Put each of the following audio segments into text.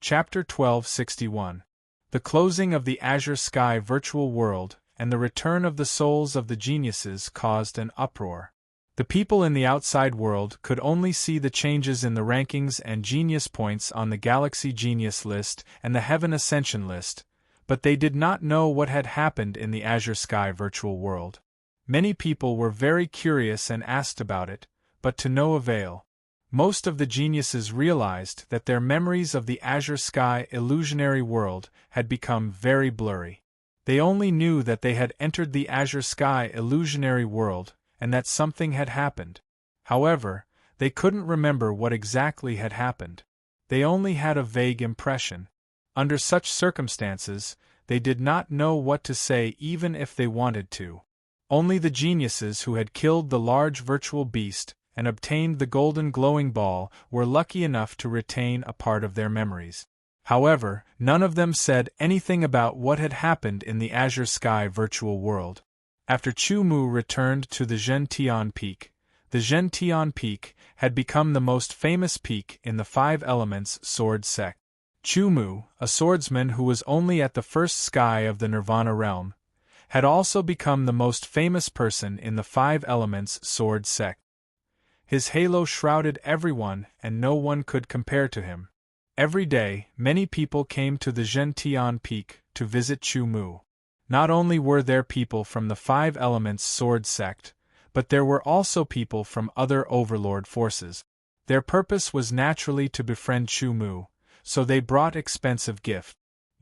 Chapter 1261. The closing of the Azure Sky virtual world and the return of the souls of the geniuses caused an uproar. The people in the outside world could only see the changes in the rankings and genius points on the Galaxy Genius List and the Heaven Ascension List, but they did not know what had happened in the Azure Sky virtual world. Many people were very curious and asked about it, but to no avail. Most of the geniuses realized that their memories of the Azure Sky illusionary world had become very blurry. They only knew that they had entered the Azure Sky illusionary world and that something had happened. However, they couldn't remember what exactly had happened. They only had a vague impression. Under such circumstances, they did not know what to say even if they wanted to. Only the geniuses who had killed the large virtual beast and obtained the golden glowing ball were lucky enough to retain a part of their memories. However, none of them said anything about what had happened in the Azure Sky virtual world. After Chu Mu returned to the Zhentian Peak, the Zhentian Peak had become the most famous peak in the Five Elements sword sect. Chu Mu, a swordsman who was only at the first sky of the Nirvana realm, had also become the most famous person in the Five Elements sword sect. His halo shrouded everyone and no one could compare to him. Every day, many people came to the Zhentian Peak to visit Chu Mu. Not only were there people from the Five Elements sword sect, but there were also people from other overlord forces. Their purpose was naturally to befriend Chu Mu, so they brought expensive gifts.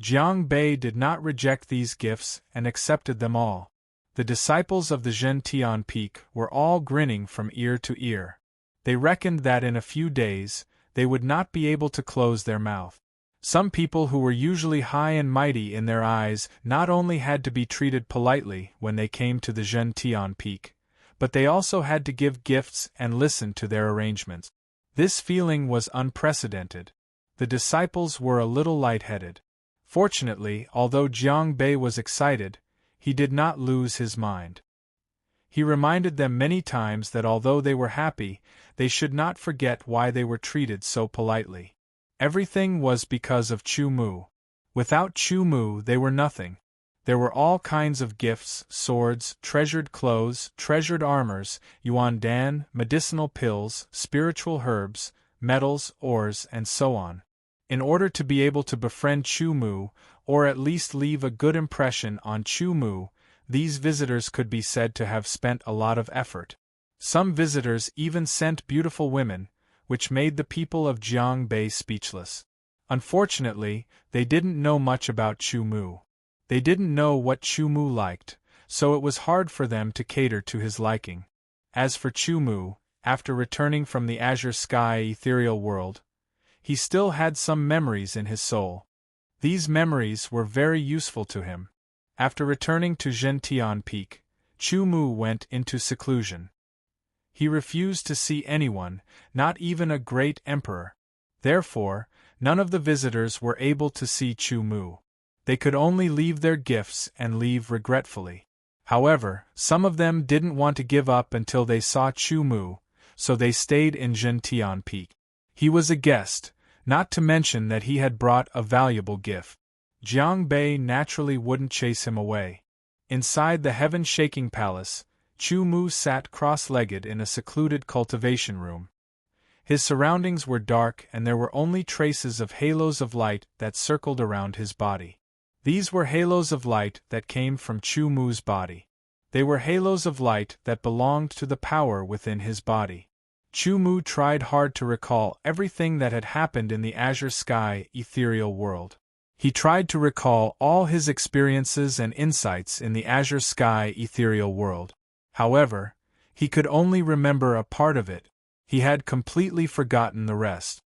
Jiang Bei did not reject these gifts and accepted them all. The disciples of the Zhentian Peak were all grinning from ear to ear. They reckoned that in a few days, they would not be able to close their mouth. Some people who were usually high and mighty in their eyes not only had to be treated politely when they came to the Zhentian Peak, but they also had to give gifts and listen to their arrangements. This feeling was unprecedented. The disciples were a little lightheaded. Fortunately, although Jiang Bei was excited, he did not lose his mind. He reminded them many times that although they were happy, they should not forget why they were treated so politely. Everything was because of Chu Mu. Without Chu Mu they were nothing. There were all kinds of gifts, swords, treasured clothes, treasured armors, yuan dan, medicinal pills, spiritual herbs, metals, ores, and so on. In order to be able to befriend Chu Mu, or at least leave a good impression on Chu Mu, these visitors could be said to have spent a lot of effort. Some visitors even sent beautiful women, which made the people of Jiang Bei speechless. Unfortunately, they didn't know much about Chu Mu. They didn't know what Chu Mu liked, so it was hard for them to cater to his liking. As for Chu Mu, after returning from the Azure Sky ethereal world, he still had some memories in his soul. These memories were very useful to him. After returning to Zhentian Peak, Chu Mu went into seclusion. He refused to see anyone, not even a great emperor. Therefore, none of the visitors were able to see Chu Mu. They could only leave their gifts and leave regretfully. However, some of them didn't want to give up until they saw Chu Mu, so they stayed in Zhentian Peak. He was a guest, not to mention that he had brought a valuable gift. Jiang Bei naturally wouldn't chase him away. Inside the heaven-shaking palace, Chu Mu sat cross-legged in a secluded cultivation room. His surroundings were dark and there were only traces of halos of light that circled around his body. These were halos of light that came from Chu Mu's body. They were halos of light that belonged to the power within his body. Chu Mu tried hard to recall everything that had happened in the Azure Sky ethereal world. He tried to recall all his experiences and insights in the Azure Sky ethereal world. However, he could only remember a part of it. He had completely forgotten the rest.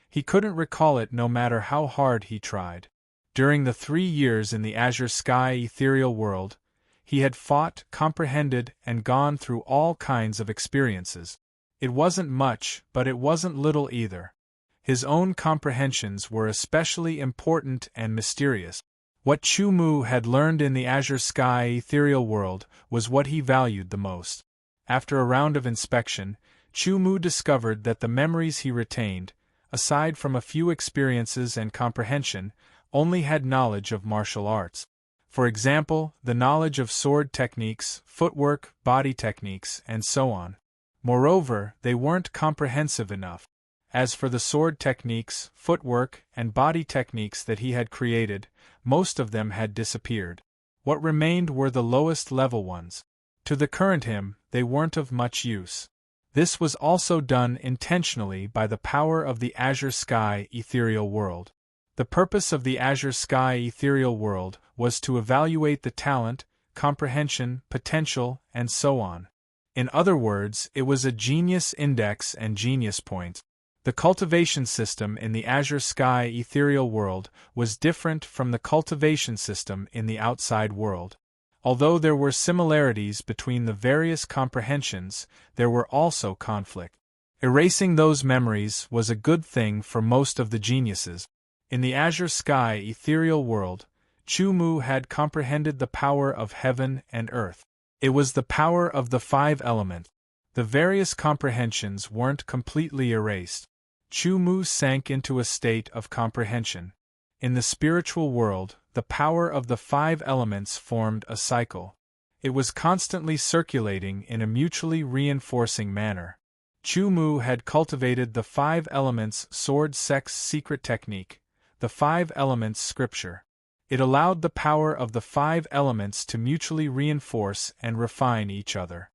He couldn't recall it no matter how hard he tried. During the 3 years in the Azure Sky ethereal world, he had fought, comprehended, and gone through all kinds of experiences. It wasn't much, but it wasn't little either. His own comprehensions were especially important and mysterious. What Chu Mu had learned in the Azure Sky ethereal world was what he valued the most. After a round of inspection, Chu Mu discovered that the memories he retained, aside from a few experiences and comprehension, only had knowledge of martial arts. For example, the knowledge of sword techniques, footwork, body techniques, and so on. Moreover, they weren't comprehensive enough. As for the sword techniques, footwork, and body techniques that he had created, most of them had disappeared. What remained were the lowest level ones. To the current him, they weren't of much use. This was also done intentionally by the power of the azure sky ethereal world. The purpose of the azure sky ethereal world was to evaluate the talent, comprehension, potential, and so on. In other words, it was a genius index and genius point. The cultivation system in the azure sky ethereal world was different from the cultivation system in the outside world. Although there were similarities between the various comprehensions, there were also conflict. Erasing those memories was a good thing for most of the geniuses. In the azure sky ethereal world, Chu Mu had comprehended the power of heaven and earth. It was the power of the 5 elements. The various comprehensions weren't completely erased. Chu Mu sank into a state of comprehension. In the spiritual world, the power of the 5 elements formed a cycle. It was constantly circulating in a mutually reinforcing manner. Chu Mu had cultivated the 5 elements sword sex secret technique, the 5 elements scripture. It allowed the power of the 5 elements to mutually reinforce and refine each other.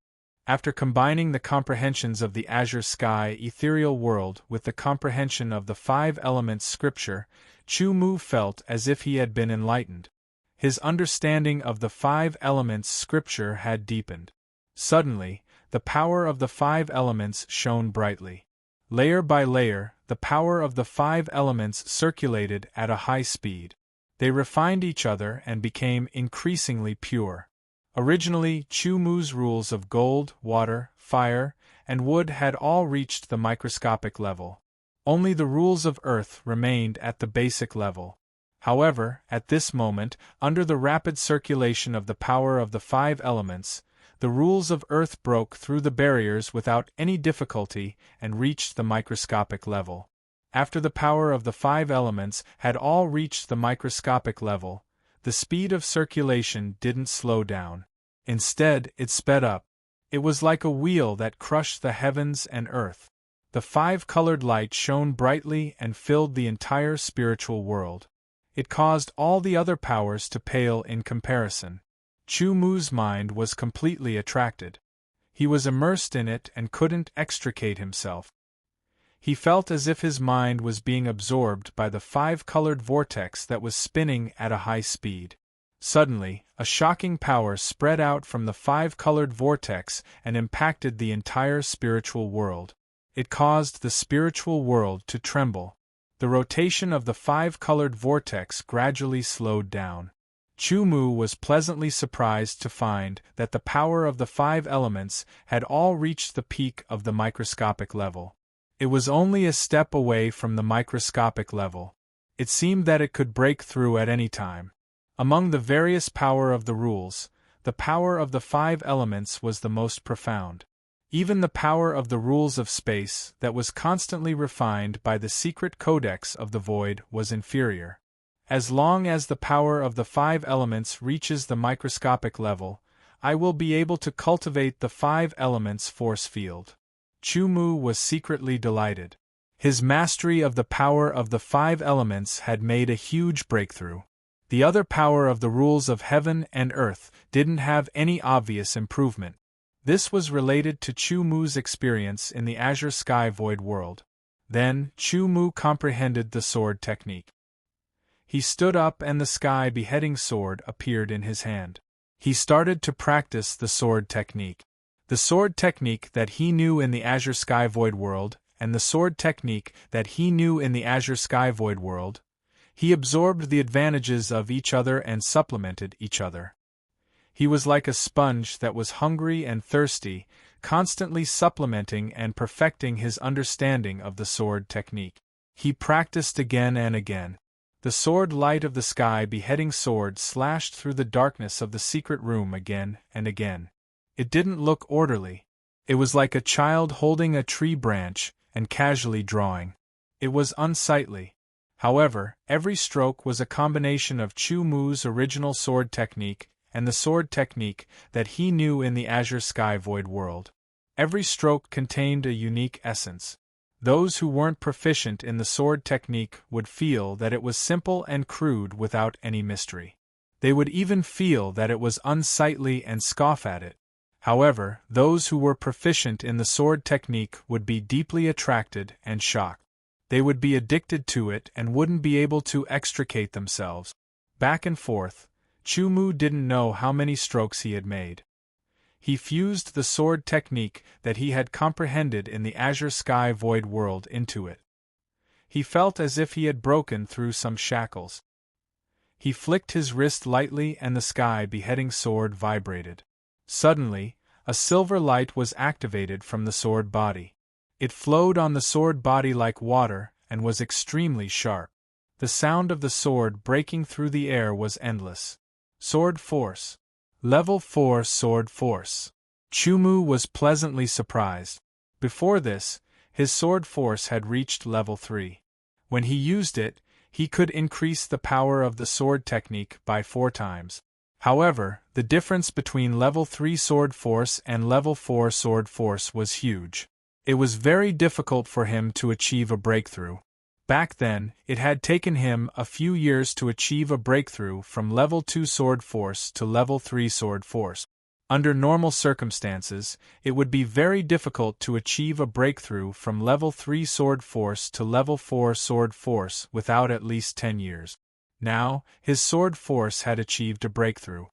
After combining the comprehensions of the azure sky ethereal world with the comprehension of the 5 elements scripture, Chu Mu felt as if he had been enlightened. His understanding of the 5 elements scripture had deepened. Suddenly, the power of the 5 elements shone brightly. Layer by layer, the power of the 5 elements circulated at a high speed. They refined each other and became increasingly pure. Originally, Chu Mu's rules of gold, water, fire, and wood had all reached the microscopic level. Only the rules of earth remained at the basic level. However, at this moment, under the rapid circulation of the power of the 5 elements, the rules of earth broke through the barriers without any difficulty and reached the microscopic level. After the power of the 5 elements had all reached the microscopic level, the speed of circulation didn't slow down. Instead, it sped up. It was like a wheel that crushed the heavens and earth. The 5-colored light shone brightly and filled the entire spiritual world. It caused all the other powers to pale in comparison. Chu Mu's mind was completely attracted. He was immersed in it and couldn't extricate himself. He felt as if his mind was being absorbed by the 5-colored vortex that was spinning at a high speed. Suddenly, a shocking power spread out from the 5-colored vortex and impacted the entire spiritual world. It caused the spiritual world to tremble. The rotation of the 5-colored vortex gradually slowed down. Chu Mu was pleasantly surprised to find that the power of the 5 elements had all reached the peak of the microscopic level. It was only a step away from the microscopic level. It seemed that it could break through at any time. Among the various power of the rules, the power of the 5 elements was the most profound. Even the power of the rules of space, that was constantly refined by the secret codex of the void, was inferior. As long as the power of the 5 elements reaches the microscopic level, I will be able to cultivate the 5 elements force field. Chu Mu was secretly delighted. His mastery of the power of the 5 elements had made a huge breakthrough. The other power of the rules of heaven and earth didn't have any obvious improvement. This was related to Chu Mu's experience in the azure sky void world. Then, Chu Mu comprehended the sword technique. He stood up and the sky beheading sword appeared in his hand. He started to practice the sword technique. The sword technique that he knew in the azure sky void world, and the sword technique that he knew in the azure sky void world, he absorbed the advantages of each other and supplemented each other. He was like a sponge that was hungry and thirsty, constantly supplementing and perfecting his understanding of the sword technique. He practiced again and again. The sword light of the sky beheading sword slashed through the darkness of the secret room again and again. It didn't look orderly. It was like a child holding a tree branch and casually drawing. It was unsightly. However, every stroke was a combination of Chu Mu's original sword technique and the sword technique that he knew in the Azure Sky Void world. Every stroke contained a unique essence. Those who weren't proficient in the sword technique would feel that it was simple and crude without any mystery. They would even feel that it was unsightly and scoff at it. However, those who were proficient in the sword technique would be deeply attracted and shocked. They would be addicted to it and wouldn't be able to extricate themselves. Back and forth, Chu Mu didn't know how many strokes he had made. He fused the sword technique that he had comprehended in the Azure Sky Void world into it. He felt as if he had broken through some shackles. He flicked his wrist lightly and the sky beheading sword vibrated. Suddenly, a silver light was activated from the sword body. It flowed on the sword body like water and was extremely sharp. The sound of the sword breaking through the air was endless. Sword force. Level 4 sword force. Chu Mu was pleasantly surprised. Before this, his sword force had reached level 3. When he used it, he could increase the power of the sword technique by 4 times. However, the difference between level 3 sword force and level 4 sword force was huge. It was very difficult for him to achieve a breakthrough. Back then, it had taken him a few years to achieve a breakthrough from level 2 sword force to level 3 sword force. Under normal circumstances, it would be very difficult to achieve a breakthrough from level 3 sword force to level 4 sword force without at least 10 years. Now, his sword force had achieved a breakthrough.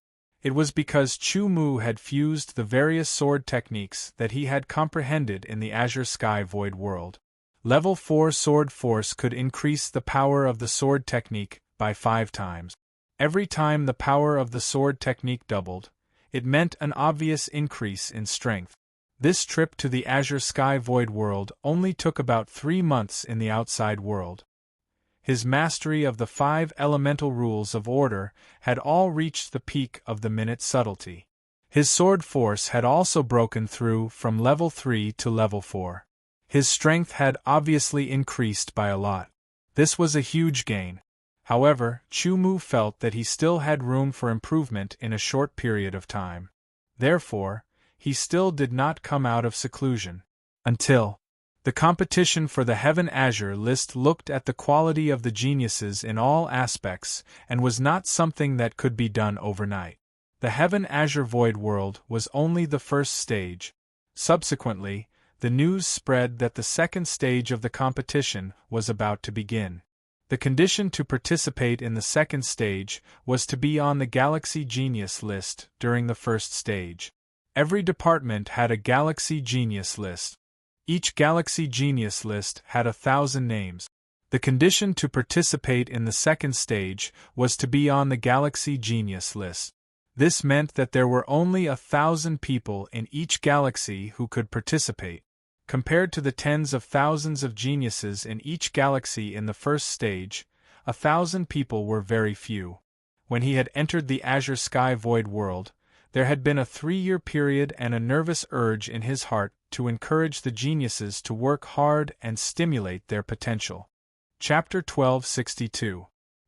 It was because Chu Mu had fused the various sword techniques that he had comprehended in the Azure Sky Void world. Level 4 sword force could increase the power of the sword technique by 5 times. Every time the power of the sword technique doubled, it meant an obvious increase in strength. This trip to the Azure Sky Void world only took about 3 months in the outside world. His mastery of the 5 elemental rules of order had all reached the peak of the minute subtlety. His sword force had also broken through from level 3 to level 4. His strength had obviously increased by a lot. This was a huge gain. However, Chu Mu felt that he still had room for improvement in a short period of time. Therefore, he still did not come out of seclusion. Until the competition for the Heaven Azure list looked at the quality of the geniuses in all aspects and was not something that could be done overnight. The Heaven Azure Void world was only the first stage. Subsequently, the news spread that the second stage of the competition was about to begin. The condition to participate in the second stage was to be on the Galaxy Genius list during the first stage. Every department had a Galaxy Genius list. Each Galaxy Genius list had 1,000 names. The condition to participate in the second stage was to be on the Galaxy Genius list. This meant that there were only 1,000 people in each galaxy who could participate. Compared to the tens of thousands of geniuses in each galaxy in the first stage, 1,000 people were very few. When he had entered the Azure Sky Void world, there had been a 3-year period and a nervous urge in his heart to encourage the geniuses to work hard and stimulate their potential. Chapter 1262.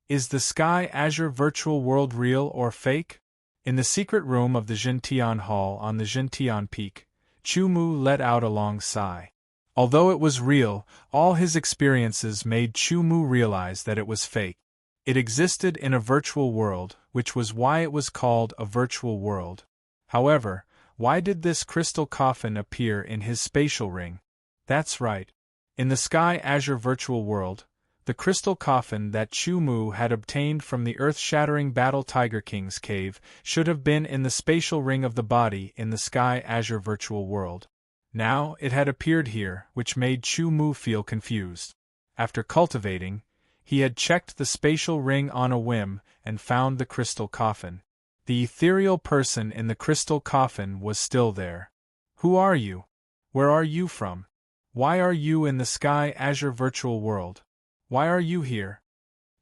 Is the Sky Azure virtual world real or fake? In the secret room of the Jintian Hall on the Jintian Peak, Chu Mu let out a long sigh. Although it was real, all his experiences made Chu Mu realize that it was fake. It existed in a virtual world, which was why it was called a virtual world. However, why did this crystal coffin appear in his spatial ring? That's right. In the Sky Azure virtual world, the crystal coffin that Chu Mu had obtained from the earth-shattering Battle Tiger King's cave should have been in the spatial ring of the body in the Sky Azure virtual world. Now it had appeared here, which made Chu Mu feel confused. After cultivating, he had checked the spatial ring on a whim and found the crystal coffin. The ethereal person in the crystal coffin was still there. Who are you? Where are you from? Why are you in the Sky Azure virtual world? Why are you here?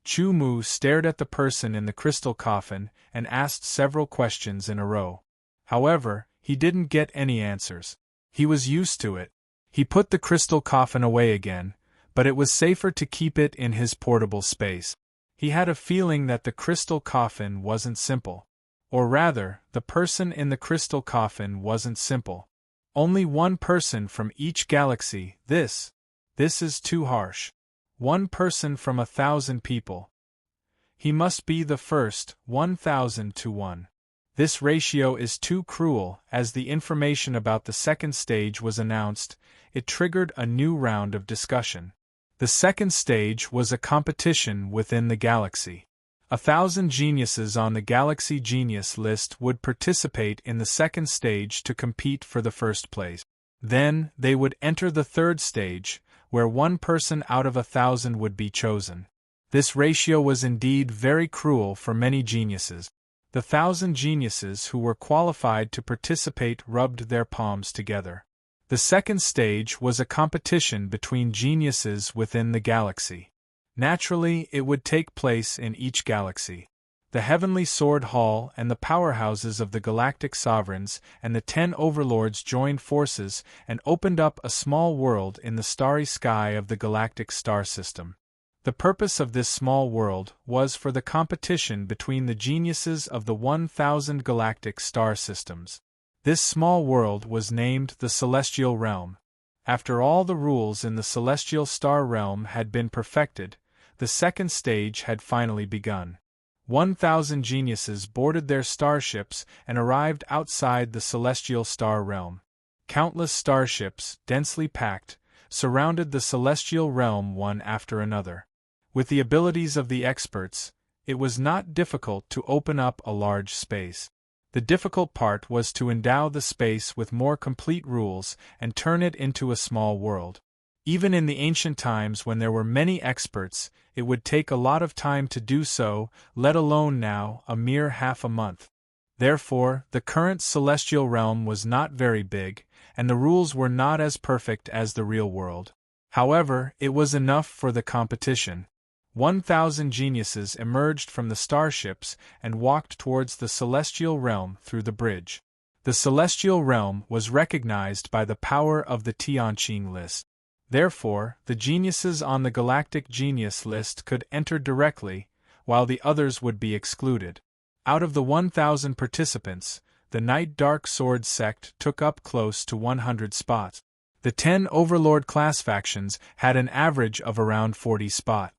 Chu Mu stared at the person in the crystal coffin and asked several questions in a row. However, he didn't get any answers. He was used to it. He put the crystal coffin away again, but it was safer to keep it in his portable space. He had a feeling that the crystal coffin wasn't simple. Or rather, the person in the crystal coffin wasn't simple. Only one person from each galaxy. This is too harsh. One person from 1,000 people. He must be the first, 1,000 to 1. This ratio is too cruel. As the information about the second stage was announced, it triggered a new round of discussion. The second stage was a competition within the galaxy. 1,000 geniuses on the Galaxy Genius list would participate in the second stage to compete for the first place. Then, they would enter the third stage, where one person out of 1,000 would be chosen. This ratio was indeed very cruel for many geniuses. The 1,000 geniuses who were qualified to participate rubbed their palms together. The second stage was a competition between geniuses within the galaxy. Naturally, it would take place in each galaxy. The Heavenly Sword Hall and the powerhouses of the galactic sovereigns and the 10 overlords joined forces and opened up a small world in the starry sky of the galactic star system. The purpose of this small world was for the competition between the geniuses of the 1,000 galactic star systems. This small world was named the Celestial Realm. After all the rules in the Celestial Star Realm had been perfected, the second stage had finally begun. 1,000 geniuses boarded their starships and arrived outside the Celestial Star Realm. Countless starships, densely packed, surrounded the Celestial Realm one after another. With the abilities of the experts, it was not difficult to open up a large space. The difficult part was to endow the space with more complete rules and turn it into a small world. Even in the ancient times when there were many experts, it would take a lot of time to do so, let alone now, a mere half a month. Therefore, the current celestial realm was not very big, and the rules were not as perfect as the real world. However, it was enough for the competition. 1,000 geniuses emerged from the starships and walked towards the celestial realm through the bridge. The celestial realm was recognized by the power of the Tianqing list. Therefore, the geniuses on the Galactic Genius list could enter directly, while the others would be excluded. Out of the 1,000 participants, the Night Dark Sword sect took up close to 100 spots. The 10 Overlord class factions had an average of around 40 spots.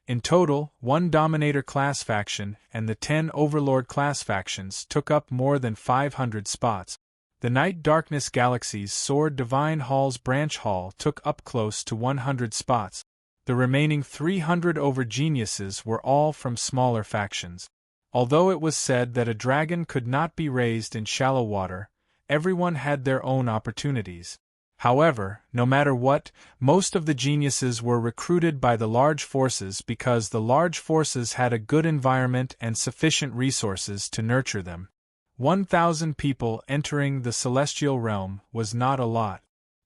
In total, 1 Dominator class faction and the 10 Overlord class factions took up more than 500 spots. The Night Darkness Galaxy's Sword Divine Hall's Branch Hall took up close to 100 spots. The remaining 300 over-geniuses were all from smaller factions. Although it was said that a dragon could not be raised in shallow water, everyone had their own opportunities. However, no matter what, most of the geniuses were recruited by the large forces because the large forces had a good environment and sufficient resources to nurture them. 1,000 people entering the celestial realm was not a lot.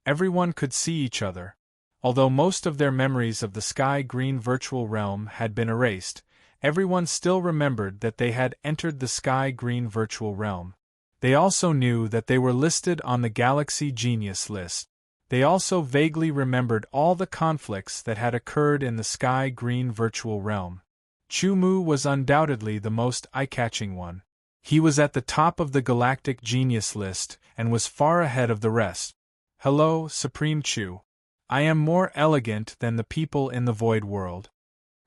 Everyone could see each other. Although most of their memories of the Sky Green virtual realm had been erased, everyone still remembered that they had entered the Sky Green virtual realm. They also knew that they were listed on the Galaxy Genius list. They also vaguely remembered all the conflicts that had occurred in the Sky Green virtual realm. Chumu was undoubtedly the most eye-catching one. He was at the top of the Galactic Genius list and was far ahead of the rest. "Hello, Supreme Chu. I am more elegant than the people in the Void World."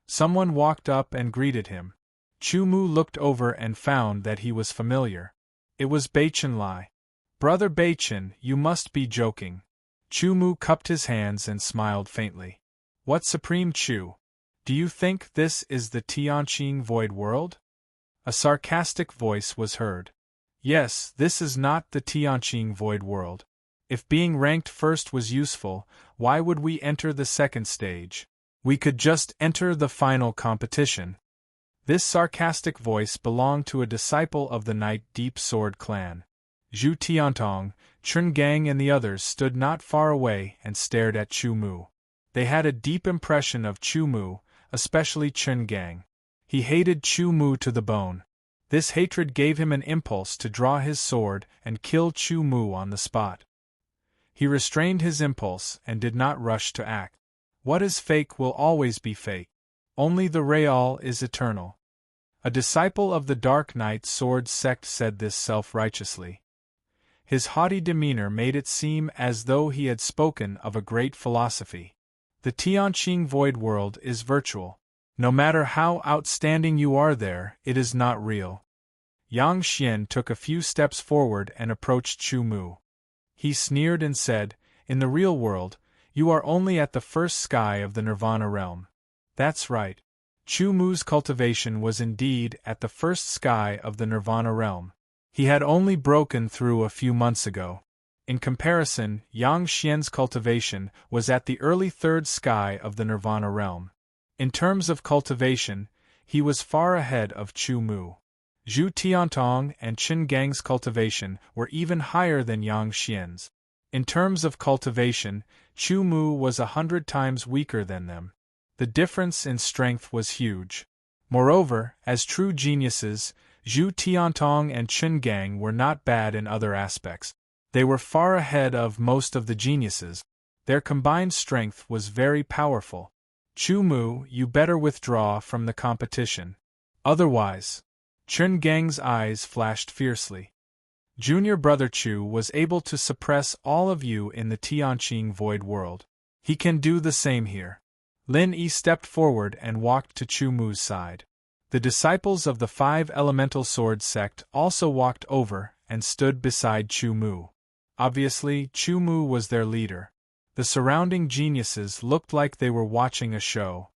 Someone walked up and greeted him. Chumu looked over and found that he was familiar. It was Beichen Lai. "Brother Beichen, you must be joking." Chumu cupped his hands and smiled faintly. "What, Supreme Chu? Do you think this is the Tianqing Void World?" A sarcastic voice was heard. "Yes, this is not the Tianqing Void World. If being ranked first was useful, why would we enter the second stage? We could just enter the final competition." This sarcastic voice belonged to a disciple of the Night Deep Sword clan. Zhu Tiantong, Chun Gang and the others stood not far away and stared at Chu Mu. They had a deep impression of Chu Mu, especially Chun Gang. He hated Chu Mu to the bone. This hatred gave him an impulse to draw his sword and kill Chu Mu on the spot. He restrained his impulse and did not rush to act. What is fake will always be fake. Only the real is eternal. A disciple of the Dark Knight Sword sect said this self-righteously. His haughty demeanor made it seem as though he had spoken of a great philosophy. The Tianqing Void World is virtual. No matter how outstanding you are there, it is not real. Yang Xian took a few steps forward and approached Chu Mu. He sneered and said, "In the real world, you are only at the first sky of the Nirvana realm." That's right. Chu Mu's cultivation was indeed at the first sky of the Nirvana realm. He had only broken through a few months ago. In comparison, Yang Xian's cultivation was at the early third sky of the Nirvana realm. In terms of cultivation, he was far ahead of Chu Mu. Zhu Tiantong and Qin Gang's cultivation were even higher than Yang Xian's. In terms of cultivation, Chu Mu was 100 times weaker than them. The difference in strength was huge. Moreover, as true geniuses, Zhu Tiantong and Qin Gang were not bad in other aspects. They were far ahead of most of the geniuses. Their combined strength was very powerful. Chu Mu, you better withdraw from the competition. Otherwise, Qin Gang's eyes flashed fiercely. Junior brother Chu was able to suppress all of you in the Tianqing Void World. He can do the same here. Lin Yi stepped forward and walked to Chu Mu's side. The disciples of the Five Elemental Sword sect also walked over and stood beside Chu Mu. Obviously, Chu Mu was their leader. The surrounding geniuses looked like they were watching a show.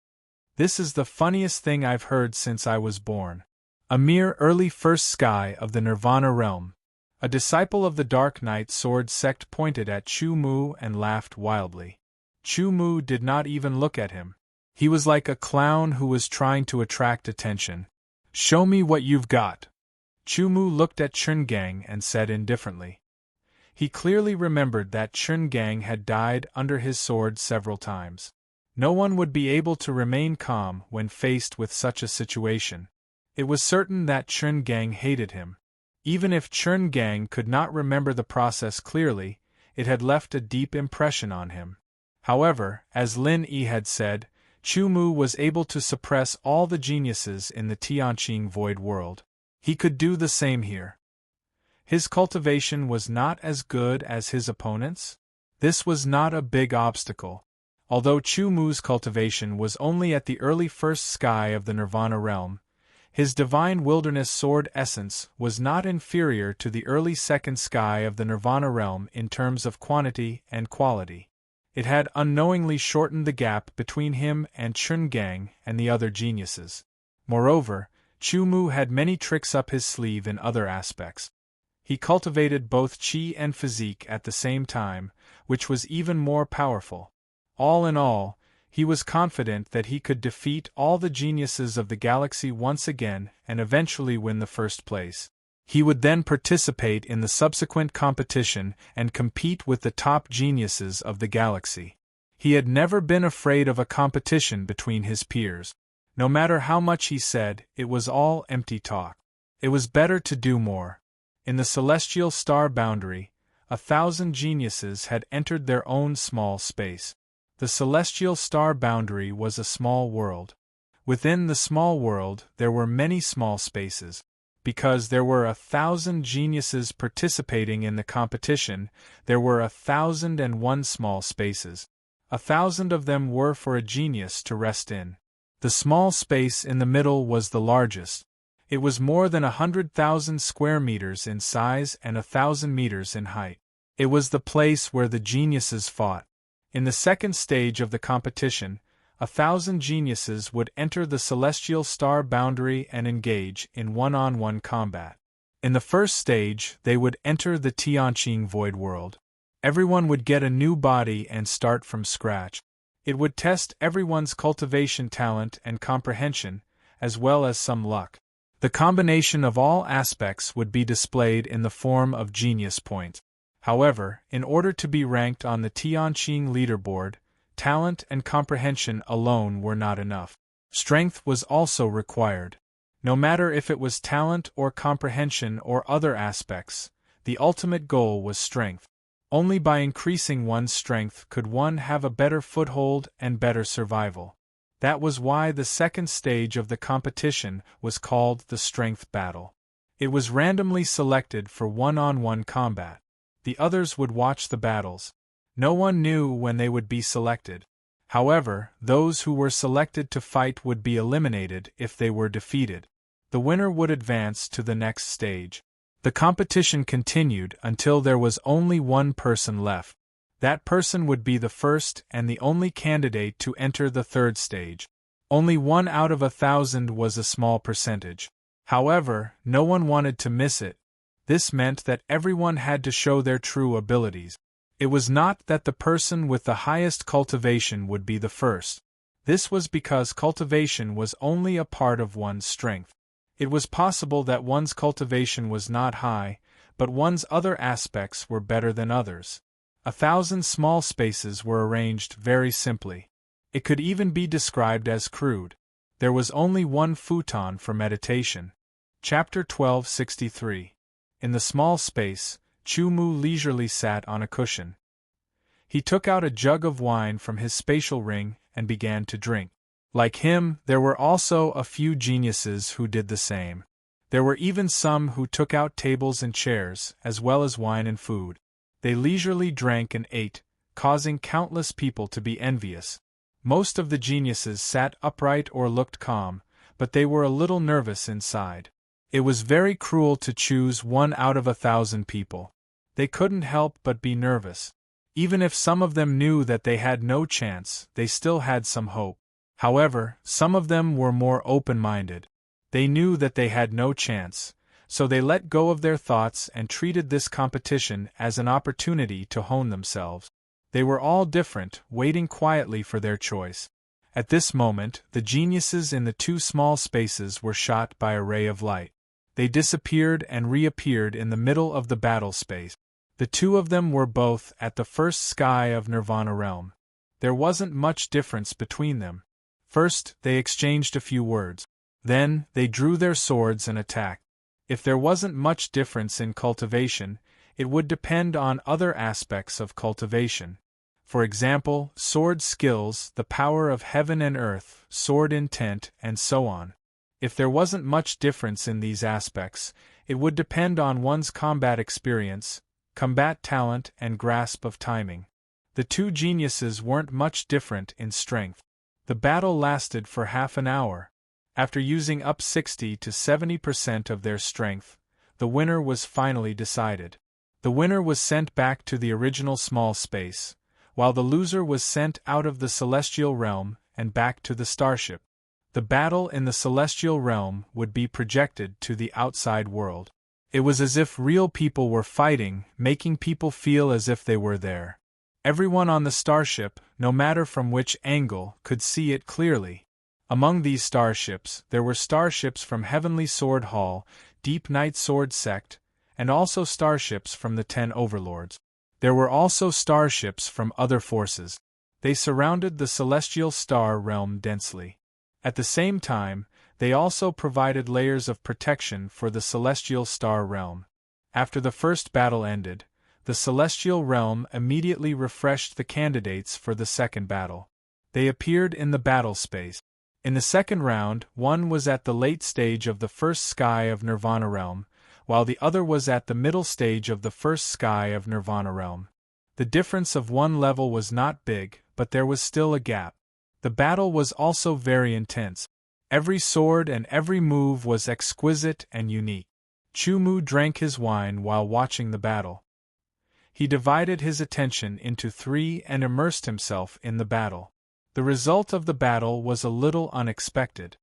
This is the funniest thing I've heard since I was born. A mere early first sky of the Nirvana realm. A disciple of the Dark Knight Sword sect pointed at Chu Mu and laughed wildly. Chu Mu did not even look at him. He was like a clown who was trying to attract attention. "Show me what you've got." Chu Mu looked at Qin Gang and said indifferently. He clearly remembered that Qin Gang had died under his sword several times. No one would be able to remain calm when faced with such a situation. It was certain that Qin Gang hated him. Even if Qin Gang could not remember the process clearly, it had left a deep impression on him. However, as Lin Yi had said, Chu Mu was able to suppress all the geniuses in the Tianqing Void World. He could do the same here. His cultivation was not as good as his opponent's? This was not a big obstacle. Although Chu Mu's cultivation was only at the early first sky of the Nirvana realm, his divine wilderness sword essence was not inferior to the early second sky of the Nirvana realm in terms of quantity and quality. It had unknowingly shortened the gap between him and Qin Gang and the other geniuses. Moreover, Chu Mu had many tricks up his sleeve in other aspects. He cultivated both qi and physique at the same time, which was even more powerful. All in all, he was confident that he could defeat all the geniuses of the galaxy once again and eventually win the first place. He would then participate in the subsequent competition and compete with the top geniuses of the galaxy. He had never been afraid of a competition between his peers. No matter how much he said, it was all empty talk. It was better to do more. In the celestial star boundary, 1,000 geniuses had entered their own small space. The celestial star boundary was a small world. Within the small world, there were many small spaces. Because there were 1,000 geniuses participating in the competition, there were 1,001 small spaces. 1,000 of them were for a genius to rest in. The small space in the middle was the largest. It was more than 100,000 square meters in size and 1,000 meters in height. It was the place where the geniuses fought. In the second stage of the competition, 1,000 geniuses would enter the celestial star boundary and engage in one-on-one combat. In the first stage, they would enter the Tianqing Void World. Everyone would get a new body and start from scratch. It would test everyone's cultivation talent and comprehension, as well as some luck. The combination of all aspects would be displayed in the form of genius points. However, in order to be ranked on the Tianqing leaderboard, talent and comprehension alone were not enough. Strength was also required. No matter if it was talent or comprehension or other aspects, the ultimate goal was strength. Only by increasing one's strength could one have a better foothold and better survival. That was why the second stage of the competition was called the strength battle. It was randomly selected for one-on-one combat. The others would watch the battles. No one knew when they would be selected. However, those who were selected to fight would be eliminated if they were defeated. The winner would advance to the next stage. The competition continued until there was only one person left. That person would be the first and the only candidate to enter the third stage. Only 1 out of 1,000 was a small percentage. However, no one wanted to miss it. This meant that everyone had to show their true abilities. It was not that the person with the highest cultivation would be the first. This was because cultivation was only a part of one's strength. It was possible that one's cultivation was not high, but one's other aspects were better than others. 1,000 small spaces were arranged very simply. It could even be described as crude. There was only one futon for meditation. Chapter 1263. In the small space, Chu-Mu leisurely sat on a cushion. He took out a jug of wine from his spatial ring and began to drink. Like him, there were also a few geniuses who did the same. There were even some who took out tables and chairs, as well as wine and food. They leisurely drank and ate, causing countless people to be envious. Most of the geniuses sat upright or looked calm, but they were a little nervous inside. It was very cruel to choose 1 out of 1,000 people. They couldn't help but be nervous. Even if some of them knew that they had no chance, they still had some hope. However, some of them were more open-minded. They knew that they had no chance, so they let go of their thoughts and treated this competition as an opportunity to hone themselves. They were all different, waiting quietly for their choice. At this moment, the geniuses in the 2 small spaces were shot by a ray of light. They disappeared and reappeared in the middle of the battle space. The 2 of them were both at the first sky of Nirvana realm. There wasn't much difference between them. First, they exchanged a few words. Then, they drew their swords and attacked. If there wasn't much difference in cultivation, it would depend on other aspects of cultivation. For example, sword skills, the power of heaven and earth, sword intent, and so on. If there wasn't much difference in these aspects, it would depend on one's combat experience, combat talent, and grasp of timing. The 2 geniuses weren't much different in strength. The battle lasted for half an hour. After using up 60 to 70% of their strength, the winner was finally decided. The winner was sent back to the original small space, while the loser was sent out of the celestial realm and back to the starship. The battle in the celestial realm would be projected to the outside world. It was as if real people were fighting, making people feel as if they were there. Everyone on the starship, no matter from which angle, could see it clearly. Among these starships, there were starships from Heavenly Sword Hall, Deep Night Sword Sect, and also starships from the 10 Overlords. There were also starships from other forces. They surrounded the celestial star realm densely. At the same time, they also provided layers of protection for the celestial star realm. After the first battle ended, the celestial realm immediately refreshed the candidates for the second battle. They appeared in the battle space. In the second round, one was at the late stage of the first sky of Nirvana realm, while the other was at the middle stage of the first sky of Nirvana realm. The difference of one level was not big, but there was still a gap. The battle was also very intense. Every sword and every move was exquisite and unique. Chu-Mu drank his wine while watching the battle. He divided his attention into 3 and immersed himself in the battle. The result of the battle was a little unexpected.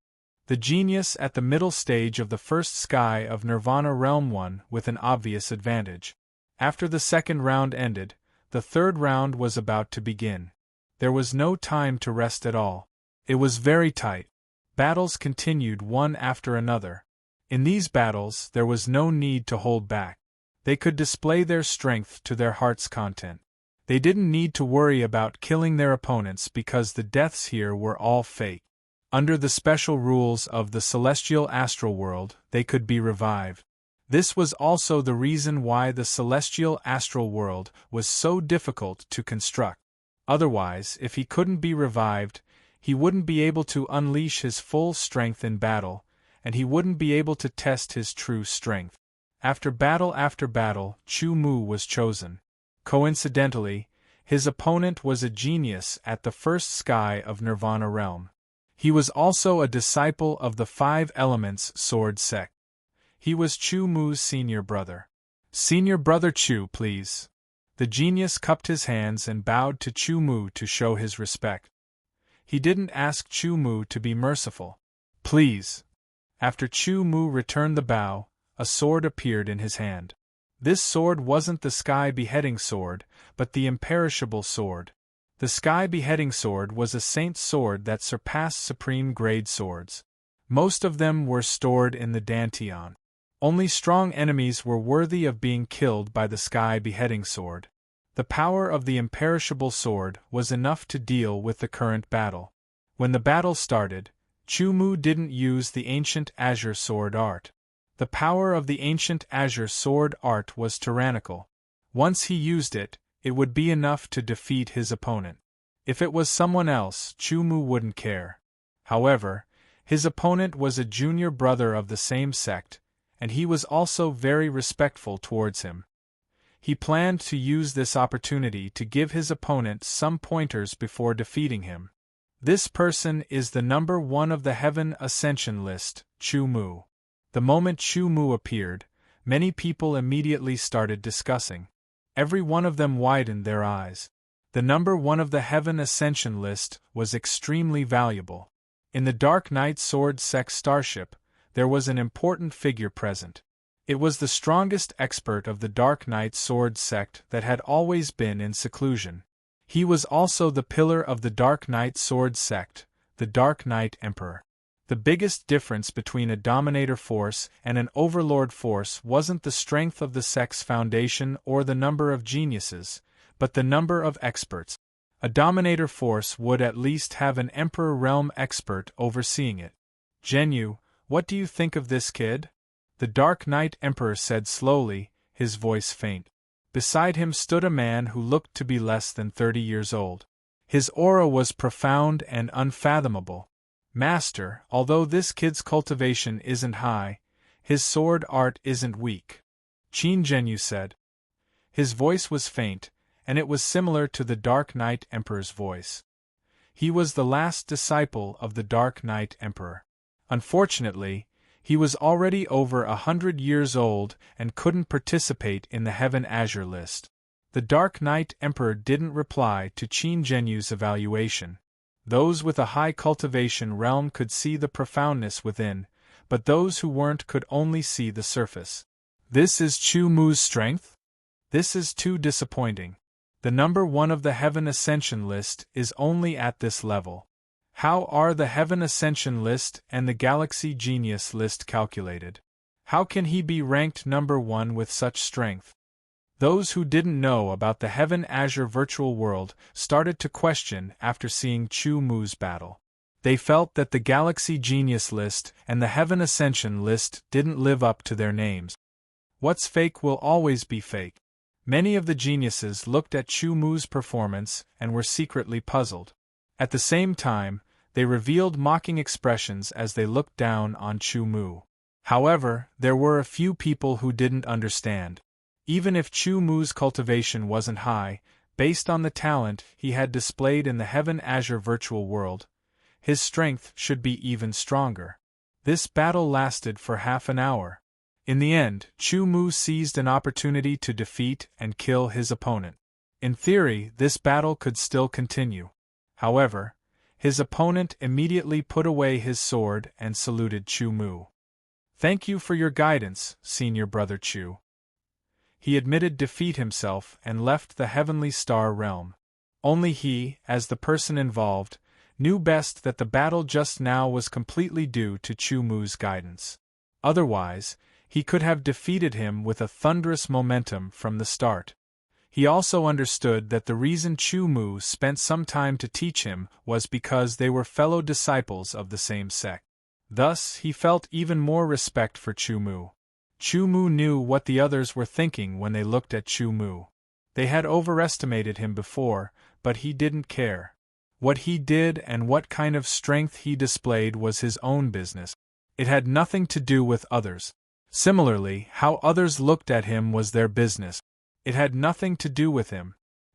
The genius at the middle stage of the first sky of Nirvana realm won with an obvious advantage. After the second round ended, the third round was about to begin. There was no time to rest at all. It was very tight. Battles continued one after another. In these battles, there was no need to hold back. They could display their strength to their heart's content. They didn't need to worry about killing their opponents because the deaths here were all fake. Under the special rules of the celestial astral world, they could be revived. This was also the reason why the celestial astral world was so difficult to construct. Otherwise, if he couldn't be revived, he wouldn't be able to unleash his full strength in battle, and he wouldn't be able to test his true strength. After battle, Chu Mu was chosen. Coincidentally, his opponent was a genius at the first sky of Nirvana realm. He was also a disciple of the Five Elements Sword sect. He was Chu Mu's senior brother. Senior brother Chu, please. The genius cupped his hands and bowed to Chu Mu to show his respect. He didn't ask Chu Mu to be merciful. Please. After Chu Mu returned the bow, a sword appeared in his hand. This sword wasn't the sky beheading sword, but the imperishable sword. The sky beheading sword was a saint's sword that surpassed supreme grade swords. Most of them were stored in the Dantian. Only strong enemies were worthy of being killed by the sky beheading sword. The power of the imperishable sword was enough to deal with the current battle. When the battle started, Chu Mu didn't use the ancient azure sword art. The power of the ancient azure sword art was tyrannical. Once he used it, it would be enough to defeat his opponent. If it was someone else, Chu Mu wouldn't care. However, his opponent was a junior brother of the same sect, and he was also very respectful towards him. He planned to use this opportunity to give his opponent some pointers before defeating him. This person is the number 1 of the Heaven Ascension list, Chu Mu. The moment Chu Mu appeared, many people immediately started discussing. Every one of them widened their eyes. The number 1 of the Heaven Ascension list was extremely valuable. In the Dark Knight Sword sect starship, there was an important figure present. It was the strongest expert of the Dark Knight Sword sect that had always been in seclusion. He was also the pillar of the Dark Knight Sword sect, the Dark Knight Emperor. The biggest difference between a dominator force and an overlord force wasn't the strength of the sect's foundation or the number of geniuses, but the number of experts. A dominator force would at least have an Emperor realm expert overseeing it. Zhenyu, what do you think of this kid? The Dark Knight Emperor said slowly, his voice faint. Beside him stood a man who looked to be less than 30 years old. His aura was profound and unfathomable. Master, although this kid's cultivation isn't high, his sword art isn't weak. Qin Zhenyu said. His voice was faint, and it was similar to the Dark Knight Emperor's voice. He was the last disciple of the Dark Knight Emperor. Unfortunately, he was already over 100 years old and couldn't participate in the Heaven Azure list. The Dark Knight Emperor didn't reply to Qin Zhenyu's evaluation. Those with a high cultivation realm could see the profoundness within, but those who weren't could only see the surface. This is Chu Mu's strength? This is too disappointing. The number 1 of the Heaven Ascension list is only at this level. How are the Heaven Ascension list and the Galaxy Genius list calculated? How can he be ranked number 1 with such strength? Those who didn't know about the Heaven Azure virtual world started to question after seeing Chu Mu's battle. They felt that the Galaxy Genius list and the Heaven Ascension list didn't live up to their names. What's fake will always be fake. Many of the geniuses looked at Chu Mu's performance and were secretly puzzled. At the same time, they revealed mocking expressions as they looked down on Chu Mu. However, there were a few people who didn't understand. Even if Chu Mu's cultivation wasn't high, based on the talent he had displayed in the Heaven Azure virtual world, his strength should be even stronger. This battle lasted for half an hour. In the end, Chu Mu seized an opportunity to defeat and kill his opponent. In theory, this battle could still continue. However, his opponent immediately put away his sword and saluted Chu Mu. Thank you for your guidance, Senior Brother Chu. He admitted defeat himself and left the Heavenly Star realm. Only he, as the person involved, knew best that the battle just now was completely due to Chu Mu's guidance. Otherwise, he could have defeated him with a thunderous momentum from the start. He also understood that the reason Chu Mu spent some time to teach him was because they were fellow disciples of the same sect. Thus, he felt even more respect for Chu Mu. Chu Mu knew what the others were thinking when they looked at Chu Mu. They had overestimated him before, but he didn't care. What he did and what kind of strength he displayed was his own business. It had nothing to do with others. Similarly, how others looked at him was their business. It had nothing to do with him.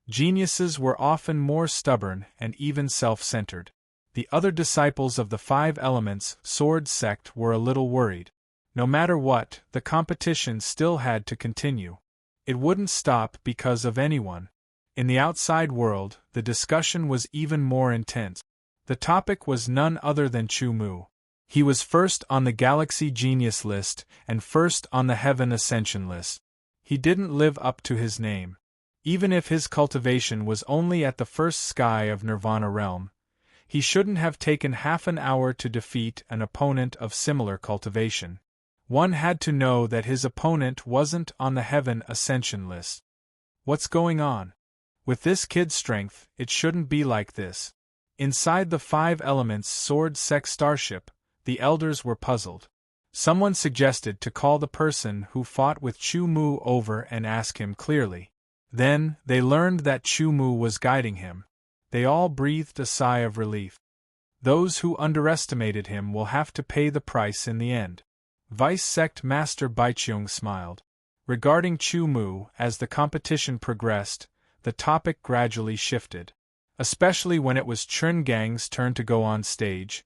Geniuses were often more stubborn and even self-centered. The other disciples of the 5 Elements Sword sect were a little worried. No matter what, the competition still had to continue. It wouldn't stop because of anyone. In the outside world, the discussion was even more intense. The topic was none other than Chu Mu. He was first on the Galaxy Genius list and first on the Heaven Ascension list. He didn't live up to his name. Even if his cultivation was only at the first sky of Nirvana realm, he shouldn't have taken half an hour to defeat an opponent of similar cultivation. One had to know that his opponent wasn't on the Heaven Ascension list. What's going on? With this kid's strength, it shouldn't be like this. Inside the 5 Elements Sword sect starship, the elders were puzzled. Someone suggested to call the person who fought with Chu Mu over and ask him clearly. Then, they learned that Chu Mu was guiding him. They all breathed a sigh of relief. Those who underestimated him will have to pay the price in the end. Vice Sect Master Baiqiong smiled. Regarding Chu Mu, as the competition progressed, the topic gradually shifted. Especially when it was Chun Gang's turn to go on stage,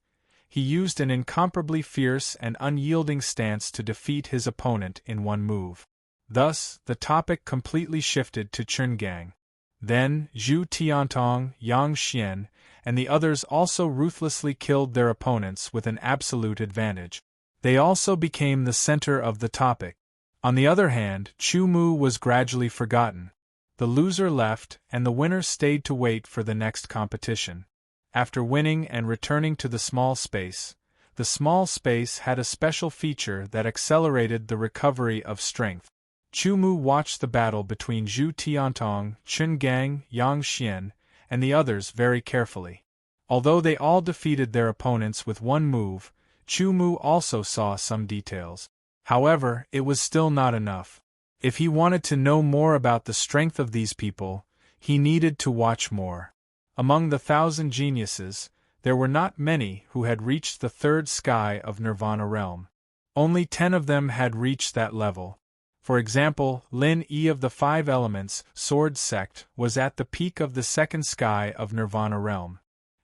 he used an incomparably fierce and unyielding stance to defeat his opponent in one move. Thus, the topic completely shifted to Chun Gang. Then, Zhu Tiantong, Yang Xian, and the others also ruthlessly killed their opponents with an absolute advantage. They also became the center of the topic. On the other hand, Chu Mu was gradually forgotten. The loser left, and the winner stayed to wait for the next competition. After winning and returning to the small space had a special feature that accelerated the recovery of strength. Chu Mu watched the battle between Zhu Tiantong, Chun Gang, Yang Xian, and the others very carefully. Although they all defeated their opponents with one move, Chu Mu also saw some details. However, it was still not enough. If he wanted to know more about the strength of these people, he needed to watch more. Among the 1,000 geniuses, there were not many who had reached the 3rd sky of Nirvana realm. Only 10 of them had reached that level. For example, Lin Yi of the 5 Elements Sword sect was at the peak of the 2nd sky of Nirvana realm.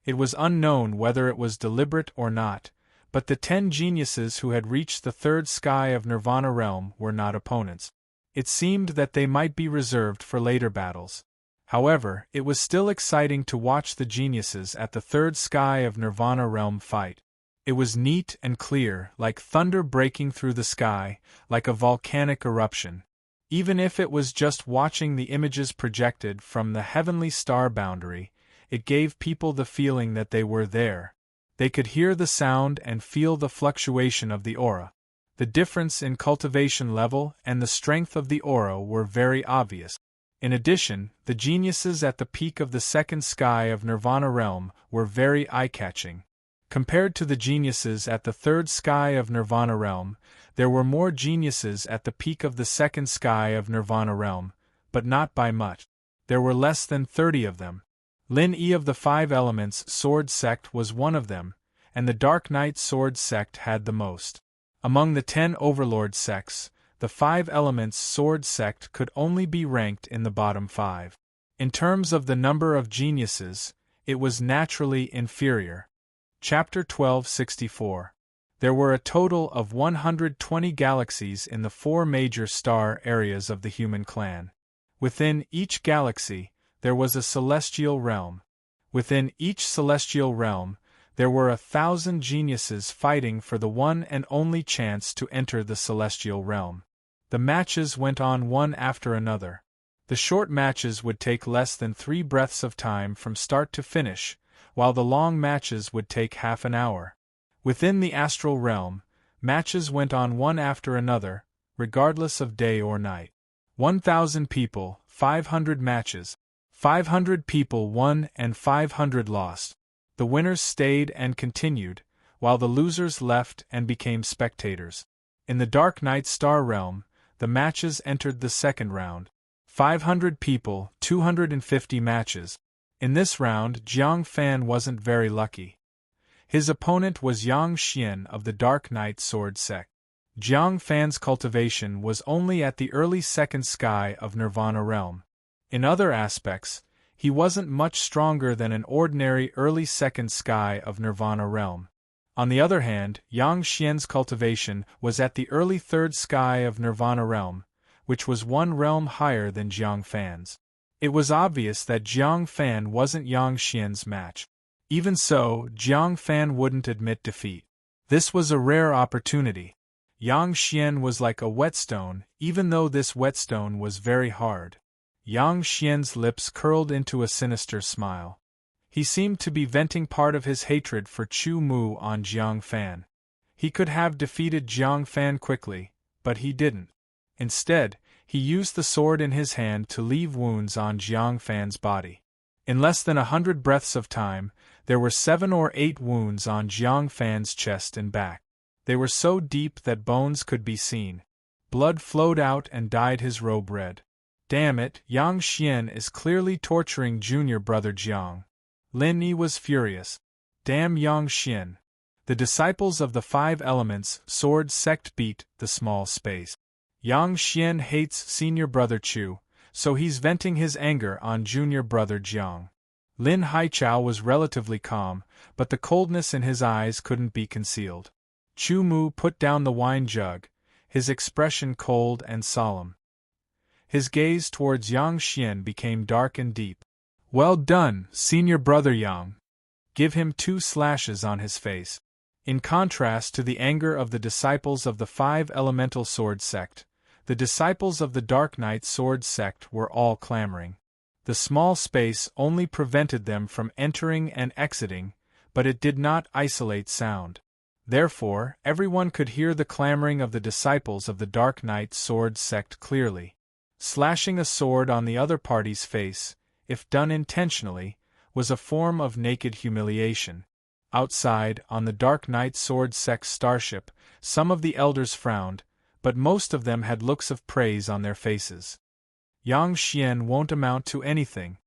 It was unknown whether it was deliberate or not, but the 10 geniuses who had reached the 3rd sky of Nirvana realm were not opponents. It seemed that they might be reserved for later battles. However, it was still exciting to watch the geniuses at the 3rd sky of Nirvana realm fight. It was neat and clear, like thunder breaking through the sky, like a volcanic eruption. Even if it was just watching the images projected from the heavenly star boundary, it gave people the feeling that they were there. They could hear the sound and feel the fluctuation of the aura. The difference in cultivation level and the strength of the aura were very obvious. In addition, the geniuses at the peak of the 2nd sky of Nirvana realm were very eye-catching. Compared to the geniuses at the 3rd sky of Nirvana realm, there were more geniuses at the peak of the 2nd sky of Nirvana realm, but not by much. There were less than 30 of them. Lin Yi of the 5 Elements Sword sect was one of them, and the Dark Knight Sword sect had the most. Among the 10 Overlord sects, the 5 Elements Sword sect could only be ranked in the bottom 5. In terms of the number of geniuses, it was naturally inferior. Chapter 1264. There were a total of 120 galaxies in the 4 major star areas of the human clan. Within each galaxy, there was a celestial realm. Within each celestial realm, there were 1,000 geniuses fighting for the one and only chance to enter the celestial realm. The matches went on one after another. The short matches would take less than 3 breaths of time from start to finish, while the long matches would take half an hour. Within the astral realm, matches went on one after another, regardless of day or night. 1,000 people, 500 matches. 500 people won and 500 lost. The winners stayed and continued, while the losers left and became spectators. In the Dark Knight Star Realm, the matches entered the second round. 500 people, 250 matches. In this round, Jiang Fan wasn't very lucky. His opponent was Yang Xian of the Dark Knight Sword sect. Jiang Fan's cultivation was only at the early second sky of Nirvana realm. In other aspects, he wasn't much stronger than an ordinary early second sky of Nirvana realm. On the other hand, Yang Xian's cultivation was at the early third sky of Nirvana realm, which was one realm higher than Jiang Fan's. It was obvious that Jiang Fan wasn't Yang Xian's match. Even so, Jiang Fan wouldn't admit defeat. This was a rare opportunity. Yang Xian was like a whetstone, even though this whetstone was very hard. Yang Xian's lips curled into a sinister smile. He seemed to be venting part of his hatred for Chu Mu on Jiang Fan. He could have defeated Jiang Fan quickly, but he didn't. Instead, he used the sword in his hand to leave wounds on Jiang Fan's body. In less than 100 breaths of time, there were 7 or 8 wounds on Jiang Fan's chest and back. They were so deep that bones could be seen. Blood flowed out and dyed his robe red. Damn it, Yang Xian is clearly torturing junior brother Jiang. Lin Yi was furious. Damn Yang Xian. The disciples of the 5 elements sword sect beat the small space. Yang Xian hates senior brother Chu, so he's venting his anger on junior brother Jiang. Lin Haichao was relatively calm, but the coldness in his eyes couldn't be concealed. Chu Mu put down the wine jug, his expression cold and solemn. His gaze towards Yang Xian became dark and deep. Well done, senior brother Yang. Give him 2 slashes on his face. In contrast to the anger of the disciples of the 5 elemental sword sect, the disciples of the Dark Knight Sword sect were all clamoring. The small space only prevented them from entering and exiting, but it did not isolate sound. Therefore, everyone could hear the clamoring of the disciples of the Dark Knight Sword sect clearly. Slashing a sword on the other party's face, if done intentionally, was a form of naked humiliation. Outside, on the Dark Knight Sword sect starship, some of the elders frowned, but most of them had looks of praise on their faces. Yang Xian won't amount to anything,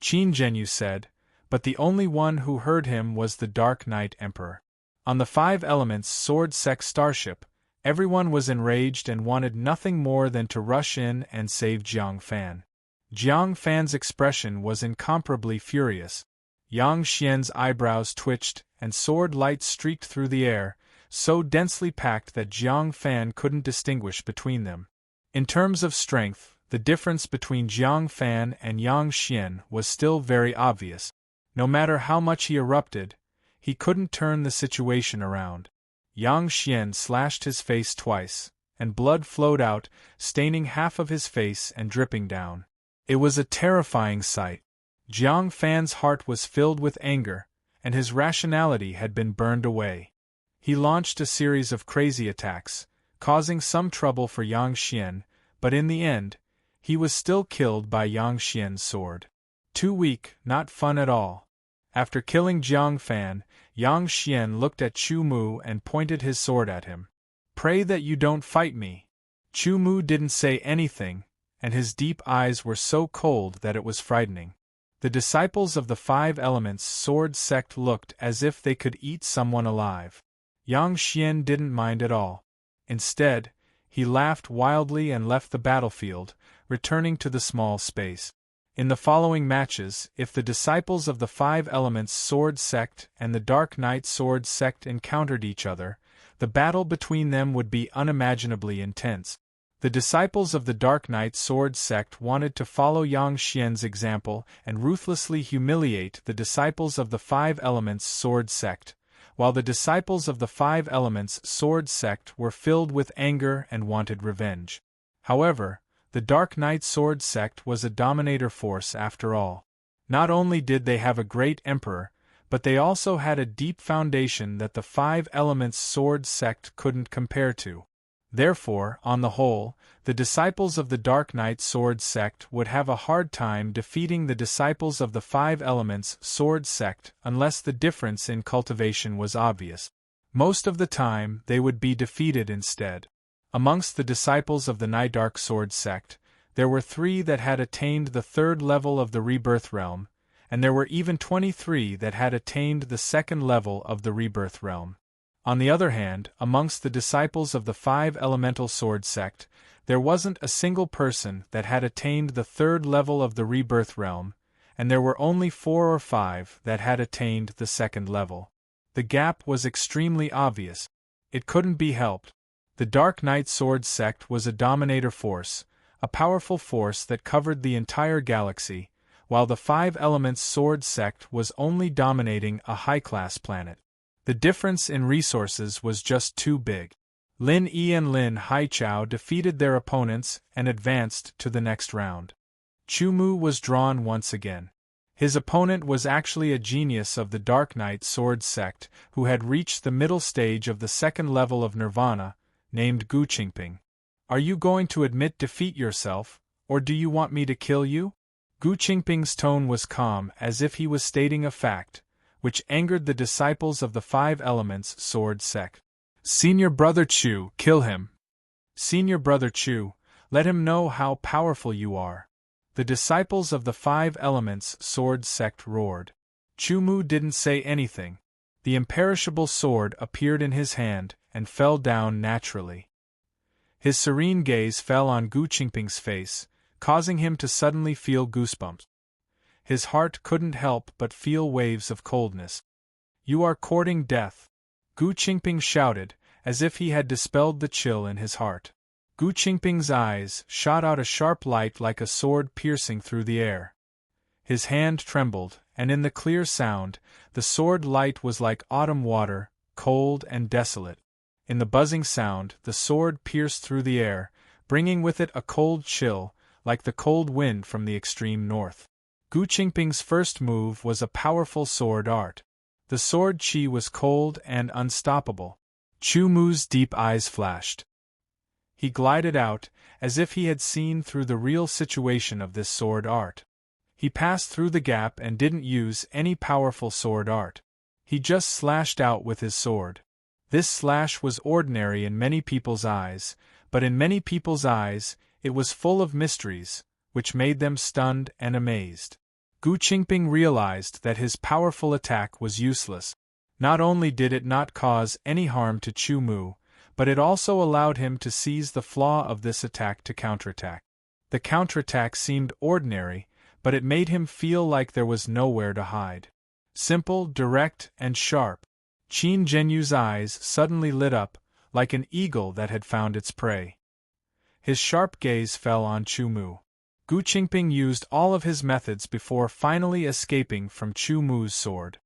Qin Zhenyu said, but the only one who heard him was the Dark Knight Emperor. On the 5 elements sword sect starship, everyone was enraged and wanted nothing more than to rush in and save Jiang Fan. Jiang Fan's expression was incomparably furious. Yang Xian's eyebrows twitched, and sword light streaked through the air, so densely packed that Jiang Fan couldn't distinguish between them. In terms of strength, the difference between Jiang Fan and Yang Xian was still very obvious. No matter how much he erupted, he couldn't turn the situation around. Yang Xian slashed his face twice, and blood flowed out, staining half of his face and dripping down. It was a terrifying sight. Jiang Fan's heart was filled with anger, and his rationality had been burned away. He launched a series of crazy attacks, causing some trouble for Yang Xian, but in the end, he was still killed by Yang Xian's sword. Too weak, not fun at all. After killing Jiang Fan, Yang Xian looked at Chu Mu and pointed his sword at him. Pray that you don't fight me. Chu Mu didn't say anything, and his deep eyes were so cold that it was frightening. The disciples of the 5 elements sword sect looked as if they could eat someone alive. Yang Xian didn't mind at all. Instead, he laughed wildly and left the battlefield, returning to the small space. In the following matches, if the disciples of the 5 elements sword sect and the Dark Knight sword sect encountered each other, the battle between them would be unimaginably intense. The disciples of the Dark Knight sword sect wanted to follow Yang Xian's example and ruthlessly humiliate the disciples of the 5 elements sword sect, while the disciples of the 5 elements sword sect were filled with anger and wanted revenge. However, the Dark Knight sword sect was a dominator force after all. Not only did they have a great emperor, but they also had a deep foundation that the 5 elements sword sect couldn't compare to. Therefore, on the whole, the disciples of the Dark Knight sword sect would have a hard time defeating the disciples of the 5 elements sword sect unless the difference in cultivation was obvious. Most of the time, they would be defeated instead. Amongst the disciples of the Dark Sword sect, there were 3 that had attained the 3rd level of the Rebirth Realm, and there were even 23 that had attained the 2nd level of the Rebirth Realm. On the other hand, amongst the disciples of the 5 Elemental Sword sect, there wasn't a single person that had attained the 3rd level of the Rebirth Realm, and there were only 4 or 5 that had attained the 2nd level. The gap was extremely obvious. It couldn't be helped. The Dark Knight Sword sect was a dominator force, a powerful force that covered the entire galaxy, while the 5 Elements Sword sect was only dominating a high-class planet. The difference in resources was just too big. Lin Yi and Lin Haichao defeated their opponents and advanced to the next round. Chu Mu was drawn once again. His opponent was actually a genius of the Dark Knight Sword sect who had reached the middle stage of the 2nd level of Nirvana, named Gu Qingping. "Are you going to admit defeat yourself, or do you want me to kill you?" Gu Qingping's tone was calm as if he was stating a fact, which angered the disciples of the 5 Elements Sword sect. "Senior Brother Chu, kill him! Senior Brother Chu, let him know how powerful you are!" The disciples of the 5 Elements Sword sect roared. Chu Mu didn't say anything. The imperishable sword appeared in his hand and fell down naturally. His serene gaze fell on Gu Qingping's face, causing him to suddenly feel goosebumps. His heart couldn't help but feel waves of coldness. "You are courting death," Gu Qingping shouted, as if he had dispelled the chill in his heart. Gu Qingping's eyes shot out a sharp light like a sword piercing through the air. His hand trembled, and in the clear sound, the sword light was like autumn water, cold and desolate. In the buzzing sound, the sword pierced through the air, bringing with it a cold chill, like the cold wind from the extreme north. Gu Qingping's first move was a powerful sword art. The sword chi was cold and unstoppable. Chu Mu's deep eyes flashed. He glided out, as if he had seen through the real situation of this sword art. He passed through the gap and didn't use any powerful sword art. He just slashed out with his sword. This slash was ordinary in many people's eyes, but in many people's eyes, it was full of mysteries, which made them stunned and amazed. Gu Qingping realized that his powerful attack was useless. Not only did it not cause any harm to Chu Mu, but it also allowed him to seize the flaw of this attack to counterattack. The counterattack seemed ordinary, but it made him feel like there was nowhere to hide. Simple, direct, and sharp. Qin Zhenyu's eyes suddenly lit up, like an eagle that had found its prey. His sharp gaze fell on Chu Mu. Gu Qingping used all of his methods before finally escaping from Chu Mu's sword.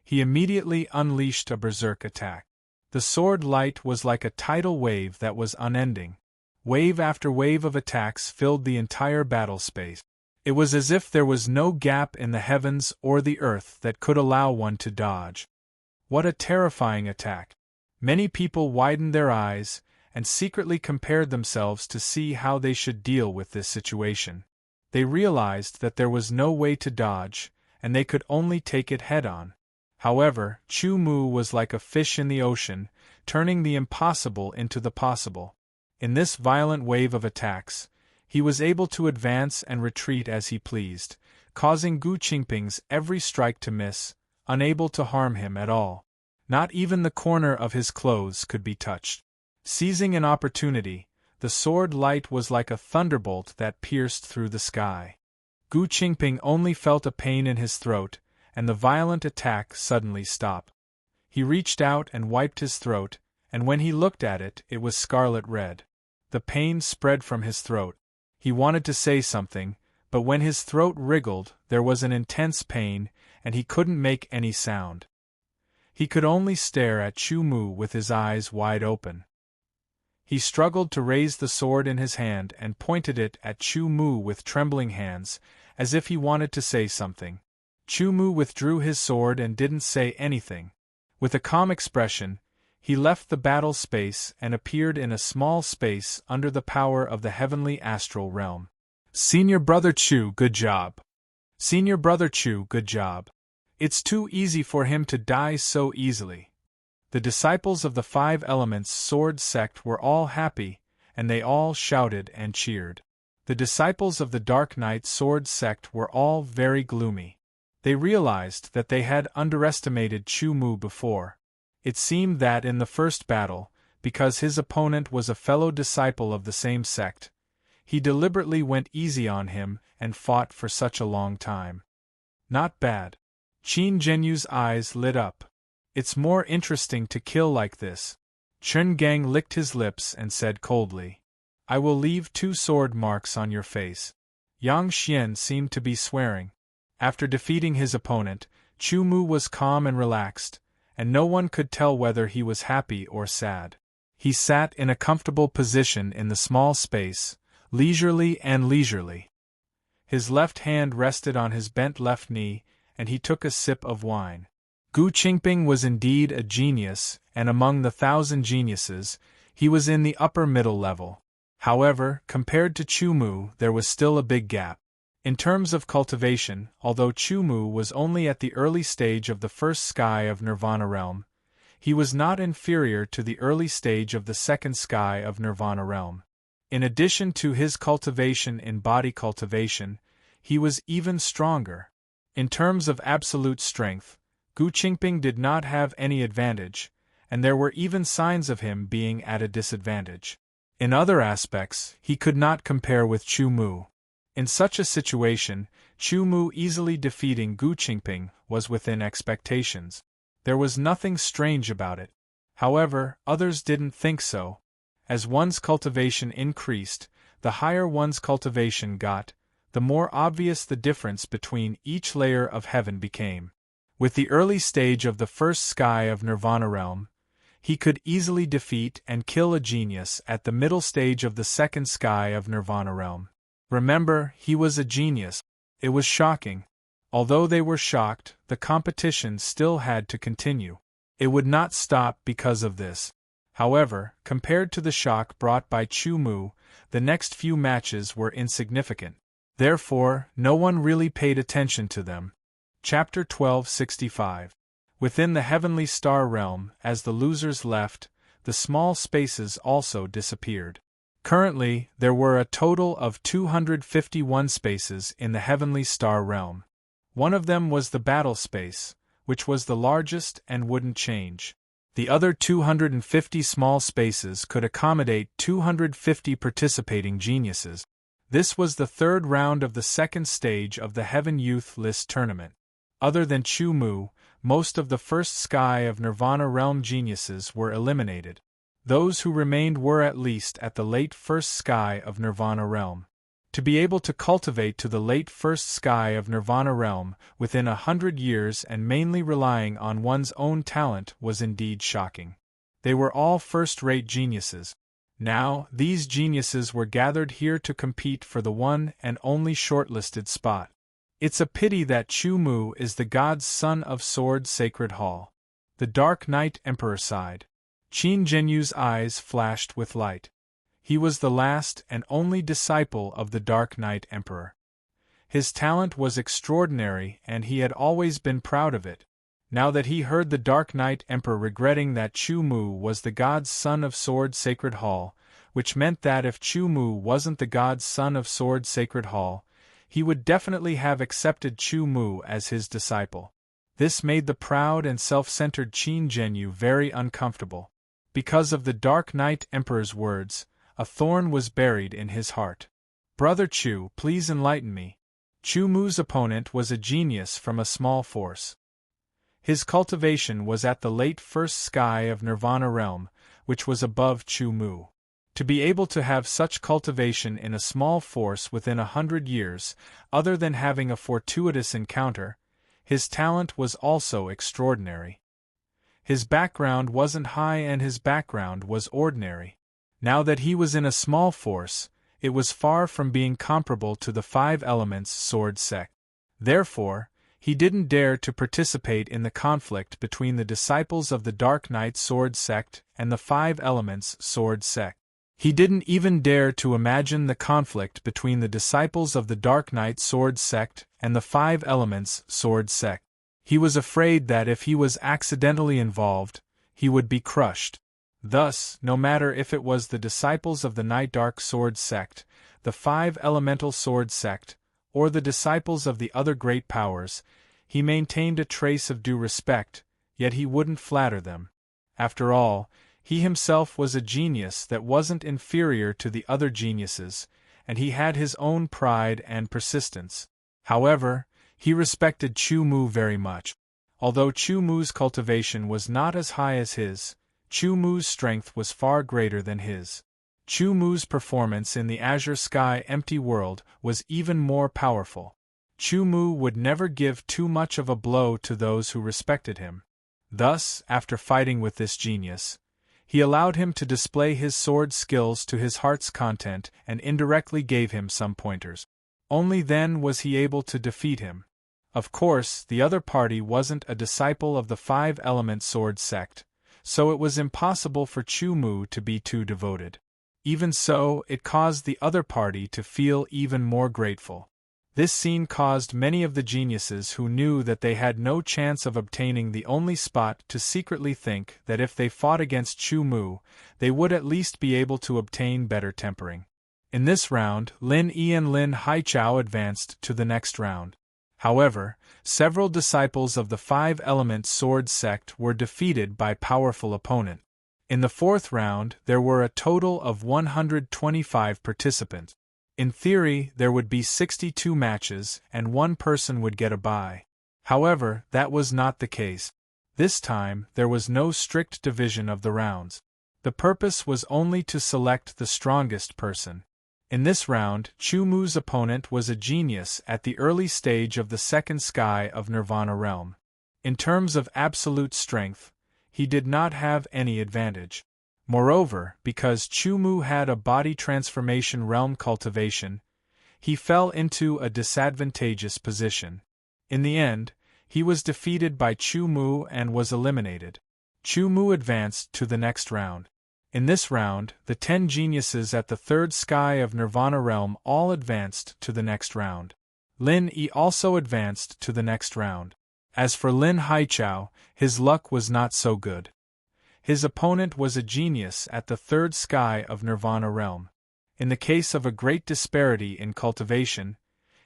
He immediately unleashed a berserk attack. The sword light was like a tidal wave that was unending. Wave after wave of attacks filled the entire battle space. It was as if there was no gap in the heavens or the earth that could allow one to dodge. What a terrifying attack! Many people widened their eyes and secretly compared themselves to see how they should deal with this situation. They realized that there was no way to dodge, and they could only take it head-on. However, Chu Mu was like a fish in the ocean, turning the impossible into the possible. In this violent wave of attacks, he was able to advance and retreat as he pleased, causing Gu Qingping's every strike to miss, unable to harm him at all. Not even the corner of his clothes could be touched. Seizing an opportunity, the sword light was like a thunderbolt that pierced through the sky. Gu Qingping only felt a pain in his throat, and the violent attack suddenly stopped. He reached out and wiped his throat, and when he looked at it, it was scarlet red. The pain spread from his throat. He wanted to say something, but when his throat wriggled, there was an intense pain, and he couldn't make any sound. He could only stare at Chu Mu with his eyes wide open. He struggled to raise the sword in his hand and pointed it at Chu Mu with trembling hands, as if he wanted to say something. Chu Mu withdrew his sword and didn't say anything. With a calm expression, he left the battle space and appeared in a small space under the power of the heavenly astral realm. "Senior Brother Chu, good job. Senior Brother Chu, good job. It's too easy for him to die so easily." The disciples of the Five Elements Sword sect were all happy, and they all shouted and cheered. The disciples of the Dark Knight Sword sect were all very gloomy. They realized that they had underestimated Chu Mu before. It seemed that in the first battle, because his opponent was a fellow disciple of the same sect, he deliberately went easy on him and fought for such a long time. Not bad. Qin Zhenyu's eyes lit up. It's more interesting to kill like this. Chen Gang licked his lips and said coldly, I will leave 2 sword marks on your face. Yang Xian seemed to be swearing. After defeating his opponent, Chu Mu was calm and relaxed, and no one could tell whether he was happy or sad. He sat in a comfortable position in the small space, leisurely and leisurely. His left hand rested on his bent left knee, and he took a sip of wine. Gu Qingping was indeed a genius, and among the 1,000 geniuses, he was in the upper middle level. However, compared to Chu Mu, there was still a big gap. In terms of cultivation, although Chu Mu was only at the early stage of the first sky of Nirvana realm, he was not inferior to the early stage of the second sky of Nirvana realm. In addition to his cultivation in body cultivation, he was even stronger. In terms of absolute strength, Gu Qingping did not have any advantage, and there were even signs of him being at a disadvantage. In other aspects, he could not compare with Chu Mu. In such a situation, Chu Mu easily defeating Gu Qingping was within expectations. There was nothing strange about it. However, others didn't think so. As one's cultivation increased, the higher one's cultivation got, the more obvious the difference between each layer of heaven became. With the early stage of the first sky of Nirvana realm, he could easily defeat and kill a genius at the middle stage of the second sky of Nirvana realm. Remember, he was a genius. It was shocking. Although they were shocked, the competition still had to continue. It would not stop because of this. However, compared to the shock brought by Chu Mu, the next few matches were insignificant. Therefore, no one really paid attention to them. Chapter 1265. Within the heavenly star realm, as the losers left, the small spaces also disappeared. Currently, there were a total of 251 spaces in the heavenly star realm. One of them was the battle space, which was the largest and wouldn't change. The other 250 small spaces could accommodate 250 participating geniuses. This was the third round of the second stage of the Heaven Youth List tournament. Other than Chu Mu, most of the first sky of Nirvana realm geniuses were eliminated. Those who remained were at least at the late first sky of Nirvana realm. To be able to cultivate to the late first sky of Nirvana realm within 100 years and mainly relying on one's own talent was indeed shocking. They were all first-rate geniuses. Now, these geniuses were gathered here to compete for the one and only shortlisted spot. It's a pity that Chu Mu is the god's son of Sword Sacred Hall. The Dark Knight Emperor sighed. Qin Zhenyu's eyes flashed with light. He was the last and only disciple of the Dark Knight Emperor. His talent was extraordinary and he had always been proud of it. Now that he heard the Dark Knight Emperor regretting that Chu Mu was the god's son of Sword Sacred Hall, which meant that if Chu Mu wasn't the god's son of Sword Sacred Hall, he would definitely have accepted Chu Mu as his disciple. This made the proud and self-centered Qin Zhenyu very uncomfortable. Because of the Dark Knight Emperor's words, a thorn was buried in his heart. Brother Chu, please enlighten me. Chu Mu's opponent was a genius from a small force. His cultivation was at the late first sky of Nirvana realm, which was above Chu Mu. To be able to have such cultivation in a small force within 100 years, other than having a fortuitous encounter, his talent was also extraordinary. His background wasn't high and his background was ordinary. Now that he was in a small force, it was far from being comparable to the Five Elements Sword sect. Therefore, he didn't dare to participate in the conflict between the disciples of the Dark Knight Sword sect and the Five Elements Sword sect. He didn't even dare to imagine the conflict between the disciples of the Dark Knight Sword sect and the Five Elements Sword sect. He was afraid that if he was accidentally involved, he would be crushed. Thus, no matter if it was the disciples of the Night Dark Sword sect, the Five Elemental Sword sect, or the disciples of the other great powers, he maintained a trace of due respect, yet he wouldn't flatter them. After all, he himself was a genius that wasn't inferior to the other geniuses, and he had his own pride and persistence. However, he respected Chu Mu very much. Although Chu Mu's cultivation was not as high as his, Chu Mu's strength was far greater than his. Chu Mu's performance in the Azure Sky empty world was even more powerful. Chu Mu would never give too much of a blow to those who respected him. Thus, after fighting with this genius, he allowed him to display his sword skills to his heart's content and indirectly gave him some pointers. Only then was he able to defeat him. Of course, the other party wasn't a disciple of the Five-Element Sword sect, so it was impossible for Chu Mu to be too devoted. Even so, it caused the other party to feel even more grateful. This scene caused many of the geniuses who knew that they had no chance of obtaining the only spot to secretly think that if they fought against Chu Mu, they would at least be able to obtain better tempering. In this round, Lin Yi and Lin Haichao advanced to the next round. However, several disciples of the Five-Element Sword sect were defeated by powerful opponents. In the fourth round, there were a total of 125 participants. In theory, there would be 62 matches, and one person would get a bye. However, that was not the case. This time, there was no strict division of the rounds. The purpose was only to select the strongest person. In this round, Chu Mu's opponent was a genius at the early stage of the second sky of Nirvana realm. In terms of absolute strength, he did not have any advantage. Moreover, because Chu Mu had a body transformation realm cultivation, he fell into a disadvantageous position. In the end, he was defeated by Chu Mu and was eliminated. Chu Mu advanced to the next round. In this round, the 10 geniuses at the third sky of Nirvana realm all advanced to the next round. Lin Yi also advanced to the next round. As for Lin Haichao, his luck was not so good. His opponent was a genius at the third sky of Nirvana realm. In the case of a great disparity in cultivation,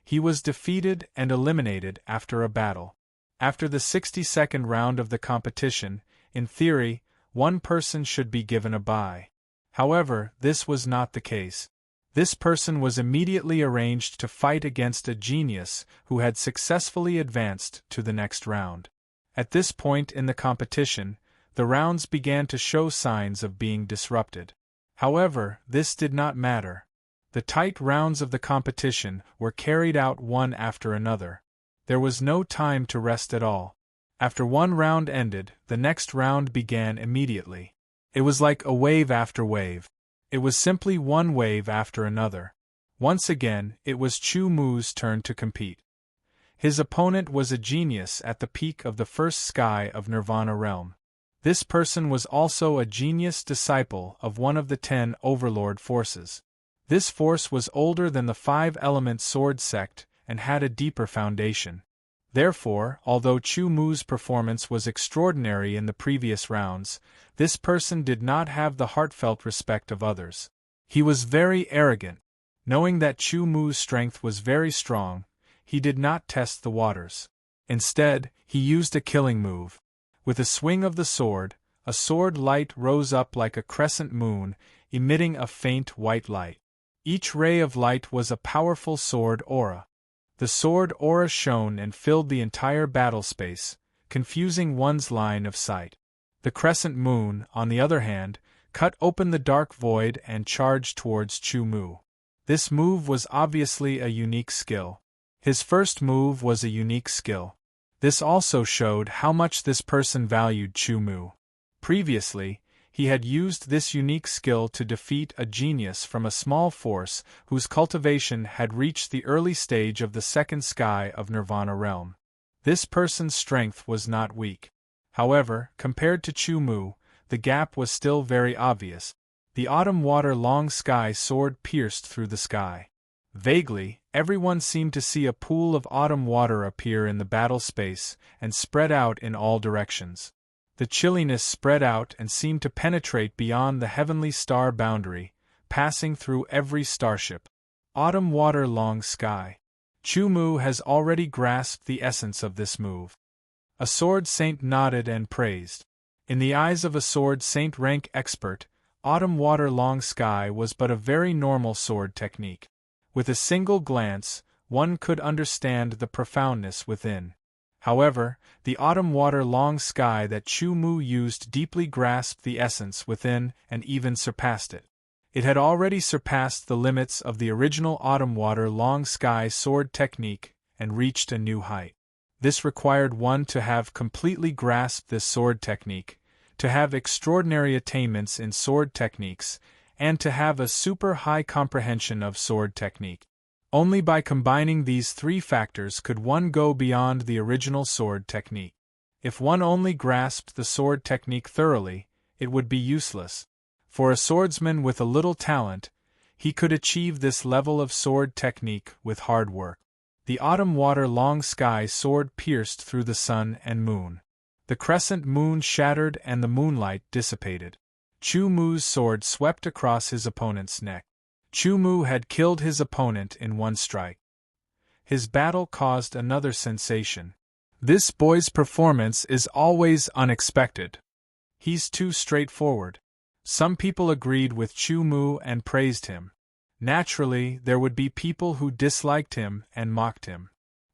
he was defeated and eliminated after a battle. After the 62nd round of the competition, in theory, one person should be given a bye. However, this was not the case. This person was immediately arranged to fight against a genius who had successfully advanced to the next round. At this point in the competition, the rounds began to show signs of being disrupted. However, this did not matter. The tight rounds of the competition were carried out one after another. There was no time to rest at all. After one round ended, the next round began immediately. It was like a wave after wave. It was simply one wave after another. Once again, it was Chu Mu's turn to compete. His opponent was a genius at the peak of the first sky of Nirvana realm. This person was also a genius disciple of one of the 10 overlord forces. This force was older than the Five-Element Sword sect and had a deeper foundation. Therefore, although Chu Mu's performance was extraordinary in the previous rounds, this person did not have the heartfelt respect of others. He was very arrogant. Knowing that Chu Mu's strength was very strong, he did not test the waters. Instead, he used a killing move. With a swing of the sword, a sword light rose up like a crescent moon, emitting a faint white light. Each ray of light was a powerful sword aura. The sword aura shone and filled the entire battle space, confusing one's line of sight. The crescent moon, on the other hand, cut open the dark void and charged towards Chu Mu. This move was obviously a unique skill. His first move was a unique skill. This also showed how much this person valued Chu Mu. Previously, he had used this unique skill to defeat a genius from a small force whose cultivation had reached the early stage of the second sky of Nirvana realm. This person's strength was not weak. However, compared to Chu Mu, the gap was still very obvious. The autumn water long sky sword pierced through the sky. Vaguely, everyone seemed to see a pool of autumn water appear in the battle space and spread out in all directions. The chilliness spread out and seemed to penetrate beyond the heavenly star boundary, passing through every starship. Autumn water long sky. Chu-Mu has already grasped the essence of this move. A sword saint nodded and praised. In the eyes of a sword saint rank expert, autumn water long sky was but a very normal sword technique. With a single glance, one could understand the profoundness within. However, the autumn water long sky that Chu-Mu used deeply grasped the essence within and even surpassed it. It had already surpassed the limits of the original autumn water long sky sword technique and reached a new height. This required one to have completely grasped this sword technique, to have extraordinary attainments in sword techniques, and to have a super high comprehension of sword technique. Only by combining these three factors could one go beyond the original sword technique. If one only grasped the sword technique thoroughly, it would be useless. For a swordsman with a little talent, he could achieve this level of sword technique with hard work. The autumn water long sky sword pierced through the sun and moon. The crescent moon shattered and the moonlight dissipated. Chu-Mu's sword swept across his opponent's neck. Chu-Mu had killed his opponent in one strike. His battle caused another sensation. This boy's performance is always unexpected. He's too straightforward. Some people agreed with Chu-Mu and praised him. Naturally, there would be people who disliked him and mocked him.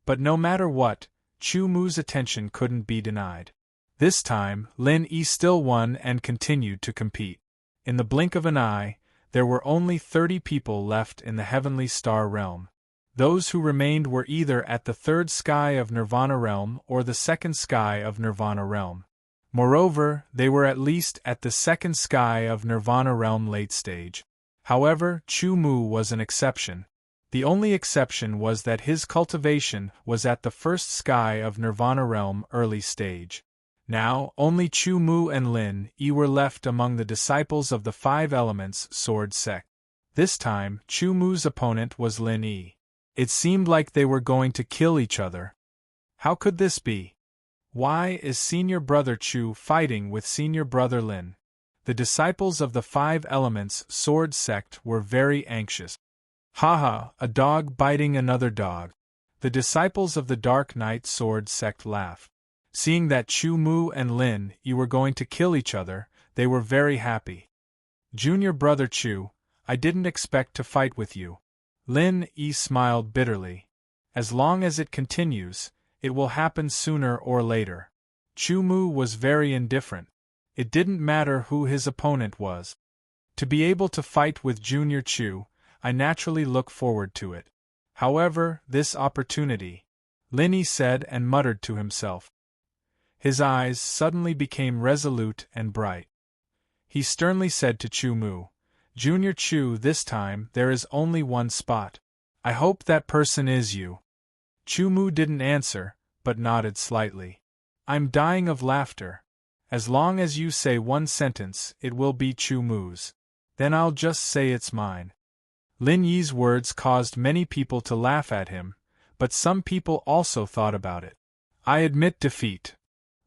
But no matter what, Chu-Mu's attention couldn't be denied. This time, Lin Yi still won and continued to compete. In the blink of an eye, there were only 30 people left in the heavenly star realm. Those who remained were either at the third sky of Nirvana realm or the second sky of Nirvana realm. Moreover, they were at least at the second sky of Nirvana realm late stage. However, Chu-Mu was an exception. The only exception was that his cultivation was at the first sky of Nirvana realm early stage. Now, only Chu-Mu and Lin Yi were left among the disciples of the Five Elements sword sect. This time, Chu-Mu's opponent was Lin Yi. It seemed like they were going to kill each other. How could this be? Why is senior brother Chu fighting with senior brother Lin? The disciples of the Five Elements sword sect were very anxious. Haha, a dog biting another dog. The disciples of the Dark Knight sword sect laughed. Seeing that Chu-Mu and Lin Yi were going to kill each other, they were very happy. Junior brother Chu, I didn't expect to fight with you. Lin Yi smiled bitterly. As long as it continues, it will happen sooner or later. Chu-Mu was very indifferent. It didn't matter who his opponent was. To be able to fight with Junior Chu, I naturally look forward to it. However, this opportunity, Lin Yi said and muttered to himself. His eyes suddenly became resolute and bright. He sternly said to Chu-Mu, Junior Chu, this time there is only one spot. I hope that person is you. Chu-Mu didn't answer, but nodded slightly. I'm dying of laughter. As long as you say one sentence, it will be Chu-Mu's. Then I'll just say it's mine. Lin Yi's words caused many people to laugh at him, but some people also thought about it. I admit defeat.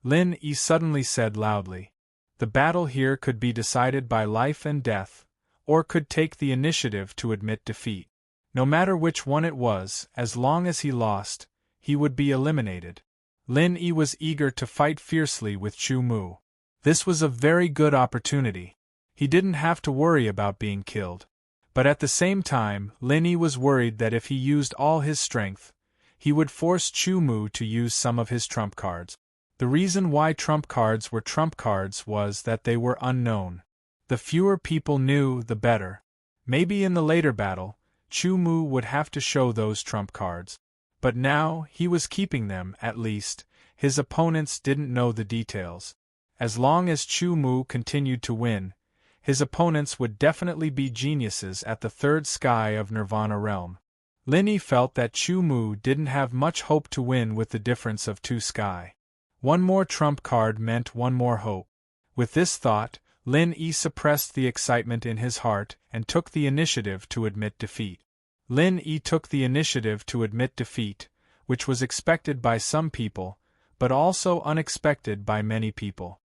Lin Yi suddenly said loudly. The battle here could be decided by life and death, or could take the initiative to admit defeat. No matter which one it was, as long as he lost, he would be eliminated. Lin Yi was eager to fight fiercely with Chu-Mu. This was a very good opportunity. He didn't have to worry about being killed. But at the same time, Lin Yi was worried that if he used all his strength, he would force Chu-Mu to use some of his trump cards. The reason why trump cards were trump cards was that they were unknown. The fewer people knew, the better. Maybe in the later battle, Chu-Mu would have to show those trump cards. But now, he was keeping them, at least. His opponents didn't know the details. As long as Chu-Mu continued to win, his opponents would definitely be geniuses at the third sky of Nirvana realm. Lin Yi felt that Chu-Mu didn't have much hope to win with the difference of 2 sky. One more trump card meant one more hope. With this thought, Lin Yi suppressed the excitement in his heart and took the initiative to admit defeat. Lin Yi took the initiative to admit defeat, which was expected by some people, but also unexpected by many people.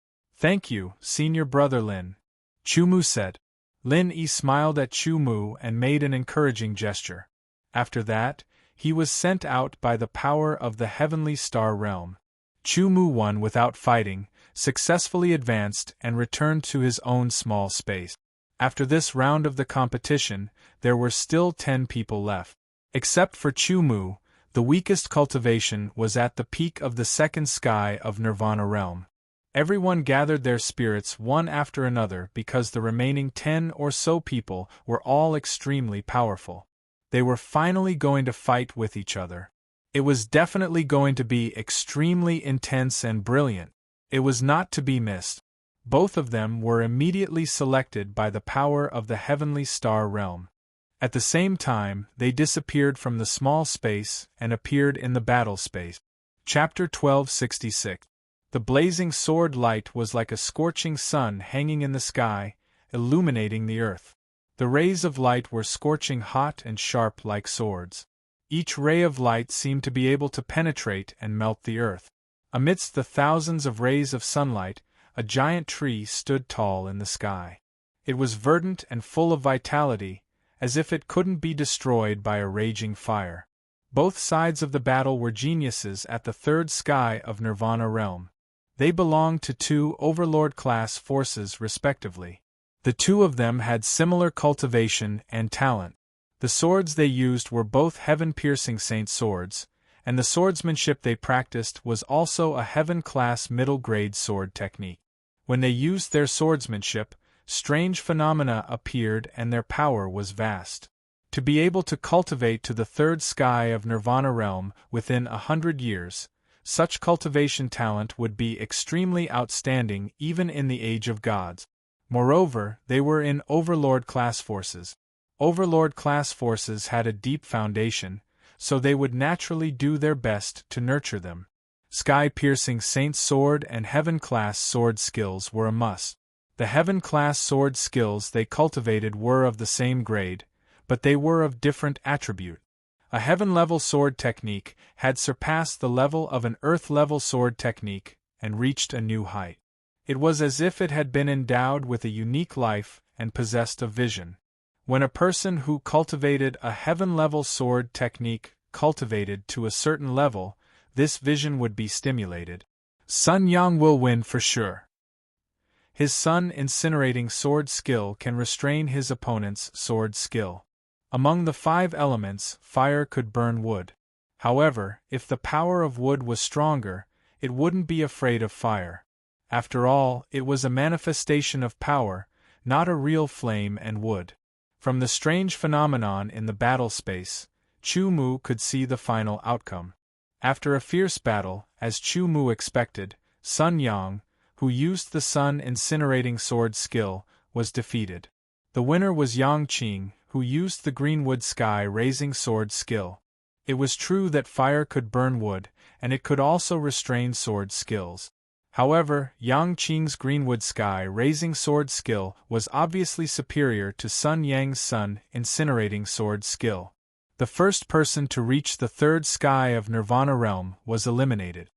Thank you, Senior Brother Lin, Chu Mu said. Lin Yi smiled at Chu Mu and made an encouraging gesture. After that, he was sent out by the power of the heavenly star realm. Chu Mu won without fighting, successfully advanced and returned to his own small space. After this round of the competition, there were still 10 people left. Except for Chu Mu, the weakest cultivation was at the peak of the second sky of Nirvana realm. Everyone gathered their spirits one after another because the remaining 10 or so people were all extremely powerful. They were finally going to fight with each other. It was definitely going to be extremely intense and brilliant. It was not to be missed. Both of them were immediately selected by the power of the heavenly star realm. At the same time, they disappeared from the small space and appeared in the battle space. Chapter 1266. The blazing sword light was like a scorching sun hanging in the sky, illuminating the earth. The rays of light were scorching hot and sharp like swords. Each ray of light seemed to be able to penetrate and melt the earth. Amidst the thousands of rays of sunlight, a giant tree stood tall in the sky. It was verdant and full of vitality, as if it couldn't be destroyed by a raging fire. Both sides of the battle were geniuses at the third sky of Nirvana realm. They belonged to 2 Overlord-class forces respectively. The 2 of them had similar cultivation and talent. The swords they used were both heaven-piercing saint swords, and the swordsmanship they practiced was also a heaven-class middle-grade sword technique. When they used their swordsmanship, strange phenomena appeared and their power was vast. To be able to cultivate to the third sky of Nirvana realm within 100 years, such cultivation talent would be extremely outstanding even in the Age of Gods. Moreover, they were in Overlord-class forces. Overlord-class forces had a deep foundation, so they would naturally do their best to nurture them. Sky-piercing Saint Sword and Heaven-class sword skills were a must. The Heaven-class sword skills they cultivated were of the same grade, but they were of different attribute. A Heaven-level sword technique had surpassed the level of an Earth-level sword technique and reached a new height. It was as if it had been endowed with a unique life and possessed a vision. When a person who cultivated a Heaven-level sword technique cultivated to a certain level, this vision would be stimulated. Sun Yang will win for sure. His Sun incinerating sword skill can restrain his opponent's sword skill. Among the 5 elements, fire could burn wood. However, if the power of wood was stronger, it wouldn't be afraid of fire. After all, it was a manifestation of power, not a real flame and wood. From the strange phenomenon in the battle space, Chu Mu could see the final outcome. After a fierce battle, as Chu Mu expected, Sun Yang, who used the Sun incinerating sword skill, was defeated. The winner was Yang Qing, who used the Greenwood Sky raising sword skill. It was true that fire could burn wood, and it could also restrain sword skills. However, Yang Qing's Greenwood Sky raising sword skill was obviously superior to Sun Yang's Sun incinerating sword skill. The first person to reach the third sky of Nirvana realm was eliminated.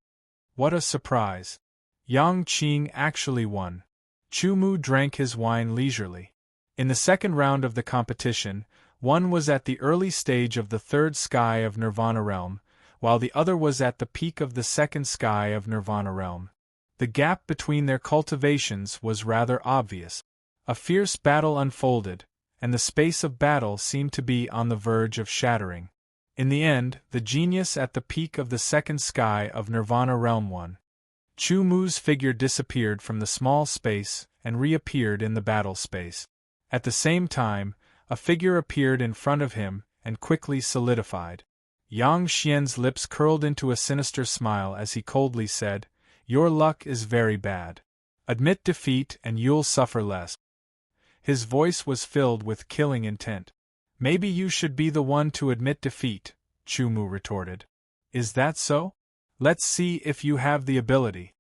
What a surprise! Yang Qing actually won. Chu Mu drank his wine leisurely. In the second round of the competition, one was at the early stage of the third sky of Nirvana realm, while the other was at the peak of the second sky of Nirvana realm. The gap between their cultivations was rather obvious. A fierce battle unfolded, and the space of battle seemed to be on the verge of shattering. In the end, the genius at the peak of the second sky of Nirvana realm won. Chu Mu's figure disappeared from the small space and reappeared in the battle space. At the same time, a figure appeared in front of him and quickly solidified. Yang Xian's lips curled into a sinister smile as he coldly said, "Your luck is very bad. Admit defeat and you'll suffer less." His voice was filled with killing intent. "Maybe you should be the one to admit defeat," Chu Mu retorted. "Is that so? Let's see if you have the ability."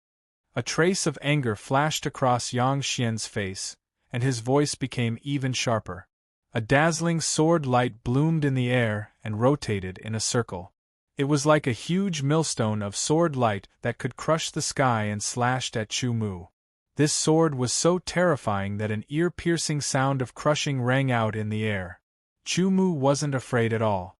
A trace of anger flashed across Yang Xian's face, and his voice became even sharper. A dazzling sword light bloomed in the air and rotated in a circle. It was like a huge millstone of sword light that could crush the sky and slashed at Chu Mu. This sword was so terrifying that an ear-piercing sound of crushing rang out in the air. Chu Mu wasn't afraid at all.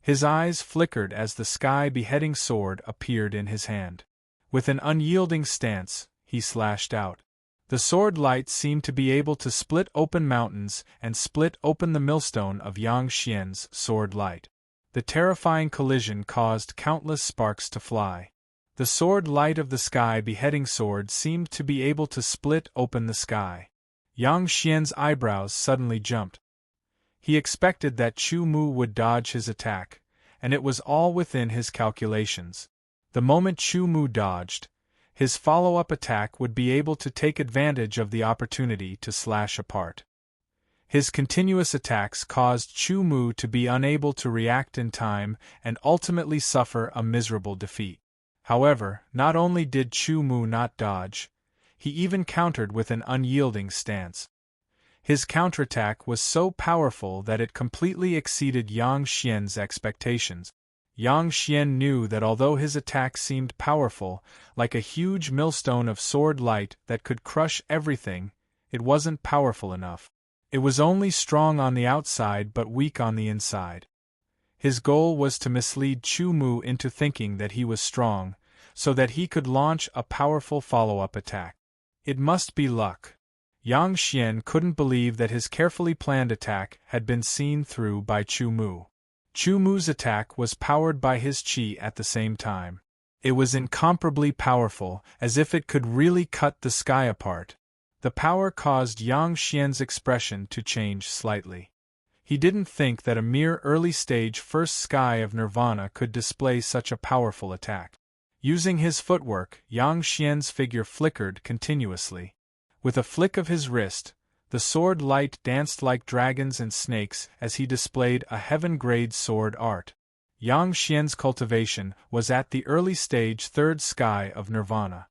His eyes flickered as the sky-beheading sword appeared in his hand. With an unyielding stance, he slashed out. The sword light seemed to be able to split open mountains and split open the millstone of Yang Xian's sword light. The terrifying collision caused countless sparks to fly. The sword light of the sky-beheading sword seemed to be able to split open the sky. Yang Xian's eyebrows suddenly jumped. He expected that Chu Mu would dodge his attack, and it was all within his calculations. The moment Chu Mu dodged, his follow-up attack would be able to take advantage of the opportunity to slash apart. His continuous attacks caused Chu Mu to be unable to react in time and ultimately suffer a miserable defeat. However, not only did Chu Mu not dodge, he even countered with an unyielding stance. His counterattack was so powerful that it completely exceeded Yang Xian's expectations. Yang Xian knew that although his attack seemed powerful, like a huge millstone of sword light that could crush everything, it wasn't powerful enough. It was only strong on the outside but weak on the inside. His goal was to mislead Chu Mu into thinking that he was strong, so that he could launch a powerful follow-up attack. It must be luck. Yang Xian couldn't believe that his carefully planned attack had been seen through by Chu Mu. Chu Mu's attack was powered by his qi at the same time. It was incomparably powerful, as if it could really cut the sky apart. The power caused Yang Xian's expression to change slightly. He didn't think that a mere early-stage first sky of nirvana could display such a powerful attack. Using his footwork, Yang Xian's figure flickered continuously. With a flick of his wrist, the sword light danced like dragons and snakes as he displayed a heaven-grade sword art. Yang Xian's cultivation was at the early stage third sky of nirvana.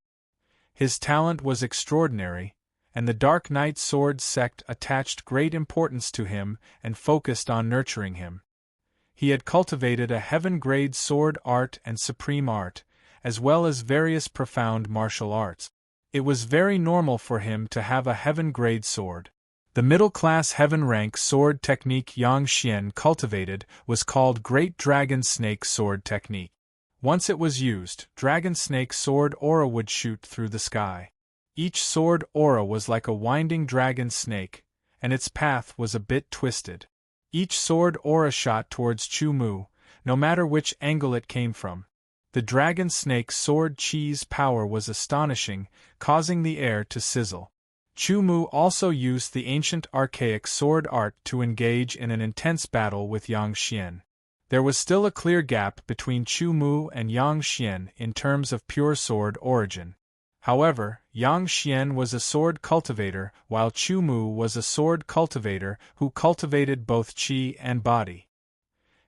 His talent was extraordinary, and the Dark Knight Sword sect attached great importance to him and focused on nurturing him. He had cultivated a heaven-grade sword art and supreme art, as well as various profound martial arts. It was very normal for him to have a heaven-grade sword. The middle-class heaven-rank sword technique Yang Xian cultivated was called Great Dragon Snake Sword Technique. Once it was used, Dragon Snake Sword Aura would shoot through the sky. Each sword aura was like a winding dragon snake, and its path was a bit twisted. Each sword aura shot towards Chu Mu, no matter which angle it came from. The dragon snake sword qi's power was astonishing, causing the air to sizzle. Chu Mu also used the ancient archaic sword art to engage in an intense battle with Yang Xian. There was still a clear gap between Chu Mu and Yang Xian in terms of pure sword origin. However, Yang Xian was a sword cultivator while Chu Mu was a sword cultivator who cultivated both qi and body.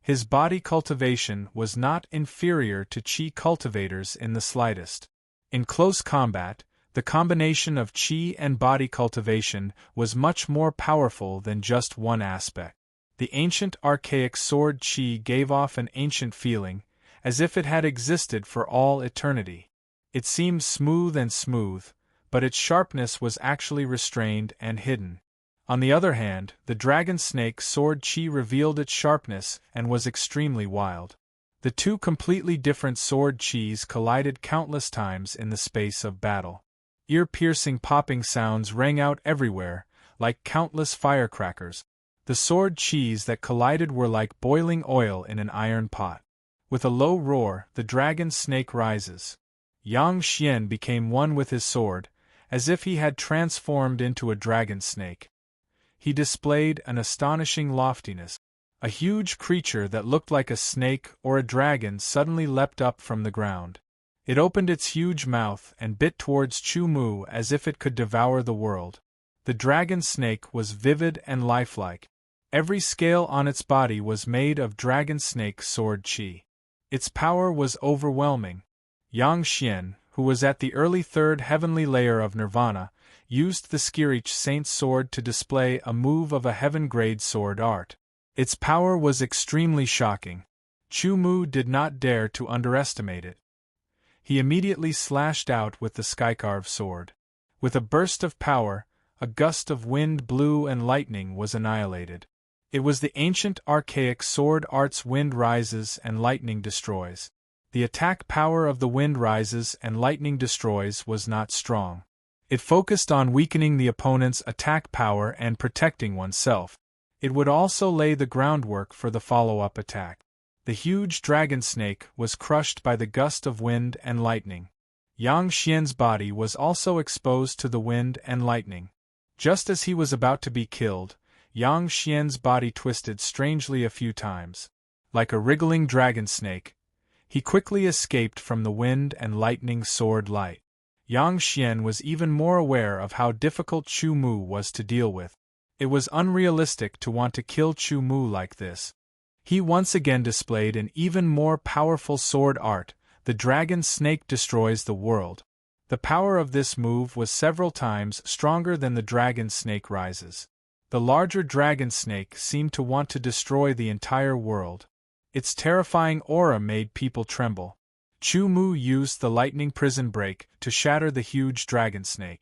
His body cultivation was not inferior to qi cultivators in the slightest. In close combat, the combination of qi and body cultivation was much more powerful than just one aspect. The ancient archaic sword qi gave off an ancient feeling, as if it had existed for all eternity. It seemed smooth, but its sharpness was actually restrained and hidden. On the other hand, the dragon snake sword qi revealed its sharpness and was extremely wild. The two completely different sword qis collided countless times in the space of battle. Ear-piercing popping sounds rang out everywhere, like countless firecrackers. The sword qis that collided were like boiling oil in an iron pot. With a low roar, the dragon snake rises. Yang Xian became one with his sword, as if he had transformed into a dragon snake. He displayed an astonishing loftiness. A huge creature that looked like a snake or a dragon suddenly leapt up from the ground. It opened its huge mouth and bit towards Chu Mu as if it could devour the world. The dragon snake was vivid and lifelike. Every scale on its body was made of dragon snake sword qi. Its power was overwhelming. Yang Xian, who was at the early third heavenly layer of nirvana, used the Skirich Saint's sword to display a move of a heaven-grade sword art. Its power was extremely shocking. Chu Mu did not dare to underestimate it. He immediately slashed out with the skycarved sword. With a burst of power, a gust of wind blew and lightning was annihilated. It was the ancient archaic sword art's wind rises and lightning destroys. The attack power of the wind rises and lightning destroys was not strong. It focused on weakening the opponent's attack power and protecting oneself. It would also lay the groundwork for the follow-up attack. The huge dragon snake was crushed by the gust of wind and lightning. Yang Xian's body was also exposed to the wind and lightning. Just as he was about to be killed, Yang Xian's body twisted strangely a few times. Like a wriggling dragon snake, he quickly escaped from the wind and lightning sword light. Yang Xian was even more aware of how difficult Chu Mu was to deal with. It was unrealistic to want to kill Chu Mu like this. He once again displayed an even more powerful sword art. The dragon snake destroys the world. The power of this move was several times stronger than the dragon snake rises. The larger dragon snake seemed to want to destroy the entire world. Its terrifying aura made people tremble. Chu Mu used the lightning prison break to shatter the huge dragon snake.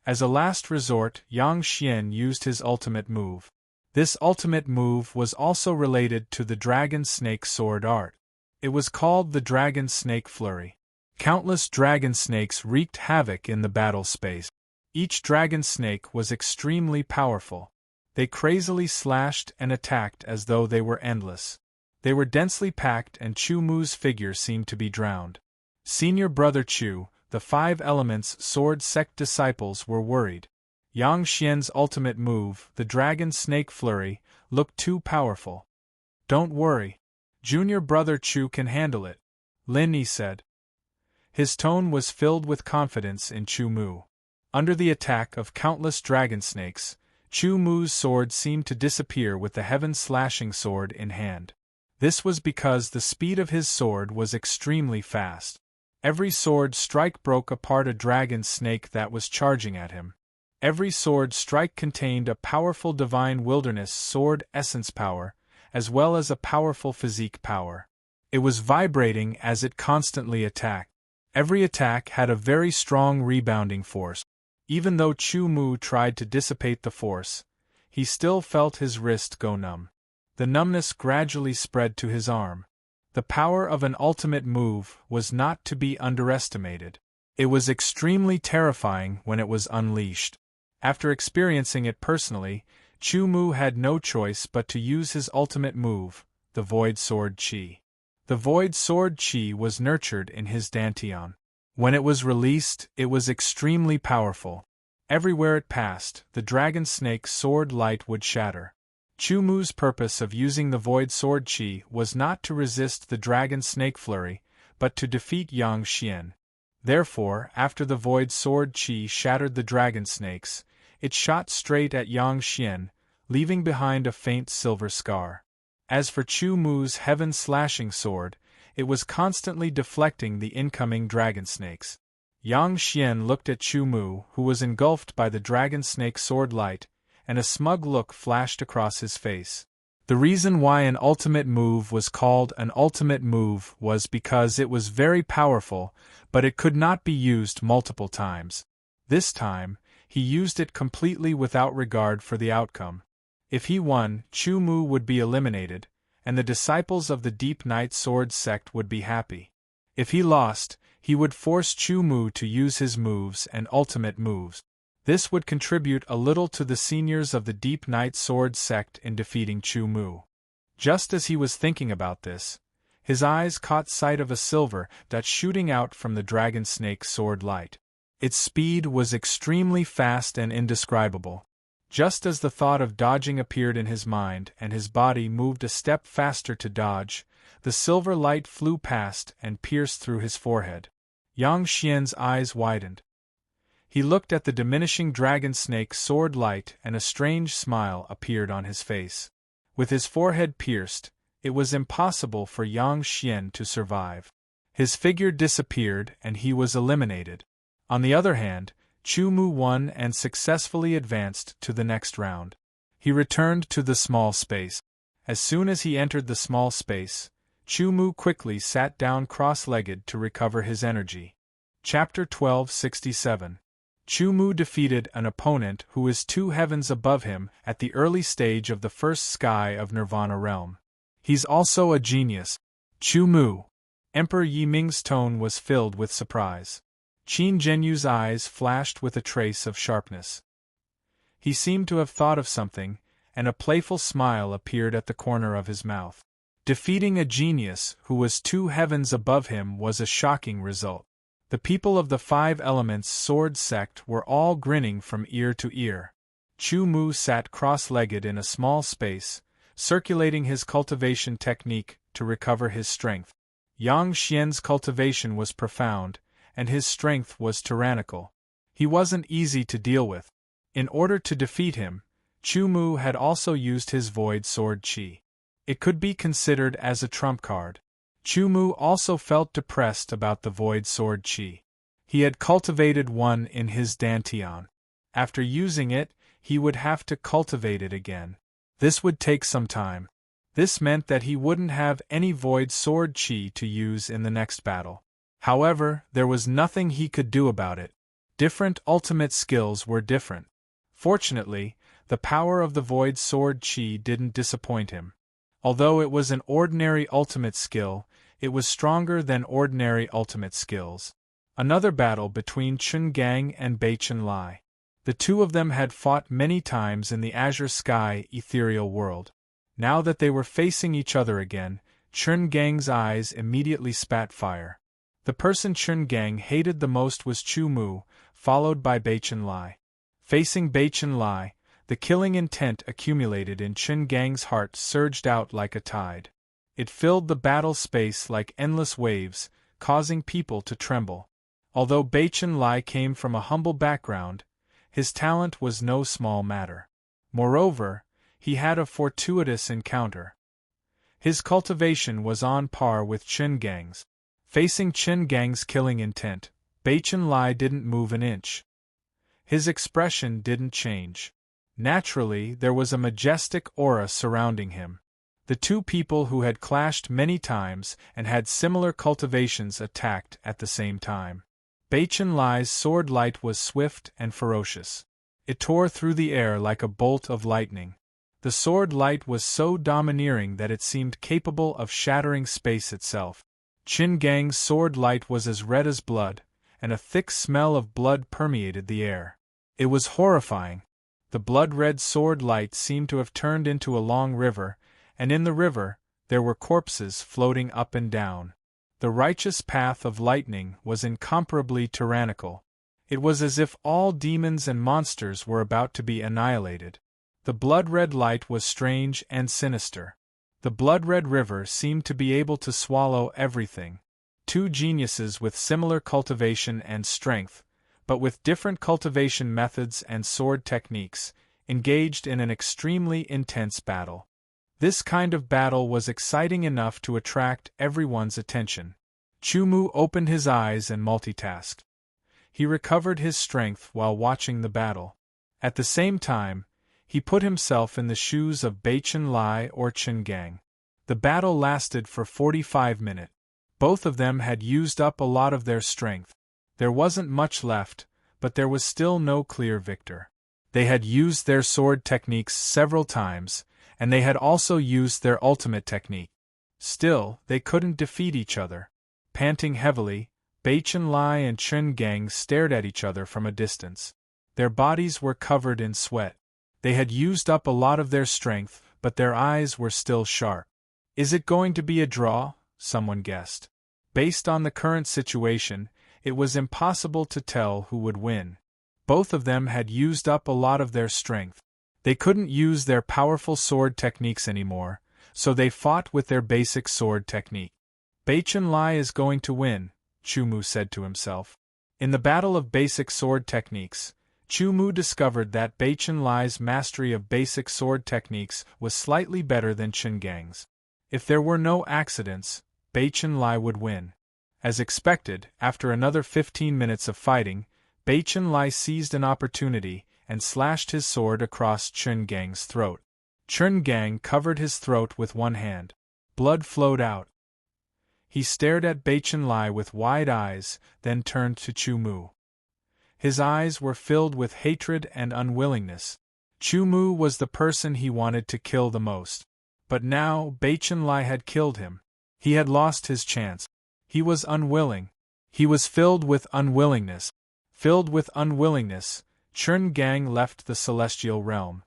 As a last resort, Yang Xian used his ultimate move. This ultimate move was also related to the dragon snake sword art. It was called the Dragon Snake Flurry. Countless dragon snakes wreaked havoc in the battle space. Each dragon snake was extremely powerful. They crazily slashed and attacked as though they were endless. They were densely packed and Chu Mu's figure seemed to be drowned. Senior Brother Chu, the Five Elements Sword Sect disciples were worried. Yang Xian's ultimate move, the Dragon Snake Flurry, looked too powerful. "Don't worry. Junior Brother Chu can handle it," Lin Yi said. His tone was filled with confidence in Chu Mu. Under the attack of countless dragon snakes, Chu Mu's sword seemed to disappear with the heaven-slashing sword in hand. This was because the speed of his sword was extremely fast. Every sword strike broke apart a dragon snake that was charging at him. Every sword strike contained a powerful divine wilderness sword essence power, as well as a powerful physique power. It was vibrating as it constantly attacked. Every attack had a very strong rebounding force. Even though Chu Mu tried to dissipate the force, he still felt his wrist go numb. The numbness gradually spread to his arm. The power of an ultimate move was not to be underestimated. It was extremely terrifying when it was unleashed. After experiencing it personally, Chu Mu had no choice but to use his ultimate move, the Void Sword Qi. The Void Sword Qi was nurtured in his dantian. When it was released, it was extremely powerful. Everywhere it passed, the dragon snake sword light would shatter. Chu Mu's purpose of using the Void Sword Qi was not to resist the Dragon Snake Flurry, but to defeat Yang Xian. Therefore, after the Void Sword Qi shattered the dragon snakes, it shot straight at Yang Xian, leaving behind a faint silver scar. As for Chu Mu's heaven-slashing sword, it was constantly deflecting the incoming dragon snakes. Yang Xian looked at Chu Mu, who was engulfed by the dragon snake sword light, and a smug look flashed across his face. The reason why an ultimate move was called an ultimate move was because it was very powerful, but it could not be used multiple times. This time, he used it completely without regard for the outcome. If he won, Chu Mu would be eliminated, and the disciples of the Deep Night Sword sect would be happy. If he lost, he would force Chu Mu to use his moves and ultimate moves. This would contribute a little to the seniors of the Deep Night Sword sect in defeating Chu Mu. Just as he was thinking about this, his eyes caught sight of a silver dot shooting out from the dragon snake sword light. Its speed was extremely fast and indescribable. Just as the thought of dodging appeared in his mind and his body moved a step faster to dodge, the silver light flew past and pierced through his forehead. Yang Xian's eyes widened. He looked at the diminishing dragon snake sword light and a strange smile appeared on his face. With his forehead pierced, it was impossible for Yang Xian to survive. His figure disappeared and he was eliminated. On the other hand, Chu Mu won and successfully advanced to the next round. He returned to the small space. As soon as he entered the small space, Chu Mu quickly sat down cross-legged to recover his energy. Chapter 1267. Chu Mu defeated an opponent who is 2 heavens above him at the early stage of the first sky of Nirvana realm. He's also a genius. Chu Mu. Emperor Yi Ming's tone was filled with surprise. Qin Zhenyu's eyes flashed with a trace of sharpness. He seemed to have thought of something, and a playful smile appeared at the corner of his mouth. Defeating a genius who was 2 heavens above him was a shocking result. The people of the 5 Elements Sword sect were all grinning from ear to ear. Chu Mu sat cross-legged in a small space, circulating his cultivation technique to recover his strength. Yang Xian's cultivation was profound, and his strength was tyrannical. He wasn't easy to deal with. In order to defeat him, Chu Mu had also used his Void Sword Qi. It could be considered as a trump card. Chu Mu also felt depressed about the Void Sword Qi. He had cultivated one in his Dantian. After using it, he would have to cultivate it again. This would take some time. This meant that he wouldn't have any Void Sword Qi to use in the next battle. However, there was nothing he could do about it. Different ultimate skills were different. Fortunately, the power of the Void Sword Qi didn't disappoint him. Although it was an ordinary ultimate skill, it was stronger than ordinary ultimate skills. Another battle between Chen Gang and Bei Chen Lai. The 2 of them had fought many times in the Azure Sky ethereal world. Now that they were facing each other again, Chen Gang's eyes immediately spat fire. The person Chen Gang hated the most was Chu Mu, followed by Bei Chen Lai. Facing Bei Chen Lai, the killing intent accumulated in Chen Gang's heart surged out like a tide. It filled the battle space like endless waves, causing people to tremble. Although Bei Chen Lai came from a humble background, his talent was no small matter. Moreover, he had a fortuitous encounter. His cultivation was on par with Chen Gang's. Facing Chen Gang's killing intent, Bei Chen Lai didn't move an inch. His expression didn't change. Naturally, there was a majestic aura surrounding him. The 2 people who had clashed many times and had similar cultivations attacked at the same time. Bei Chen Lai's sword light was swift and ferocious. It tore through the air like a bolt of lightning. The sword light was so domineering that it seemed capable of shattering space itself. Qin Gang's sword light was as red as blood, and a thick smell of blood permeated the air. It was horrifying. The blood-red sword light seemed to have turned into a long river, and in the river, there were corpses floating up and down. The righteous path of lightning was incomparably tyrannical. It was as if all demons and monsters were about to be annihilated. The blood-red light was strange and sinister. The blood-red river seemed to be able to swallow everything. 2 geniuses with similar cultivation and strength, but with different cultivation methods and sword techniques, engaged in an extremely intense battle. This kind of battle was exciting enough to attract everyone's attention. Chu Mu opened his eyes and multitasked. He recovered his strength while watching the battle. At the same time, he put himself in the shoes of Bei Chen Lai or Chen Gang. The battle lasted for 45 minutes. Both of them had used up a lot of their strength. There wasn't much left, but there was still no clear victor. They had used their sword techniques several times, and they had also used their ultimate technique. Still, they couldn't defeat each other. Panting heavily, Bei Chen Lai and Chen Gang stared at each other from a distance. Their bodies were covered in sweat. They had used up a lot of their strength, but their eyes were still sharp. Is it going to be a draw? Someone guessed. Based on the current situation, it was impossible to tell who would win. Both of them had used up a lot of their strength. They couldn't use their powerful sword techniques anymore, so they fought with their basic sword technique. Bei Chen Lai is going to win, Chu Mu said to himself. In the battle of basic sword techniques, Chu Mu discovered that Bei Chen Lai's mastery of basic sword techniques was slightly better than Chen Gang's. If there were no accidents, Bei Chen Lai would win. As expected, after another 15 minutes of fighting, Bei Chen Lai seized an opportunity and slashed his sword across Chen Gang's throat. Chen Gang covered his throat with one hand. Blood flowed out. He stared at Bei Chen Lai with wide eyes, then turned to Chu Mu. His eyes were filled with hatred and unwillingness. Chu Mu was the person he wanted to kill the most. But now Beichen Lai had killed him. He had lost his chance. He was unwilling. He was filled with unwillingness. Filled with unwillingness, Chern Gang left the celestial realm.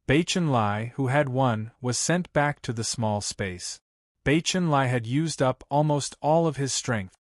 Beichen Lai, who had won, was sent back to the small space. Beichen Lai had used up almost all of his strength.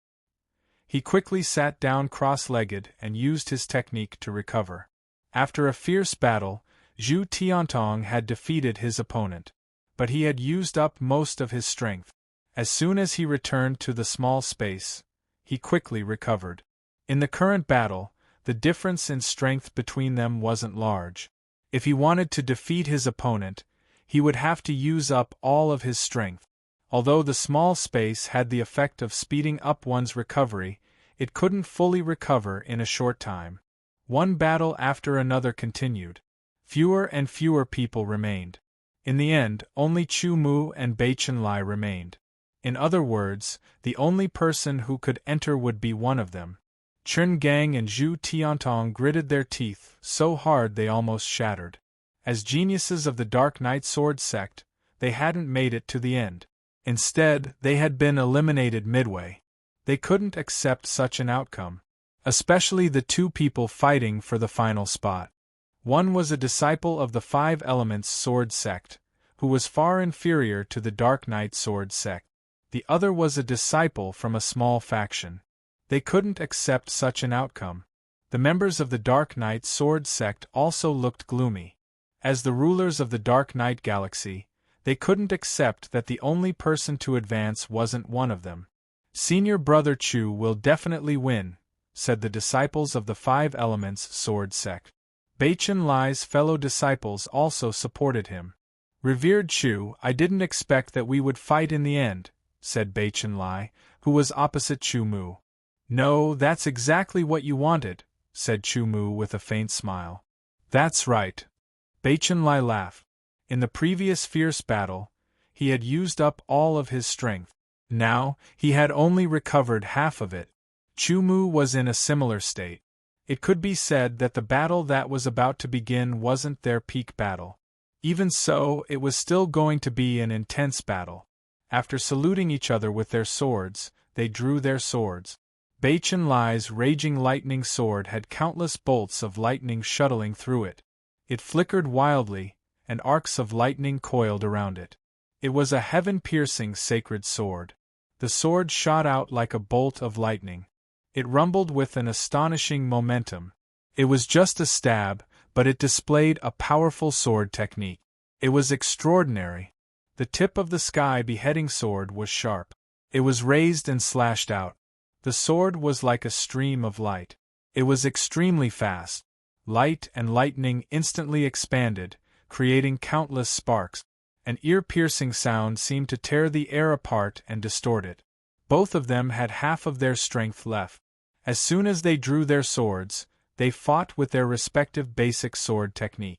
He quickly sat down cross-legged and used his technique to recover. After a fierce battle, Zhu Tiantong had defeated his opponent. But he had used up most of his strength. As soon as he returned to the small space, he quickly recovered. In the current battle, the difference in strength between them wasn't large. If he wanted to defeat his opponent, he would have to use up all of his strength. Although the small space had the effect of speeding up one's recovery, it couldn't fully recover in a short time. One battle after another continued. Fewer and fewer people remained. In the end, only Chu Mu and Beichen Lai remained. In other words, the only person who could enter would be one of them. Chern Gang and Zhu Tiantong gritted their teeth so hard they almost shattered. As geniuses of the Dark Knight Sword sect, they hadn't made it to the end. Instead, they had been eliminated midway. They couldn't accept such an outcome. Especially the two people fighting for the final spot. One was a disciple of the Five Elements Sword sect, who was far inferior to the Dark Knight Sword sect. The other was a disciple from a small faction. They couldn't accept such an outcome. The members of the Dark Knight Sword sect also looked gloomy. As the rulers of the Dark Knight Galaxy, they couldn't accept that the only person to advance wasn't one of them. Senior Brother Chu will definitely win, said the disciples of the Five Elements Sword sect. Beichen Lai's fellow disciples also supported him. Revered Chu, I didn't expect that we would fight in the end, said Beichen Lai, who was opposite Chu Mu. No, that's exactly what you wanted, said Chu Mu with a faint smile. That's right. Beichen Lai laughed. In the previous fierce battle, he had used up all of his strength. Now, he had only recovered half of it. Chu Mu was in a similar state. It could be said that the battle that was about to begin wasn't their peak battle. Even so, it was still going to be an intense battle. After saluting each other with their swords, they drew their swords. Beichen Lai's raging lightning sword had countless bolts of lightning shuttling through it. It flickered wildly, and arcs of lightning coiled around it. It was a heaven-piercing sacred sword. The sword shot out like a bolt of lightning. It rumbled with an astonishing momentum. It was just a stab, but it displayed a powerful sword technique. It was extraordinary. The tip of the sky beheading sword was sharp. It was raised and slashed out. The sword was like a stream of light. It was extremely fast. Light and lightning instantly expanded, creating countless sparks. An ear-piercing sound seemed to tear the air apart and distort it. Both of them had half of their strength left. As soon as they drew their swords, they fought with their respective basic sword technique.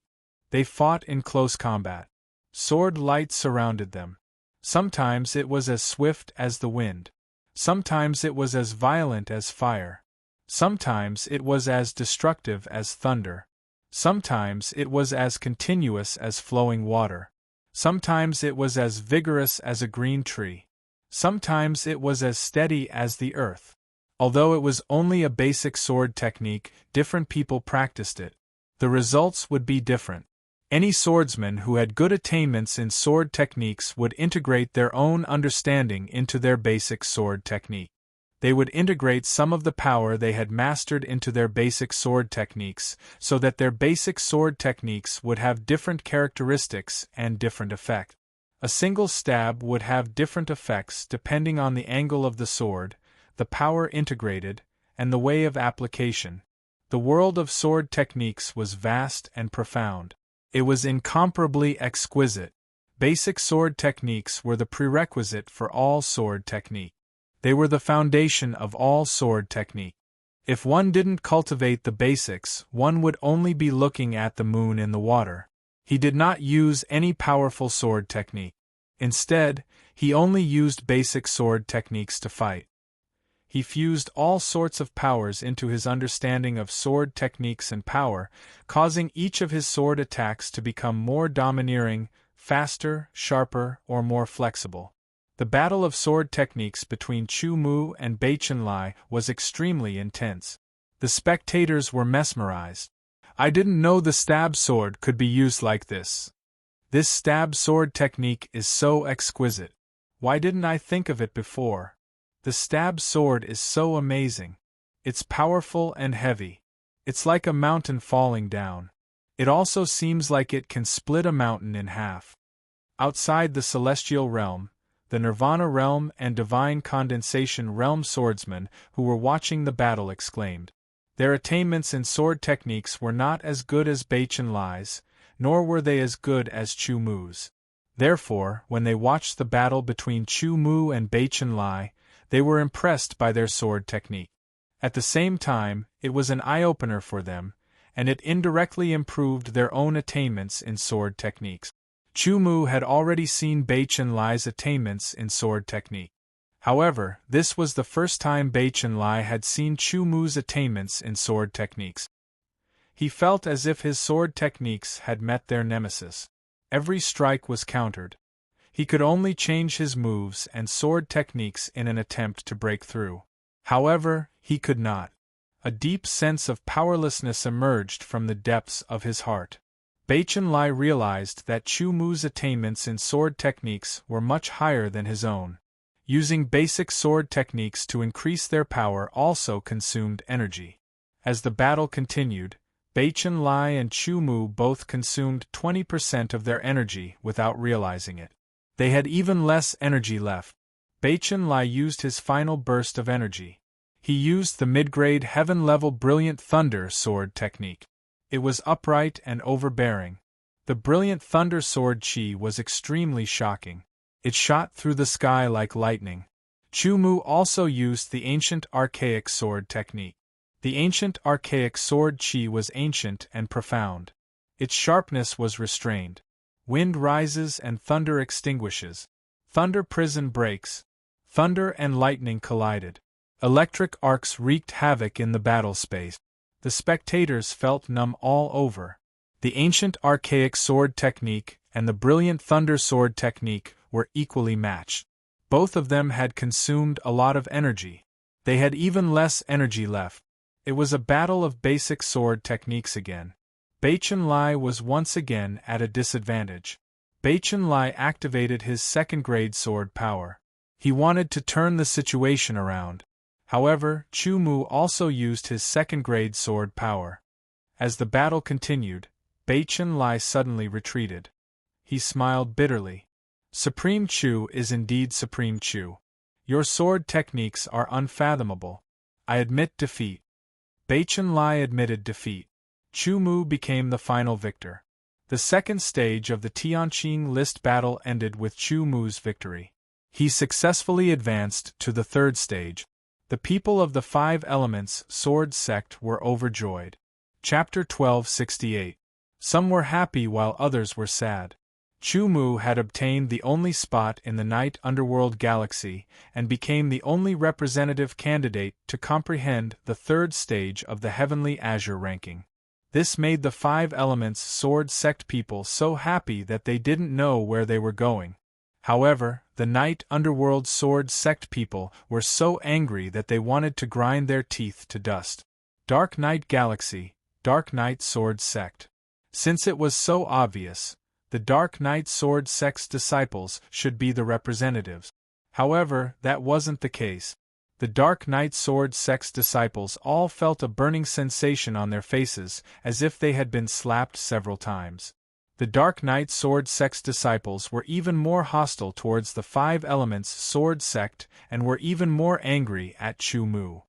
They fought in close combat. Sword light surrounded them. Sometimes it was as swift as the wind. Sometimes it was as violent as fire. Sometimes it was as destructive as thunder. Sometimes it was as continuous as flowing water. Sometimes it was as vigorous as a green tree. Sometimes it was as steady as the earth. Although it was only a basic sword technique, different people practiced it. The results would be different. Any swordsman who had good attainments in sword techniques would integrate their own understanding into their basic sword technique. They would integrate some of the power they had mastered into their basic sword techniques, so that their basic sword techniques would have different characteristics and different effects. A single stab would have different effects depending on the angle of the sword, the power integrated, and the way of application. The world of sword techniques was vast and profound. It was incomparably exquisite. Basic sword techniques were the prerequisite for all sword technique. They were the foundation of all sword technique. If one didn't cultivate the basics, one would only be looking at the moon in the water. He did not use any powerful sword technique. Instead, he only used basic sword techniques to fight. He fused all sorts of powers into his understanding of sword techniques and power, causing each of his sword attacks to become more domineering, faster, sharper, or more flexible. The battle of sword techniques between Chu Mu and Bei Chenlai was extremely intense. The spectators were mesmerized. "I didn't know the stab sword could be used like this. This stab sword technique is so exquisite. Why didn't I think of it before? The stab sword is so amazing. It's powerful and heavy. It's like a mountain falling down. It also seems like it can split a mountain in half." Outside the celestial realm, the Nirvana realm and divine condensation realm swordsmen who were watching the battle exclaimed. Their attainments in sword techniques were not as good as Bei Chenlai's, nor were they as good as Chu Mu's. Therefore, when they watched the battle between Chu Mu and Bei Chenlai, they were impressed by their sword technique. At the same time, it was an eye-opener for them, and it indirectly improved their own attainments in sword techniques. Chu Mu had already seen Bei Chenlai's attainments in sword technique. However, this was the first time Bei Chenlai had seen Chu Mu's attainments in sword techniques. He felt as if his sword techniques had met their nemesis. Every strike was countered. He could only change his moves and sword techniques in an attempt to break through. However, he could not. A deep sense of powerlessness emerged from the depths of his heart. Bei Chenlai realized that Chu Mu's attainments in sword techniques were much higher than his own. Using basic sword techniques to increase their power also consumed energy. As the battle continued, Bei Chenlai and Chu Mu both consumed 20% of their energy without realizing it. They had even less energy left. Bei Chenlai used his final burst of energy. He used the mid-grade heaven-level Brilliant Thunder sword technique. It was upright and overbearing. The Brilliant Thunder sword chi was extremely shocking. It shot through the sky like lightning. Chu Mu also used the Ancient Archaic sword technique. The Ancient Archaic sword chi was ancient and profound. Its sharpness was restrained. Wind rises and thunder extinguishes. Thunder prison breaks. Thunder and lightning collided. Electric arcs wreaked havoc in the battle space. The spectators felt numb all over. The Ancient Archaic sword technique and the Brilliant Thunder sword technique were equally matched. Both of them had consumed a lot of energy. They had even less energy left. It was a battle of basic sword techniques again. Bei Chenlai was once again at a disadvantage. Bei Chenlai activated his second-grade sword power. He wanted to turn the situation around. However, Chu Mu also used his second-grade sword power. As the battle continued, Bei Chenlai suddenly retreated. He smiled bitterly. "Supreme Chu is indeed Supreme Chu. Your sword techniques are unfathomable. I admit defeat." Bei Chenlai admitted defeat. Chu Mu became the final victor. The second stage of the Tianqing list battle ended with Chu Mu's victory. He successfully advanced to the third stage. The people of the Five Elements sword sect were overjoyed. Chapter 1268. Some were happy while others were sad. Chu Mu had obtained the only spot in the Night Underworld galaxy and became the only representative candidate to comprehend the third stage of the Heavenly Azure ranking. This made the Five Elements sword sect people so happy that they didn't know where they were going. However, the Night Underworld sword sect people were so angry that they wanted to grind their teeth to dust. Dark Knight Galaxy, Dark Knight Sword Sect. Since it was so obvious, the Dark Knight Sword Sect's disciples should be the representatives. However, that wasn't the case. The Dark Knight Sword Sect's disciples all felt a burning sensation on their faces, as if they had been slapped several times. The Dark Knight Sword Sect's disciples were even more hostile towards the Five Elements Sword Sect and were even more angry at Chu Mu.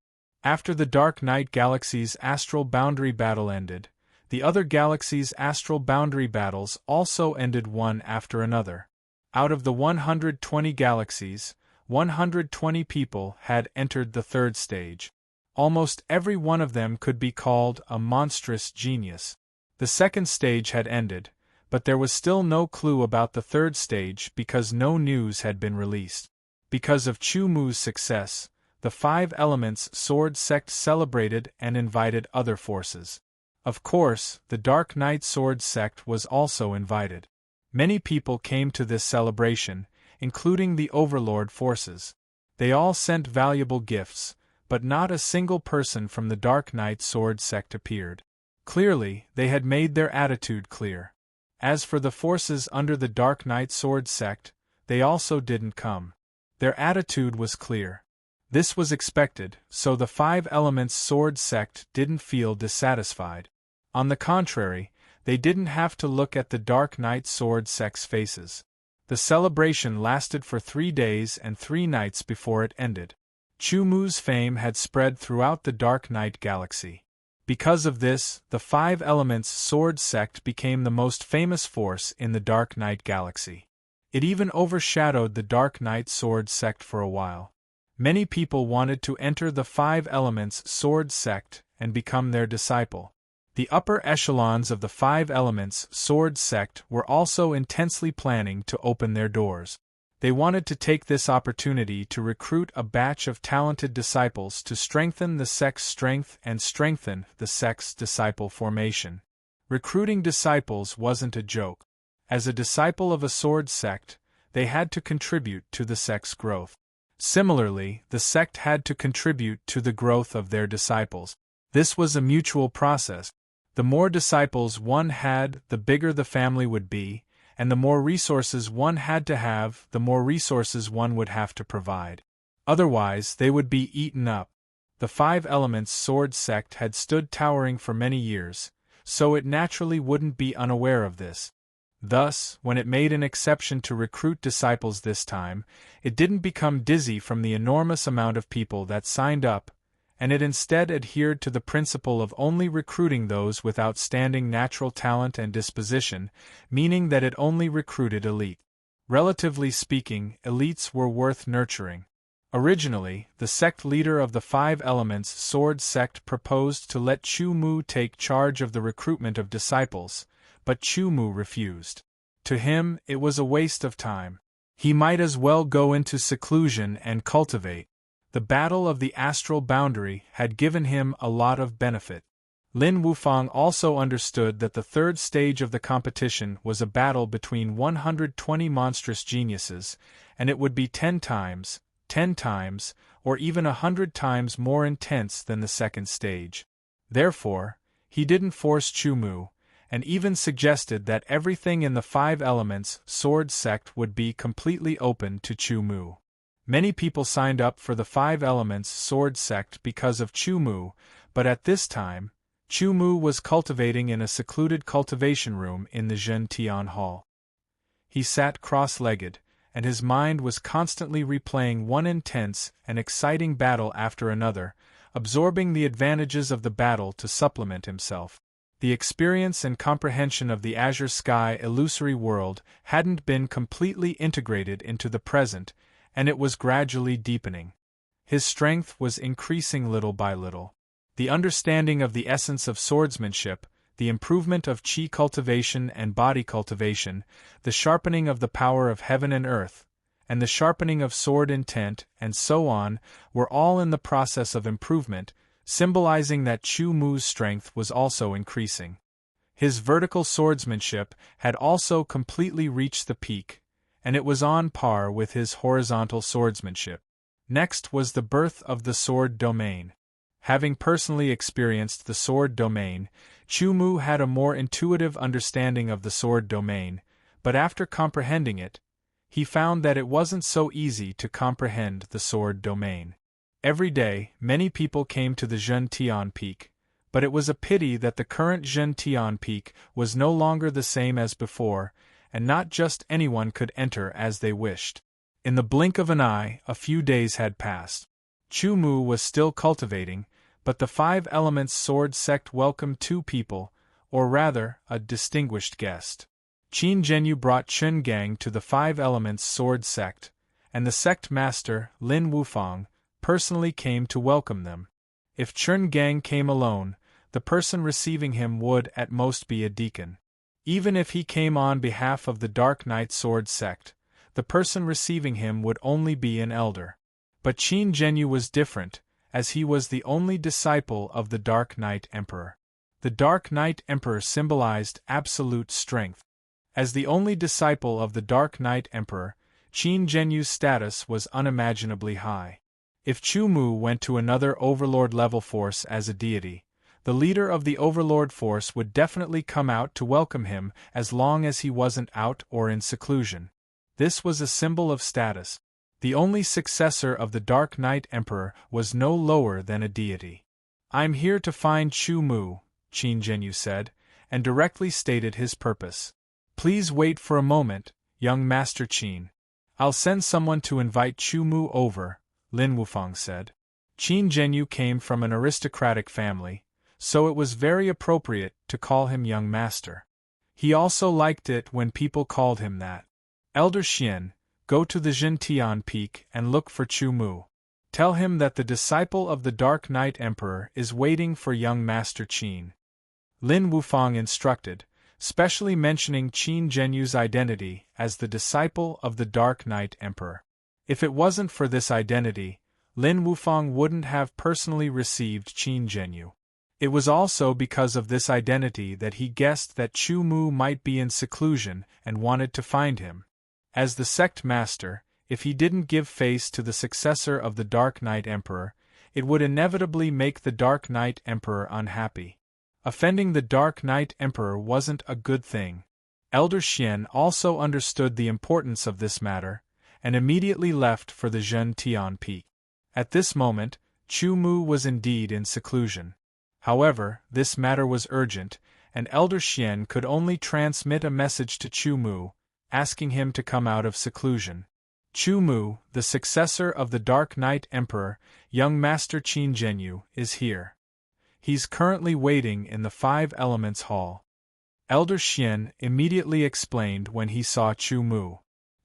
After the Dark Knight Galaxy's astral boundary battle ended, the other galaxies' astral boundary battles also ended one after another. Out of the 120 galaxies, 120 people had entered the third stage. Almost every one of them could be called a monstrous genius. The second stage had ended, but there was still no clue about the third stage because no news had been released. Because of Chu Mu's success, the Five Elements Sword sect celebrated and invited other forces. Of course, the Dark Knight Sword sect was also invited. Many people came to this celebration, including the Overlord forces. They all sent valuable gifts, but not a single person from the Dark Knight Sword sect appeared. Clearly, they had made their attitude clear. As for the forces under the Dark Knight Sword sect, they also didn't come. Their attitude was clear. This was expected, so the Five Elements Sword sect didn't feel dissatisfied. On the contrary, they didn't have to look at the Dark Knight Sword sect's faces. The celebration lasted for 3 days and 3 nights before it ended. Chu Mu's fame had spread throughout the Dark Knight galaxy. Because of this, the Five Elements Sword sect became the most famous force in the Dark Knight galaxy. It even overshadowed the Dark Knight Sword sect for a while. Many people wanted to enter the Five Elements Sword sect and become their disciple. The upper echelons of the Five Elements Sword sect were also intensely planning to open their doors. They wanted to take this opportunity to recruit a batch of talented disciples to strengthen the sect's strength and strengthen the sect's disciple formation. Recruiting disciples wasn't a joke. As a disciple of a sword sect, they had to contribute to the sect's growth. Similarly, the sect had to contribute to the growth of their disciples. This was a mutual process. The more disciples one had, the bigger the family would be, and the more resources one had to have, the more resources one would have to provide. Otherwise, they would be eaten up. The Five Elements Sword sect had stood towering for many years, so it naturally wouldn't be unaware of this. Thus, when it made an exception to recruit disciples this time, it didn't become dizzy from the enormous amount of people that signed up, and it instead adhered to the principle of only recruiting those with outstanding natural talent and disposition, meaning that it only recruited elite. Relatively speaking, elites were worth nurturing. Originally, the sect leader of the Five Elements Sword sect proposed to let Chu Mu take charge of the recruitment of disciples, but Chu Mu refused. To him, it was a waste of time. He might as well go into seclusion and cultivate. The battle of the astral boundary had given him a lot of benefit. Lin Wufang also understood that the third stage of the competition was a battle between 120 monstrous geniuses, and it would be 10 times, or even 100 times more intense than the second stage. Therefore, he didn't force Chu Mu, and even suggested that everything in the Five Elements Sword sect would be completely open to Chu Mu. Many people signed up for the Five Elements Sword sect because of Chu Mu, but at this time, Chu Mu was cultivating in a secluded cultivation room in the Zhen Tian Hall. He sat cross-legged, and his mind was constantly replaying one intense and exciting battle after another, absorbing the advantages of the battle to supplement himself. The experience and comprehension of the azure sky illusory world hadn't been completely integrated into the present, and it was gradually deepening. His strength was increasing little by little. The understanding of the essence of swordsmanship, the improvement of qi cultivation and body cultivation, the sharpening of the power of heaven and earth, and the sharpening of sword intent, and so on, were all in the process of improvement, symbolizing that Chu Mu's strength was also increasing. His vertical swordsmanship had also completely reached the peak, and it was on par with his horizontal swordsmanship. Next was the birth of the sword domain. Having personally experienced the sword domain, Chu Mu had a more intuitive understanding of the sword domain, but after comprehending it, he found that it wasn't so easy to comprehend the sword domain. Every day, many people came to the Zhen Tian Peak, but it was a pity that the current Zhen Tian Peak was no longer the same as before, and not just anyone could enter as they wished. In the blink of an eye, a few days had passed. Chu Mu was still cultivating, but the Five Elements Sword sect welcomed 2 people, or rather, a distinguished guest. Qin Zhenyu brought Chen Gang to the Five Elements Sword sect, and the sect master, Lin Wufang, personally came to welcome them. If Chen Gang came alone, the person receiving him would at most be a deacon. Even if he came on behalf of the Dark Knight Sword sect, the person receiving him would only be an elder. But Qin Zhenyu was different, as he was the only disciple of the Dark Knight Emperor. The Dark Knight Emperor symbolized absolute strength. As the only disciple of the Dark Knight Emperor, Qin Zhenyu's status was unimaginably high. If Chu Mu went to another Overlord-level force as a deity, the leader of the Overlord force would definitely come out to welcome him as long as he wasn't out or in seclusion. This was a symbol of status. The only successor of the Dark Knight Emperor was no lower than a deity. "I'm here to find Chu Mu," Qin Zhenyu said, and directly stated his purpose. "Please wait for a moment, young Master Qin. I'll send someone to invite Chu Mu over," Lin Wufang said. Qin Zhenyu came from an aristocratic family, so it was very appropriate to call him young master. He also liked it when people called him that. "Elder Xian, go to the Xintian Peak and look for Chu Mu. Tell him that the disciple of the Dark Knight Emperor is waiting for young Master Qin," Lin Wufang instructed, specially mentioning Qin Zhenyu's identity as the disciple of the Dark Knight Emperor. If it wasn't for this identity, Lin Wufang wouldn't have personally received Qin Zhenyu. It was also because of this identity that he guessed that Chu Mu might be in seclusion and wanted to find him. As the sect master, if he didn't give face to the successor of the Dark Knight Emperor, it would inevitably make the Dark Knight Emperor unhappy. Offending the Dark Knight Emperor wasn't a good thing. Elder Xian also understood the importance of this matter, and immediately left for the Zhentian Peak. At this moment, Chu Mu was indeed in seclusion. However, this matter was urgent, and Elder Xian could only transmit a message to Chu Mu, asking him to come out of seclusion. Chu Mu, the successor of the Dark Knight Emperor, young Master Qin Zhenyu, is here. He's currently waiting in the Five Elements Hall. Elder Xian immediately explained when he saw Chu Mu.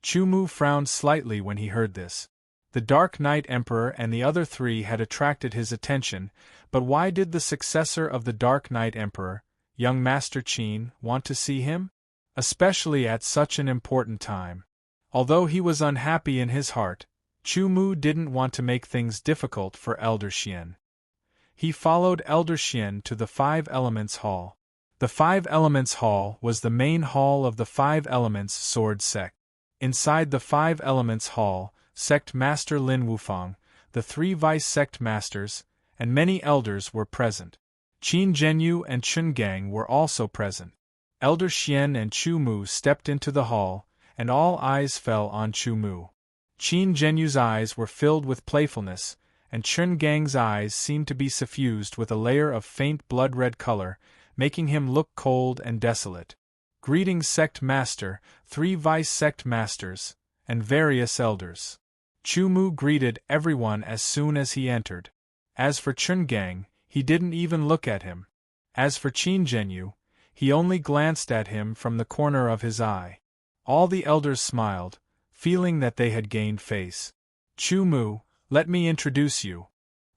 Chu Mu frowned slightly when he heard this. The Dark Knight Emperor and the other three had attracted his attention, but why did the successor of the Dark Knight Emperor, young Master Qin, want to see him? Especially at such an important time. Although he was unhappy in his heart, Chu Mu didn't want to make things difficult for Elder Xian. He followed Elder Xian to the Five Elements Hall. The Five Elements Hall was the main hall of the Five Elements Sword Sect. Inside the Five Elements Hall, Sect Master Lin Wufang, the three Vice Sect Masters, and many elders were present. Qin Zhenyu and Chun Gang were also present. Elder Xian and Chu Mu stepped into the hall, and all eyes fell on Chu Mu. Qin Zhenyu's eyes were filled with playfulness, and Chun Gang's eyes seemed to be suffused with a layer of faint blood-red color, making him look cold and desolate. "Greetings, Sect Master, three Vice Sect Masters, and various elders." Chu Mu greeted everyone as soon as he entered. As for Chun Gang, he didn't even look at him. As for Qin Zhenyu, he only glanced at him from the corner of his eye. All the elders smiled, feeling that they had gained face. "Chu Mu, let me introduce you."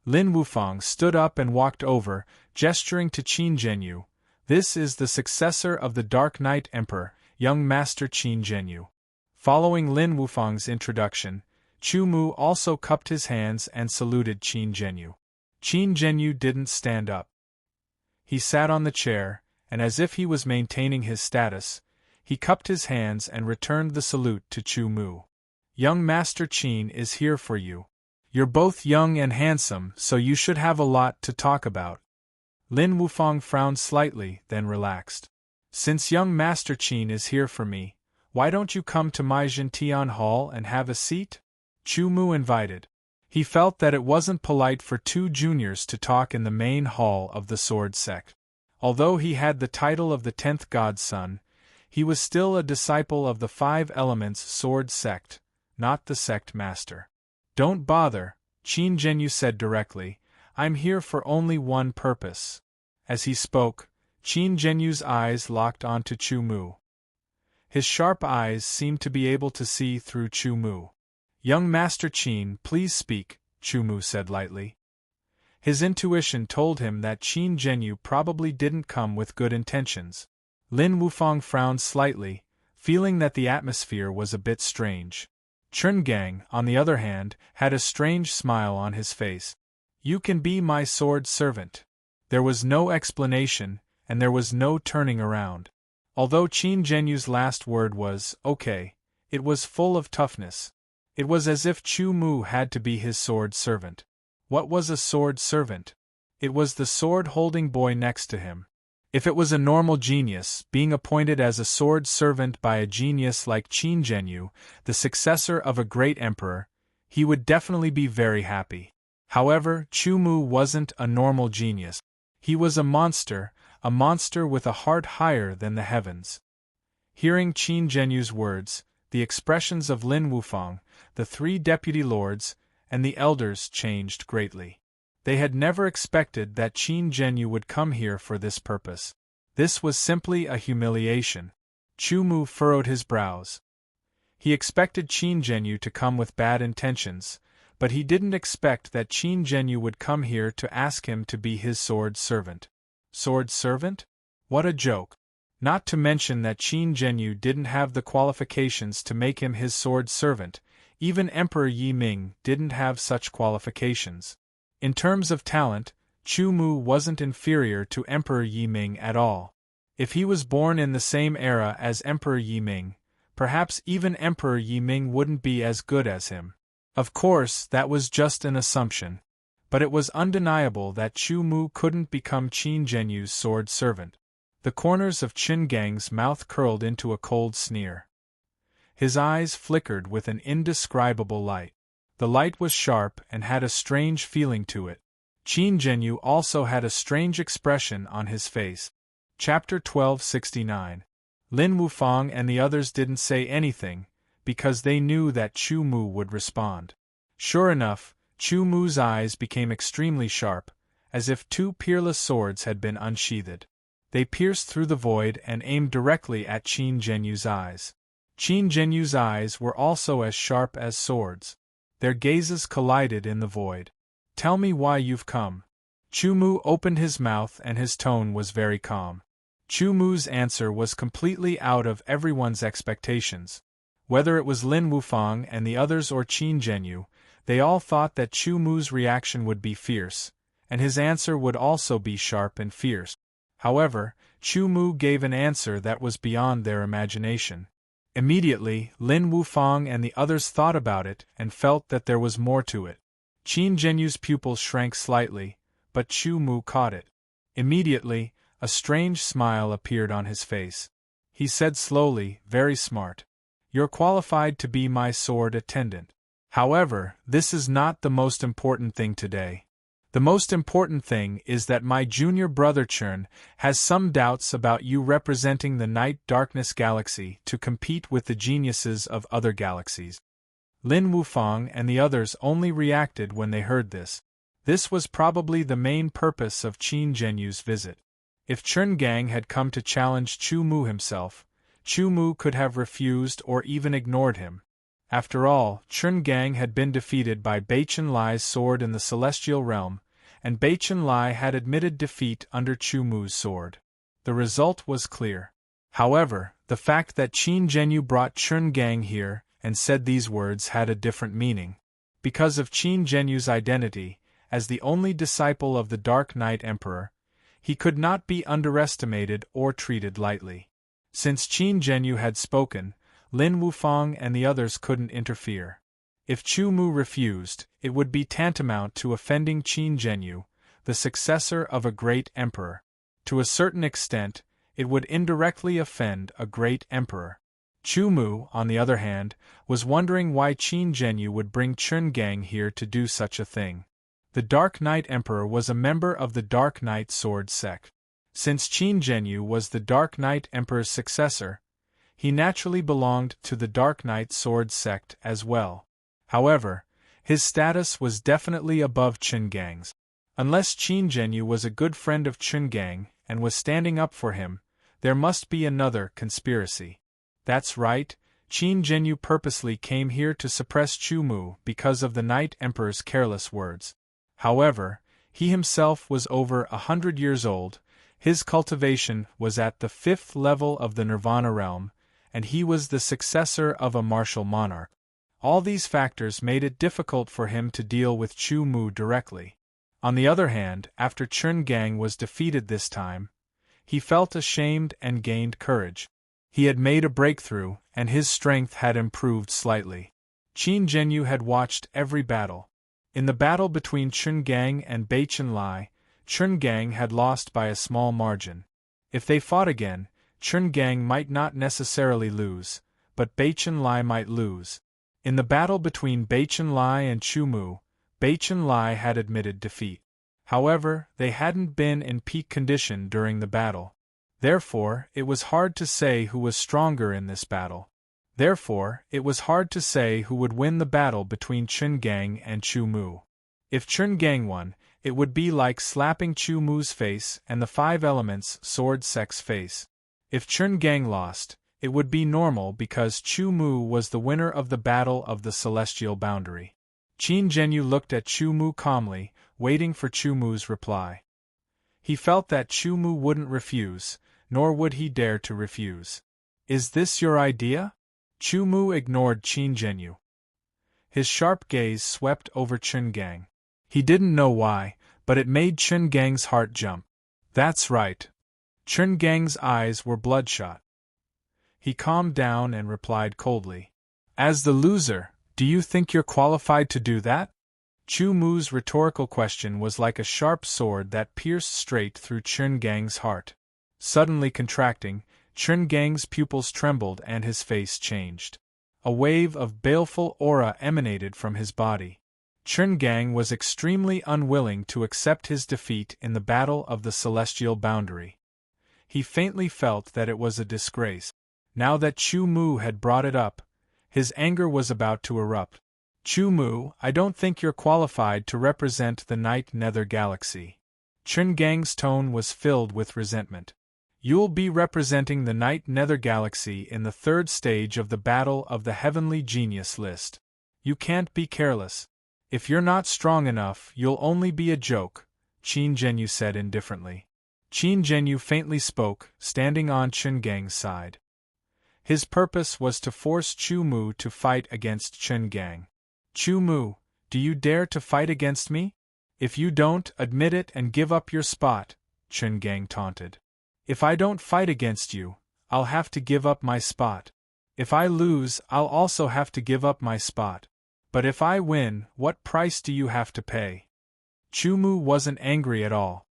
Lin Wufang stood up and walked over, gesturing to Qin Zhenyu. "This is the successor of the Dark Knight Emperor, young Master Qin Zhenyu." Following Lin Wufang's introduction, Chu Mu also cupped his hands and saluted Qin Zhenyu. Qin Zhenyu didn't stand up. He sat on the chair, and as if he was maintaining his status, he cupped his hands and returned the salute to Chu Mu. "Young Master Qin is here for you. You're both young and handsome, so you should have a lot to talk about." Lin Wufang frowned slightly, then relaxed. "Since young Master Qin is here for me, why don't you come to my Xintian Hall and have a seat?" Chu Mu invited. He felt that it wasn't polite for two juniors to talk in the main hall of the Sword Sect. Although he had the title of the 10th Godson, he was still a disciple of the Five Elements Sword Sect, not the Sect Master. "Don't bother," Qin Zhenyu said directly, "I'm here for only one purpose." As he spoke, Qin Zhenyu's eyes locked onto Chu Mu. His sharp eyes seemed to be able to see through Chu Mu. "Young Master Qin, please speak," Chu Mu said lightly. His intuition told him that Qin Zhenyu probably didn't come with good intentions. Lin Wufang frowned slightly, feeling that the atmosphere was a bit strange. Chungang, on the other hand, had a strange smile on his face. You can be my sword servant. There was no explanation, and there was no turning around. Although Qin Zhenyu's last word was, okay, it was full of toughness. It was as if Chu Mu had to be his sword servant. What was a sword servant? It was the sword-holding boy next to him. If it was a normal genius, being appointed as a sword servant by a genius like Qin Zhenyu, the successor of a great emperor, he would definitely be very happy. However, Chu Mu wasn't a normal genius. He was a monster with a heart higher than the heavens. Hearing Qin Zhenyu's words, the expressions of Lin Wufang, the 3 deputy lords, and the elders changed greatly. They had never expected that Qin Zhenyu would come here for this purpose. This was simply a humiliation. Chu Mu furrowed his brows. He expected Qin Zhenyu to come with bad intentions, but he didn't expect that Qin Zhenyu would come here to ask him to be his sword servant. Sword servant? What a joke! Not to mention that Qin Zhenyu didn't have the qualifications to make him his sword servant. Even Emperor Yi Ming didn't have such qualifications. In terms of talent, Chu Mu wasn't inferior to Emperor Yi Ming at all. If he was born in the same era as Emperor Yi Ming, perhaps even Emperor Yi Ming wouldn't be as good as him. Of course, that was just an assumption. But it was undeniable that Chu Mu couldn't become Qin Zhenyu's sword servant. The corners of Chungang's mouth curled into a cold sneer. His eyes flickered with an indescribable light. The light was sharp and had a strange feeling to it. Qin Zhenyu also had a strange expression on his face. Chapter 1269. Lin Wufang and the others didn't say anything, because they knew that Chu Mu would respond. Sure enough, Chu Mu's eyes became extremely sharp, as if 2 peerless swords had been unsheathed. They pierced through the void and aimed directly at Qin Zhenyu's eyes. Qin Zhenyu's eyes were also as sharp as swords. Their gazes collided in the void. Tell me why you've come. Chu Mu opened his mouth and his tone was very calm. Chu Mu's answer was completely out of everyone's expectations. Whether it was Lin Wufang and the others or Qin Zhenyu, they all thought that Chu Mu's reaction would be fierce, and his answer would also be sharp and fierce. However, Chu Mu gave an answer that was beyond their imagination. Immediately, Lin Wufang and the others thought about it and felt that there was more to it. Qin Zhenyu's pupils shrank slightly, but Chu Mu caught it. Immediately, a strange smile appeared on his face. He said slowly, very smart. You're qualified to be my sword attendant. However, this is not the most important thing today. The most important thing is that my junior brother Chern has some doubts about you representing the night-darkness galaxy to compete with the geniuses of other galaxies. Lin Wufang and the others only reacted when they heard this. This was probably the main purpose of Qin Zhenyu's visit. If Chungang had come to challenge Chu Mu himself, Chu Mu could have refused or even ignored him. After all, Chungang had been defeated by Beichen Lai's sword in the celestial realm, and Beichen Lai had admitted defeat under Chu Mu's sword. The result was clear. However, the fact that Qin Zhenyu brought Chungang here and said these words had a different meaning. Because of Qin Zhenyu's identity, as the only disciple of the Dark Knight Emperor, he could not be underestimated or treated lightly. Since Qin Zhenyu had spoken, Lin Wufang and the others couldn't interfere. If Chu Mu refused, it would be tantamount to offending Qin Zhenyu, the successor of a great emperor. To a certain extent, it would indirectly offend a great emperor. Chu Mu, on the other hand, was wondering why Qin Zhenyu would bring Chungang here to do such a thing. The Dark Knight Emperor was a member of the Dark Knight Sword sect. Since Qin Zhenyu was the Dark Knight Emperor's successor, he naturally belonged to the Dark Knight Sword sect as well. However, his status was definitely above Chungang's. Unless Qin Zhenyu was a good friend of Chungang and was standing up for him, there must be another conspiracy. That's right, Qin Zhenyu purposely came here to suppress Chu Mu because of the Night Emperor's careless words. However, he himself was over 100 years old, his cultivation was at the 5th level of the Nirvana realm, and he was the successor of a martial monarch. All these factors made it difficult for him to deal with Chu Mu directly. On the other hand, after Chun Gang was defeated this time, he felt ashamed and gained courage. He had made a breakthrough, and his strength had improved slightly. Qin Zhenyu had watched every battle. In the battle between Chun Gang and Bai Chen Lai, Chun Gang had lost by a small margin. If they fought again, Chun Gang might not necessarily lose, but Bai Chen Lai might lose. In the battle between Bai Chen Lai and Chu Mu, Bai Chen Lai had admitted defeat. However, they hadn't been in peak condition during the battle. Therefore, it was hard to say who was stronger in this battle. Therefore, it was hard to say who would win the battle between Chun Gang and Chu Mu. If Chun Gang won, it would be like slapping Chu Mu's face and the Five Elements Sword Sect's face. If Chun Gang lost, it would be normal because Chu Mu was the winner of the Battle of the Celestial Boundary. Qin Zhenyu looked at Chu Mu calmly, waiting for Chu Mu's reply. He felt that Chu Mu wouldn't refuse, nor would he dare to refuse. "Is this your idea?" Chu Mu ignored Qin Zhenyu. His sharp gaze swept over Chun Gang. He didn't know why, but it made Chun Gang's heart jump. "That's right." Chun Gang's eyes were bloodshot. He calmed down and replied coldly. "As the loser, do you think you're qualified to do that?" Chu Mu's rhetorical question was like a sharp sword that pierced straight through Chun Gang's heart. Suddenly contracting, Chun Gang's pupils trembled and his face changed. A wave of baleful aura emanated from his body. Chun Gang was extremely unwilling to accept his defeat in the Battle of the Celestial Boundary. He faintly felt that it was a disgrace. Now that Chu Mu had brought it up, his anger was about to erupt. "Chu Mu, I don't think you're qualified to represent the Night Nether Galaxy." Chun Gang's tone was filled with resentment. "You'll be representing the Night Nether Galaxy in the third stage of the Battle of the Heavenly Genius list. You can't be careless. If you're not strong enough, you'll only be a joke," Qin Zhenyu said indifferently. Qin Zhenyu faintly spoke, standing on Chun Gang's side. His purpose was to force Chu Mu to fight against Chun Gang. "Chu Mu, do you dare to fight against me? If you don't, admit it and give up your spot," Chun Gang taunted. "If I don't fight against you, I'll have to give up my spot. If I lose, I'll also have to give up my spot. But if I win, what price do you have to pay?" Chu Mu wasn't angry at all.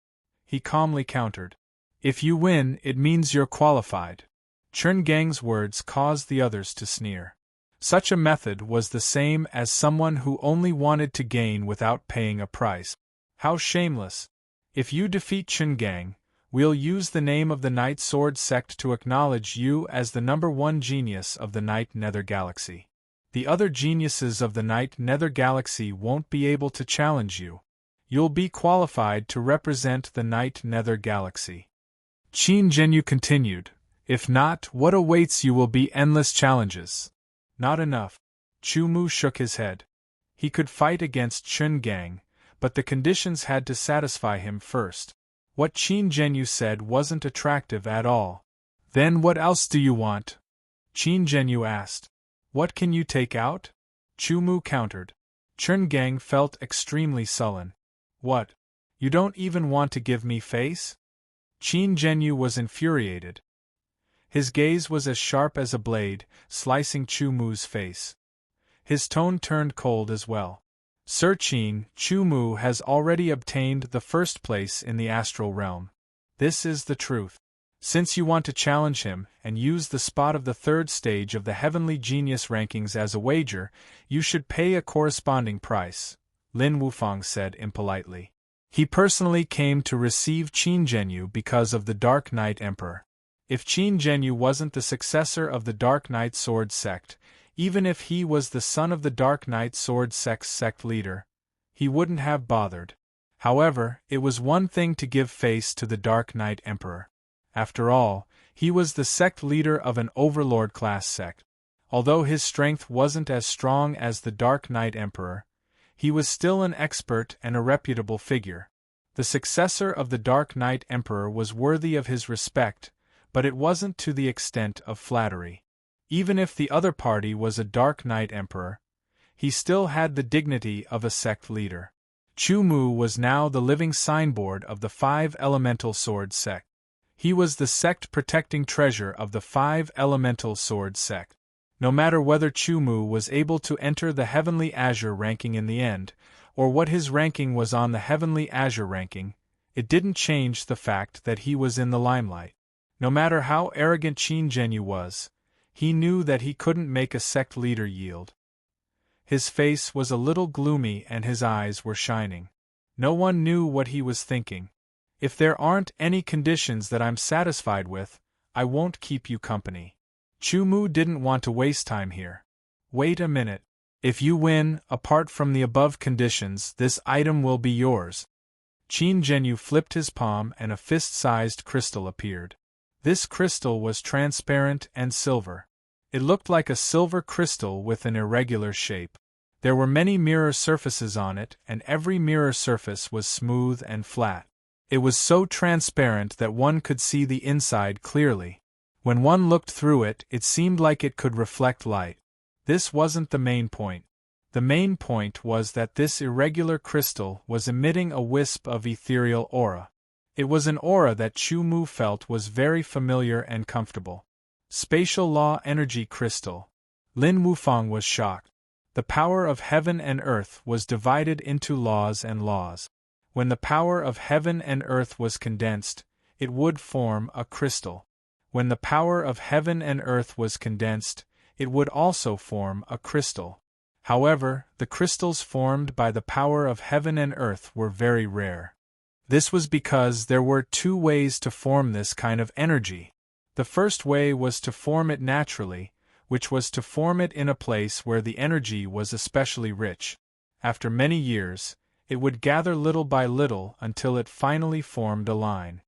He calmly countered. "If you win, it means you're qualified." Chun Gang's words caused the others to sneer. Such a method was the same as someone who only wanted to gain without paying a price. How shameless! "If you defeat Chun Gang, we'll use the name of the Night Sword Sect to acknowledge you as the #1 genius of the Night Nether Galaxy. The other geniuses of the Night Nether Galaxy won't be able to challenge you. You'll be qualified to represent the Night Nether Galaxy." Qin Zhenyu continued, "If not, what awaits you will be endless challenges." "Not enough." Chu Mu shook his head. He could fight against Chun Gang, but the conditions had to satisfy him first. What Qin Zhenyu said wasn't attractive at all. "Then what else do you want?" Qin Zhenyu asked. "What can you take out?" Chu Mu countered. Chun Gang felt extremely sullen. "What? You don't even want to give me face?" Qin Zhenyu was infuriated. His gaze was as sharp as a blade, slicing Chu Mu's face. His tone turned cold as well. "Sir Qin, Chu Mu has already obtained the first place in the astral realm. This is the truth. Since you want to challenge him and use the spot of the third stage of the Heavenly Genius rankings as a wager, you should pay a corresponding price," Lin Wufang said impolitely. He personally came to receive Qin Zhenyu because of the Dark Knight Emperor. If Qin Zhenyu wasn't the successor of the Dark Knight Sword Sect, even if he was the son of the Dark Knight Sword Sect's sect leader, he wouldn't have bothered. However, it was one thing to give face to the Dark Knight Emperor. After all, he was the sect leader of an Overlord-class sect. Although his strength wasn't as strong as the Dark Knight Emperor, he was still an expert and a reputable figure. The successor of the Dark Knight Emperor was worthy of his respect, but it wasn't to the extent of flattery. Even if the other party was a Dark Knight Emperor, he still had the dignity of a sect leader. Chu Mu was now the living signboard of the Five Elemental Sword sect. He was the sect-protecting treasure of the Five Elemental Sword sect. No matter whether Chu Mu was able to enter the Heavenly Azure ranking in the end, or what his ranking was on the Heavenly Azure ranking, it didn't change the fact that he was in the limelight. No matter how arrogant Qin Zhenyu was, he knew that he couldn't make a sect leader yield. His face was a little gloomy and his eyes were shining. No one knew what he was thinking. If there aren't any conditions that I'm satisfied with, I won't keep you company. Chu Mu didn't want to waste time here. Wait a minute. If you win, apart from the above conditions, this item will be yours. Qin Zhenyu flipped his palm and a fist-sized crystal appeared. This crystal was transparent and silver. It looked like a silver crystal with an irregular shape. There were many mirror surfaces on it, and every mirror surface was smooth and flat. It was so transparent that one could see the inside clearly. When one looked through it, it seemed like it could reflect light. This wasn't the main point. The main point was that this irregular crystal was emitting a wisp of ethereal aura. It was an aura that Chu Mu felt was very familiar and comfortable. Spatial Law Energy Crystal. Lin Wufang was shocked. The power of heaven and earth was divided into laws and laws. When the power of heaven and earth was condensed, it would form a crystal. When the power of heaven and earth was condensed, it would also form a crystal. However, the crystals formed by the power of heaven and earth were very rare. This was because there were two ways to form this kind of energy. The first way was to form it naturally, which was to form it in a place where the energy was especially rich. After many years, it would gather little by little until it finally formed a line.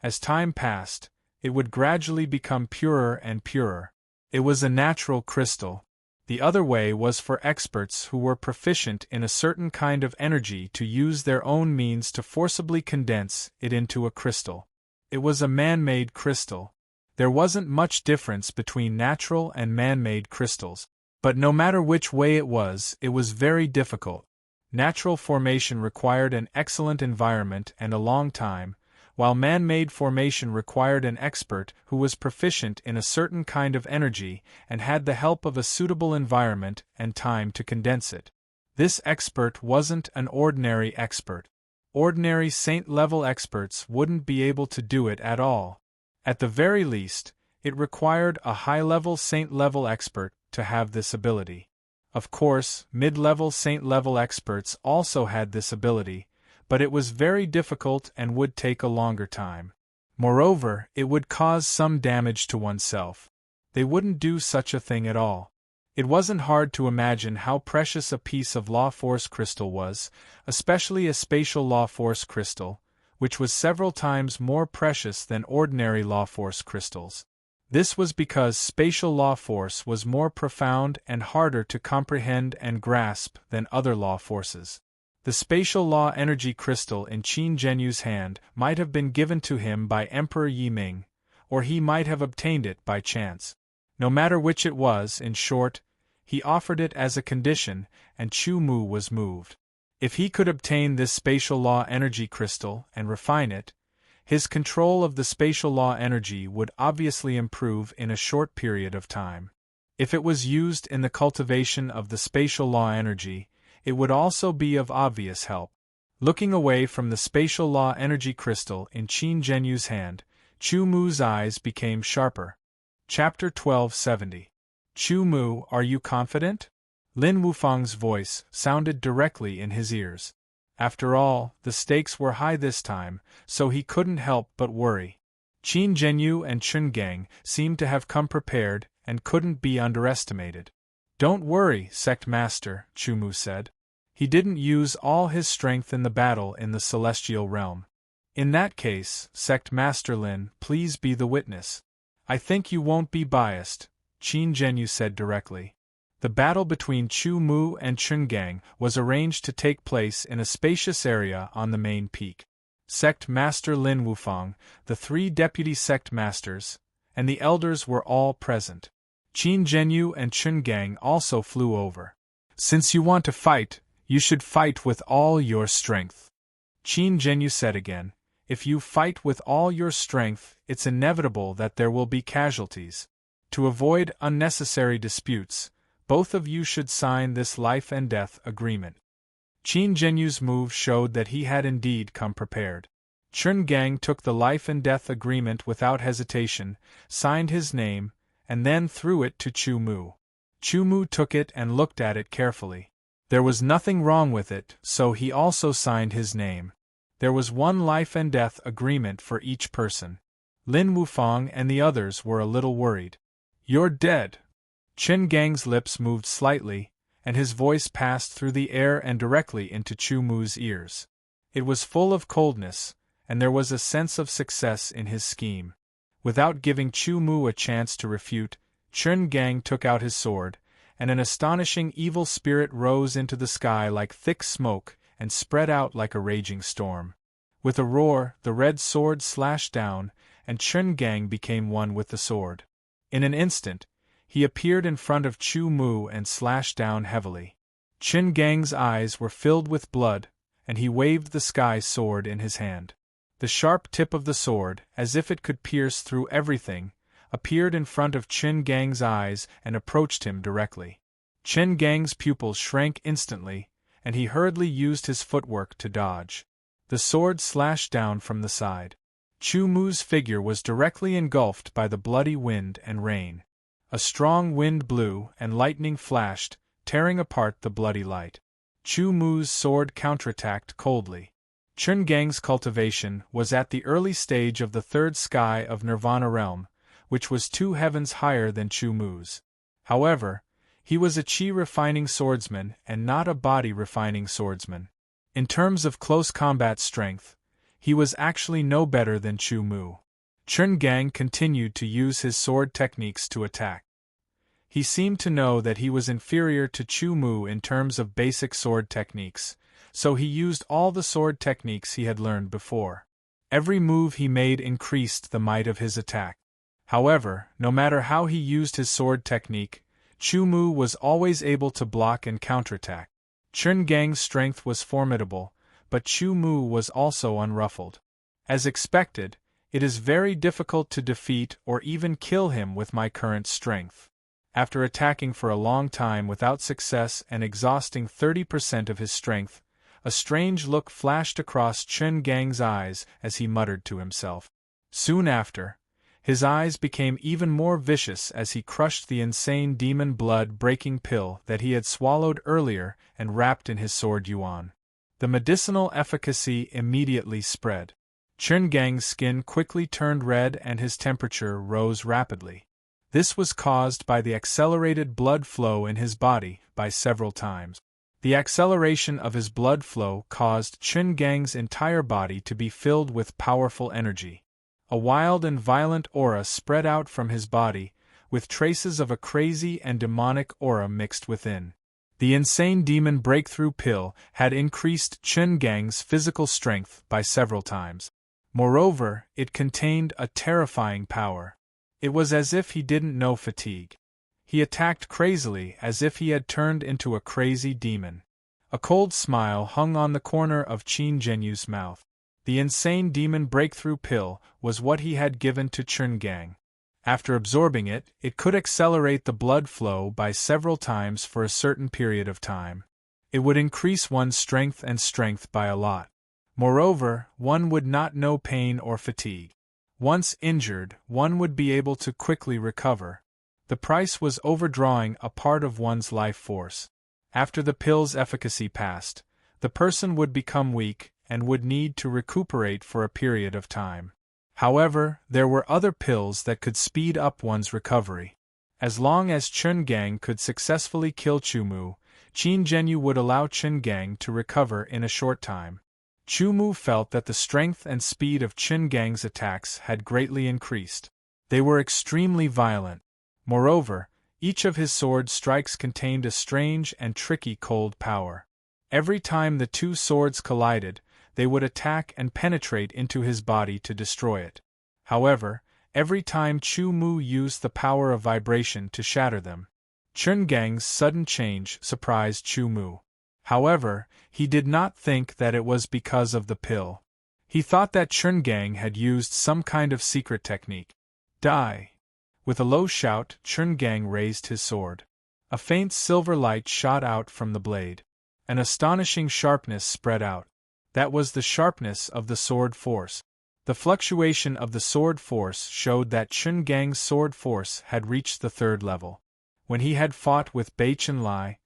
As time passed, it would gradually become purer and purer. It was a natural crystal. The other way was for experts who were proficient in a certain kind of energy to use their own means to forcibly condense it into a crystal. It was a man-made crystal. There wasn't much difference between natural and man-made crystals, but no matter which way it was very difficult. Natural formation required an excellent environment and a long time, while man-made formation required an expert who was proficient in a certain kind of energy and had the help of a suitable environment and time to condense it. This expert wasn't an ordinary expert. Ordinary saint-level experts wouldn't be able to do it at all. At the very least, it required a high-level saint-level expert to have this ability. Of course, mid-level saint-level experts also had this ability, but it was very difficult and would take a longer time. Moreover, it would cause some damage to oneself. They wouldn't do such a thing at all. It wasn't hard to imagine how precious a piece of law force crystal was, especially a spatial law force crystal, which was several times more precious than ordinary law force crystals. This was because spatial law force was more profound and harder to comprehend and grasp than other law forces. The spatial law energy crystal in Qin Zhenyu's hand might have been given to him by Emperor Yi Ming, or he might have obtained it by chance. No matter which it was, in short, he offered it as a condition, and Chu Mu was moved. If he could obtain this spatial law energy crystal and refine it, his control of the spatial law energy would obviously improve in a short period of time. If it was used in the cultivation of the spatial law energy, it would also be of obvious help. Looking away from the spatial law energy crystal in Qin Zhenyu's hand, Chu Mu's eyes became sharper. Chapter 1270. Chu Mu, are you confident? Lin Wufang's voice sounded directly in his ears. After all, the stakes were high this time, so he couldn't help but worry. Qin Zhenyu and Chun Gang seemed to have come prepared and couldn't be underestimated. Don't worry, Sect Master, Chu Mu said. He didn't use all his strength in the battle in the celestial realm. In that case, Sect Master Lin, please be the witness. I think you won't be biased, Qin Zhenyu said directly. The battle between Chu Mu and Chun Gang was arranged to take place in a spacious area on the main peak. Sect Master Lin Wufang, the 3 deputy sect masters, and the elders were all present. Qin Zhenyu and Chun Gang also flew over. Since you want to fight, you should fight with all your strength. Qin Zhenyu said again, if you fight with all your strength, it's inevitable that there will be casualties. To avoid unnecessary disputes, both of you should sign this life and death agreement. Qin Zhenyu's move showed that he had indeed come prepared. Chen Gang took the life and death agreement without hesitation, signed his name, and then threw it to Chu Mu. Chu Mu took it and looked at it carefully. There was nothing wrong with it, so he also signed his name. There was one life and death agreement for each person. Lin Wufang and the others were a little worried. You're dead. Chen Gang's lips moved slightly, and his voice passed through the air and directly into Chu Mu's ears. It was full of coldness, and there was a sense of success in his scheme. Without giving Chu Mu a chance to refute, Chen Gang took out his sword, and an astonishing evil spirit rose into the sky like thick smoke and spread out like a raging storm. With a roar, the red sword slashed down, and Chen Gang became one with the sword. In an instant, he appeared in front of Chu Mu and slashed down heavily. Chen Gang's eyes were filled with blood, and he waved the sky sword in his hand. The sharp tip of the sword, as if it could pierce through everything, appeared in front of Chen Gang's eyes and approached him directly. Chen Gang's pupils shrank instantly, and he hurriedly used his footwork to dodge. The sword slashed down from the side. Chu Mu's figure was directly engulfed by the bloody wind and rain. A strong wind blew and lightning flashed, tearing apart the bloody light. Chu Mu's sword counterattacked coldly. Chen Gang's cultivation was at the early stage of the third sky of Nirvana realm, which was 2 heavens higher than Chu Mu's. However, he was a chi-refining swordsman and not a body-refining swordsman. In terms of close combat strength, he was actually no better than Chu Mu. Chen Gang continued to use his sword techniques to attack. He seemed to know that he was inferior to Chu Mu in terms of basic sword techniques, so he used all the sword techniques he had learned before. Every move he made increased the might of his attack. However, no matter how he used his sword technique, Chu Mu was always able to block and counterattack. Chen Gang's strength was formidable, but Chu Mu was also unruffled. As expected, it is very difficult to defeat or even kill him with my current strength. After attacking for a long time without success and exhausting 30% of his strength, a strange look flashed across Chen Gang's eyes as he muttered to himself. Soon after, his eyes became even more vicious as he crushed the insane demon blood-breaking pill that he had swallowed earlier and wrapped in his sword yuan. The medicinal efficacy immediately spread. Chen Gang's skin quickly turned red and his temperature rose rapidly. This was caused by the accelerated blood flow in his body by several times. The acceleration of his blood flow caused Chen Gang's entire body to be filled with powerful energy. A wild and violent aura spread out from his body, with traces of a crazy and demonic aura mixed within. The insane demon breakthrough pill had increased Chen Gang's physical strength by several times. Moreover, it contained a terrifying power. It was as if he didn't know fatigue. He attacked crazily as if he had turned into a crazy demon. A cold smile hung on the corner of Qin Zhenyu's mouth. The insane demon breakthrough pill was what he had given to Chen Gang. After absorbing it, it could accelerate the blood flow by several times for a certain period of time. It would increase one's strength by a lot. Moreover, one would not know pain or fatigue. Once injured, one would be able to quickly recover. The price was overdrawing a part of one's life force. After the pill's efficacy passed, the person would become weak and would need to recuperate for a period of time. However, there were other pills that could speed up one's recovery. As long as Chen Gang could successfully kill Chu Mu, Qin Zhenyu would allow Chen Gang to recover in a short time. Chu Mu felt that the strength and speed of Chen Gang's attacks had greatly increased. They were extremely violent. Moreover, each of his sword strikes contained a strange and tricky cold power. Every time the two swords collided, they would attack and penetrate into his body to destroy it. However, every time Chu Mu used the power of vibration to shatter them. Chungang's sudden change surprised Chu Mu. However, he did not think that it was because of the pill. He thought that Chungang had used some kind of secret technique. Die! With a low shout, Chungang raised his sword. A faint silver light shot out from the blade. An astonishing sharpness spread out. That was the sharpness of the sword force. The fluctuation of the sword force showed that Chungang's sword force had reached the 3rd level. When he had fought with Bai Chenlai,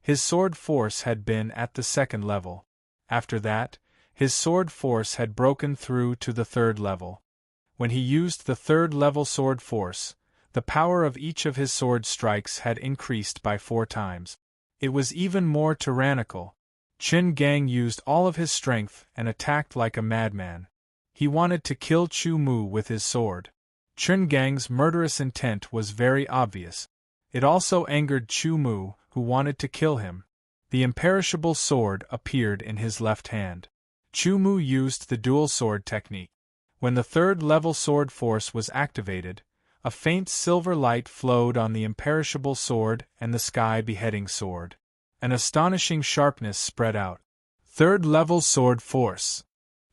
his sword force had been at the 2nd level. After that, his sword force had broken through to the 3rd level. When he used the 3rd level sword force, the power of each of his sword strikes had increased by 4 times. It was even more tyrannical. Chungang used all of his strength and attacked like a madman. He wanted to kill Chu Mu with his sword. Chungang's murderous intent was very obvious. It also angered Chu Mu, who wanted to kill him. The imperishable sword appeared in his left hand. Chu Mu used the dual sword technique. When the 3rd level sword force was activated, a faint silver light flowed on the imperishable sword and the sky beheading sword. An astonishing sharpness spread out. 3rd level sword force.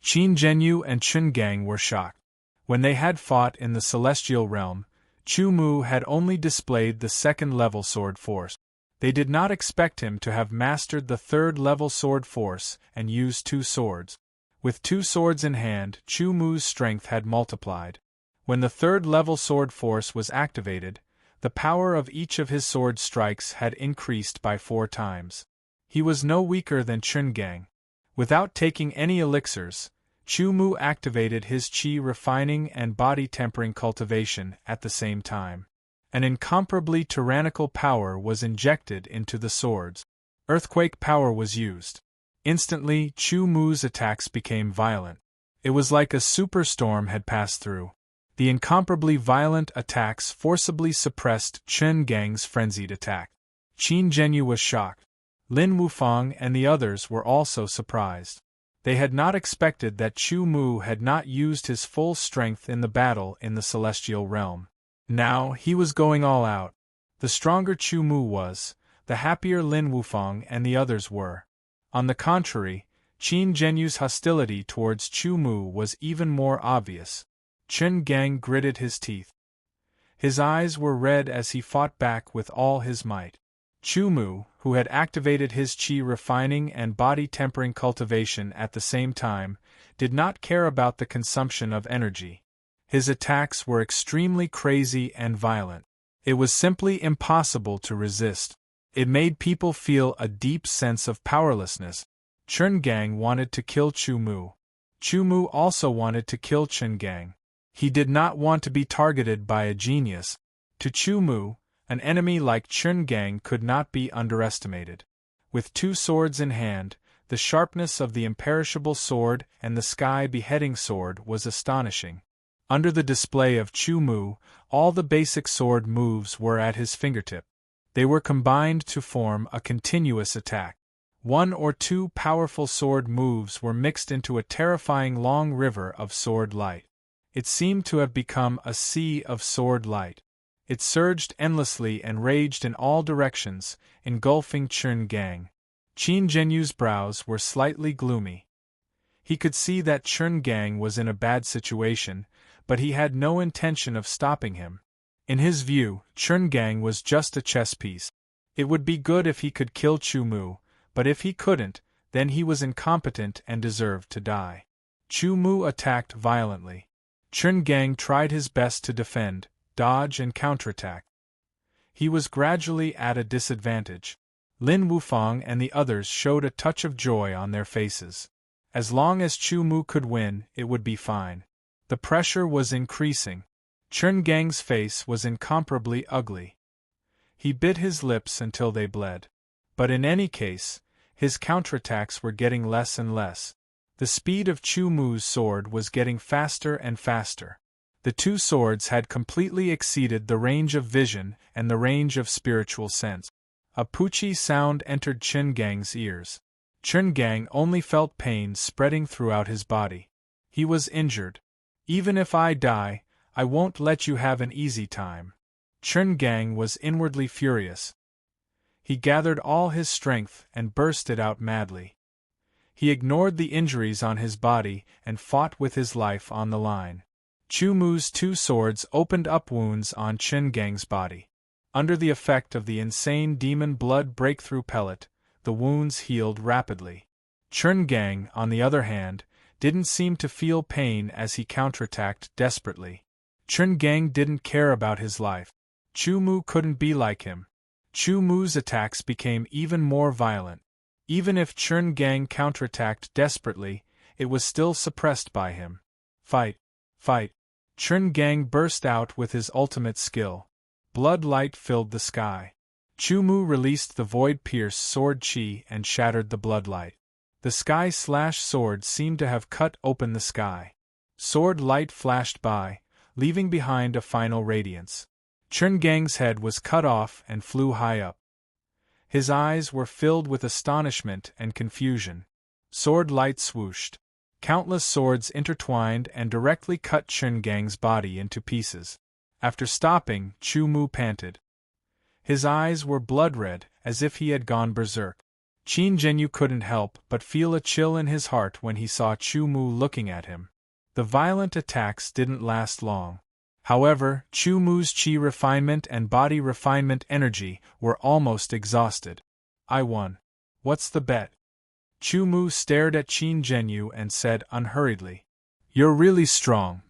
Qin Zhenyu and Chungang were shocked. When they had fought in the celestial realm, Chu Mu had only displayed the 2nd level sword force. They did not expect him to have mastered the 3rd level sword force and used 2 swords. With 2 swords in hand, Chu Mu's strength had multiplied. When the 3rd level sword force was activated, the power of each of his sword strikes had increased by 4 times. He was no weaker than Chungang. Without taking any elixirs, Chu Mu activated his qi refining and body tempering cultivation at the same time. An incomparably tyrannical power was injected into the swords. Earthquake power was used. Instantly, Chu Mu's attacks became violent. It was like a superstorm had passed through. The incomparably violent attacks forcibly suppressed Chungang's frenzied attack. Qin Zhenyu was shocked. Lin Wufang and the others were also surprised. They had not expected that Chu Mu had not used his full strength in the battle in the celestial realm. Now he was going all out. The stronger Chu Mu was, the happier Lin Wufang and the others were. On the contrary, Qin Zhenyu's hostility towards Chu Mu was even more obvious. Chungang gritted his teeth. His eyes were red as he fought back with all his might. Chu Mu, who had activated his qi refining and body tempering cultivation at the same time, did not care about the consumption of energy. His attacks were extremely crazy and violent. It was simply impossible to resist. It made people feel a deep sense of powerlessness. Chungang wanted to kill Chu Mu. Chu Mu also wanted to kill Chungang. He did not want to be targeted by a genius. To Chu Mu, an enemy like Chungang could not be underestimated. With 2 swords in hand, the sharpness of the imperishable sword and the sky beheading sword was astonishing. Under the display of Chu Mu, all the basic sword moves were at his fingertip. They were combined to form a continuous attack. 1 or 2 powerful sword moves were mixed into a terrifying long river of sword light. It seemed to have become a sea of sword light. It surged endlessly and raged in all directions, engulfing Chungang. Qin Zhenyu's brows were slightly gloomy. He could see that Chungang was in a bad situation, but he had no intention of stopping him. In his view, Chungang was just a chess piece. It would be good if he could kill Chu Mu, but if he couldn't, then he was incompetent and deserved to die. Chu Mu attacked violently. Chungang tried his best to defend, dodge and counterattack. He was gradually at a disadvantage. Lin Wufang and the others showed a touch of joy on their faces. As long as Chu Mu could win, it would be fine. The pressure was increasing. Chungang's face was incomparably ugly. He bit his lips until they bled. But in any case, his counterattacks were getting less and less. The speed of Chu Mu's sword was getting faster and faster. The 2 swords had completely exceeded the range of vision and the range of spiritual sense. A poochie sound entered Chungang's ears. Chungang only felt pain spreading throughout his body. He was injured. Even if I die, I won't let you have an easy time. Chungang was inwardly furious. He gathered all his strength and burst it out madly. He ignored the injuries on his body and fought with his life on the line. Chu Mu's two swords opened up wounds on Chen Gang's body. Under the effect of the insane demon blood breakthrough pellet, the wounds healed rapidly. Chen Gang, on the other hand, didn't seem to feel pain as he counterattacked desperately. Chen Gang didn't care about his life. Chu Mu couldn't be like him. Chu Mu's attacks became even more violent. Even if Chen Gang counterattacked desperately, it was still suppressed by him. Fight! Fight! Chen Gang burst out with his ultimate skill. Blood light filled the sky. Chu Mu released the void-pierced sword chi and shattered the bloodlight. The sky/sword seemed to have cut open the sky. Sword light flashed by, leaving behind a final radiance. Chen Gang's head was cut off and flew high up. His eyes were filled with astonishment and confusion. Sword light swooshed. Countless swords intertwined and directly cut Chen Gang's body into pieces. After stopping, Chu Mu panted. His eyes were blood-red, as if he had gone berserk. Qin Zhenyu couldn't help but feel a chill in his heart when he saw Chu Mu looking at him. The violent attacks didn't last long. However, Chu Mu's chi refinement and body refinement energy were almost exhausted. I won. What's the bet? Chu Mu stared at Qin Zhenyu and said unhurriedly. You're really strong.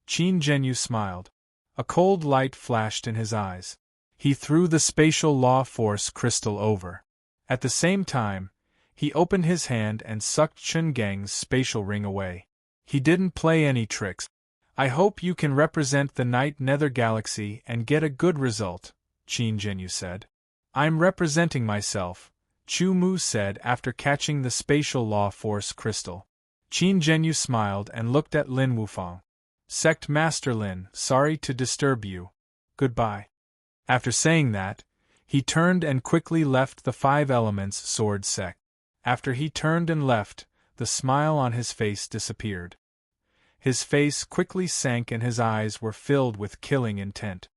Qin Zhenyu smiled. A cold light flashed in his eyes. He threw the spatial law force crystal over. At the same time, he opened his hand and sucked Chen Gang's spatial ring away. He didn't play any tricks. I hope you can represent the Night Nether Galaxy and get a good result, Qin Zhenyu said. I'm representing myself, Chu Mu said after catching the spatial law force crystal. Qin Zhenyu smiled and looked at Lin Wufang. Sect Master Lin, sorry to disturb you. Goodbye. After saying that, he turned and quickly left the Five Elements Sword Sect. After he turned and left, the smile on his face disappeared. His face quickly sank and his eyes were filled with killing intent.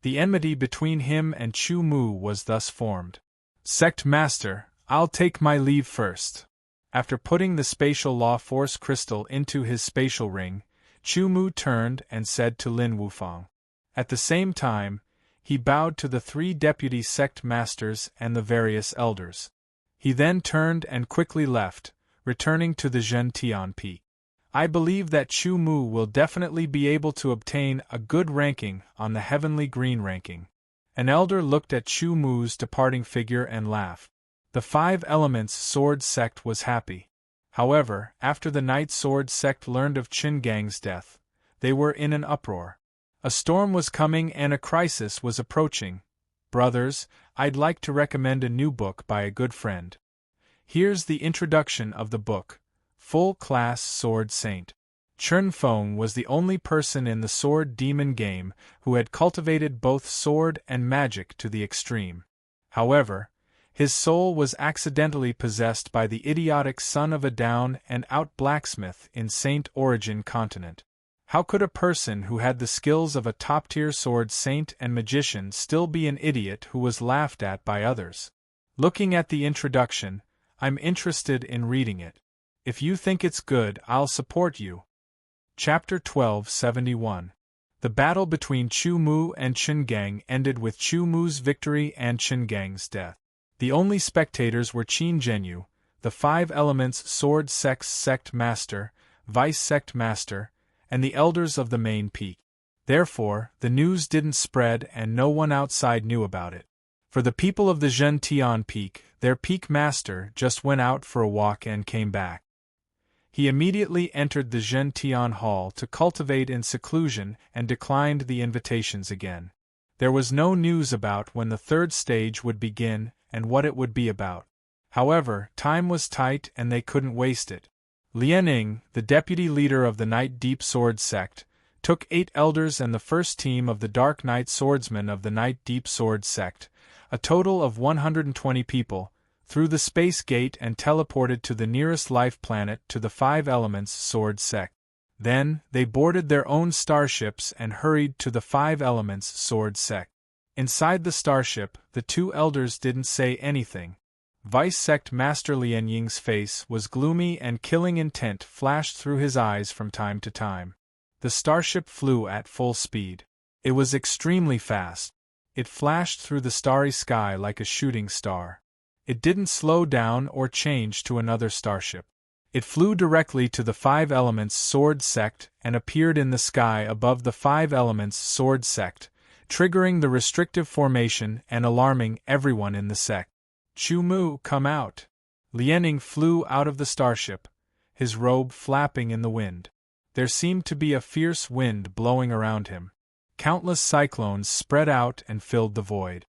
The enmity between him and Chu Mu was thus formed. Sect Master, I'll take my leave first. After putting the spatial law force crystal into his spatial ring, Chu Mu turned and said to Lin Wufang. At the same time, he bowed to the 3 deputy sect masters and the various elders. He then turned and quickly left, returning to the Zhentian Peak. I believe that Chu Mu will definitely be able to obtain a good ranking on the Heavenly Green ranking. An elder looked at Chu Mu's departing figure and laughed. The 5 Elements Sword Sect was happy. However, after the Night Sword Sect learned of Chen Gang's death, they were in an uproar. A storm was coming and a crisis was approaching. Brothers, I'd like to recommend a new book by a good friend. Here's the introduction of the book. Full-Class Sword Saint. Chen Feng was the only person in the Sword Demon game who had cultivated both sword and magic to the extreme. However, his soul was accidentally possessed by the idiotic son of a down-and-out blacksmith in Saint Origin Continent. How could a person who had the skills of a top-tier sword saint and magician still be an idiot who was laughed at by others? Looking at the introduction, I'm interested in reading it. If you think it's good, I'll support you. Chapter 1271. The battle between Chu Mu and Chen Gang ended with Chu Mu's victory and Chen Gang's death. The only spectators were Qin Zhenyu, the 5 Elements Sword Sect's Sect Master, Vice Sect Master, and the elders of the main peak. Therefore, the news didn't spread and no one outside knew about it. For the people of the Zhentian Peak, their peak master just went out for a walk and came back. He immediately entered the Zhentian Hall to cultivate in seclusion and declined the invitations again. There was no news about when the 3rd stage would begin and what it would be about. However, time was tight and they couldn't waste it. Lianing, the deputy leader of the Night Deep Sword Sect, took 8 elders and the first team of the Dark Knight Swordsmen of the Night Deep Sword Sect, a total of 120 people, through the space gate and teleported to the nearest life planet to the 5 Elements Sword Sect. Then, they boarded their own starships and hurried to the 5 Elements Sword Sect. Inside the starship, the two elders didn't say anything. Vice Sect Master Lian Ying's face was gloomy and killing intent flashed through his eyes from time to time. The starship flew at full speed. It was extremely fast. It flashed through the starry sky like a shooting star. It didn't slow down or change to another starship. It flew directly to the Five Elements Sword Sect and appeared in the sky above the Five Elements Sword Sect, triggering the restrictive formation and alarming everyone in the sect. Chu Mu, come out! Lianing flew out of the starship, his robe flapping in the wind. There seemed to be a fierce wind blowing around him. Countless cyclones spread out and filled the void.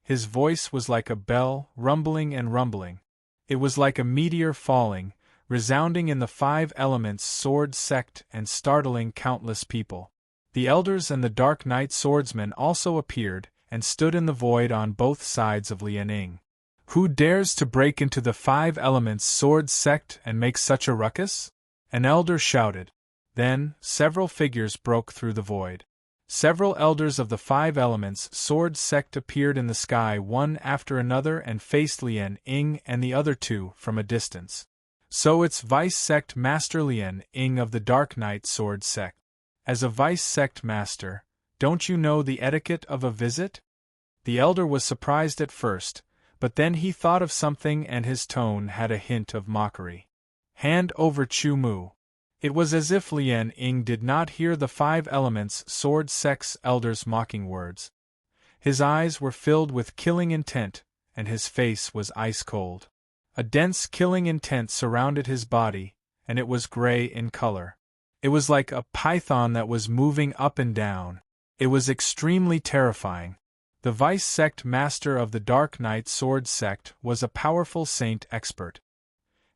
His voice was like a bell, rumbling and rumbling. It was like a meteor falling, resounding in the Five Elements Sword Sect and startling countless people. The elders and the Dark Knight swordsmen also appeared and stood in the void on both sides of Lianing. Who dares to break into the Five Elements Sword Sect and make such a ruckus? An elder shouted. Then, several figures broke through the void. Several elders of the Five Elements Sword Sect appeared in the sky one after another and faced Lian Ying and the other two from a distance. So it's Vice Sect Master Lian Ying of the Dark Knight Sword Sect. As a Vice Sect Master, don't you know the etiquette of a visit? The elder was surprised at first, but then he thought of something and his tone had a hint of mockery. Hand over Chu Mu. It was as if Lian Ying did not hear the Five Elements Sword Sect's elder's mocking words. His eyes were filled with killing intent, and his face was ice cold. A dense killing intent surrounded his body, and it was gray in color. It was like a python that was moving up and down. It was extremely terrifying. The Vice Sect Master of the Dark Knight Sword Sect was a powerful saint expert.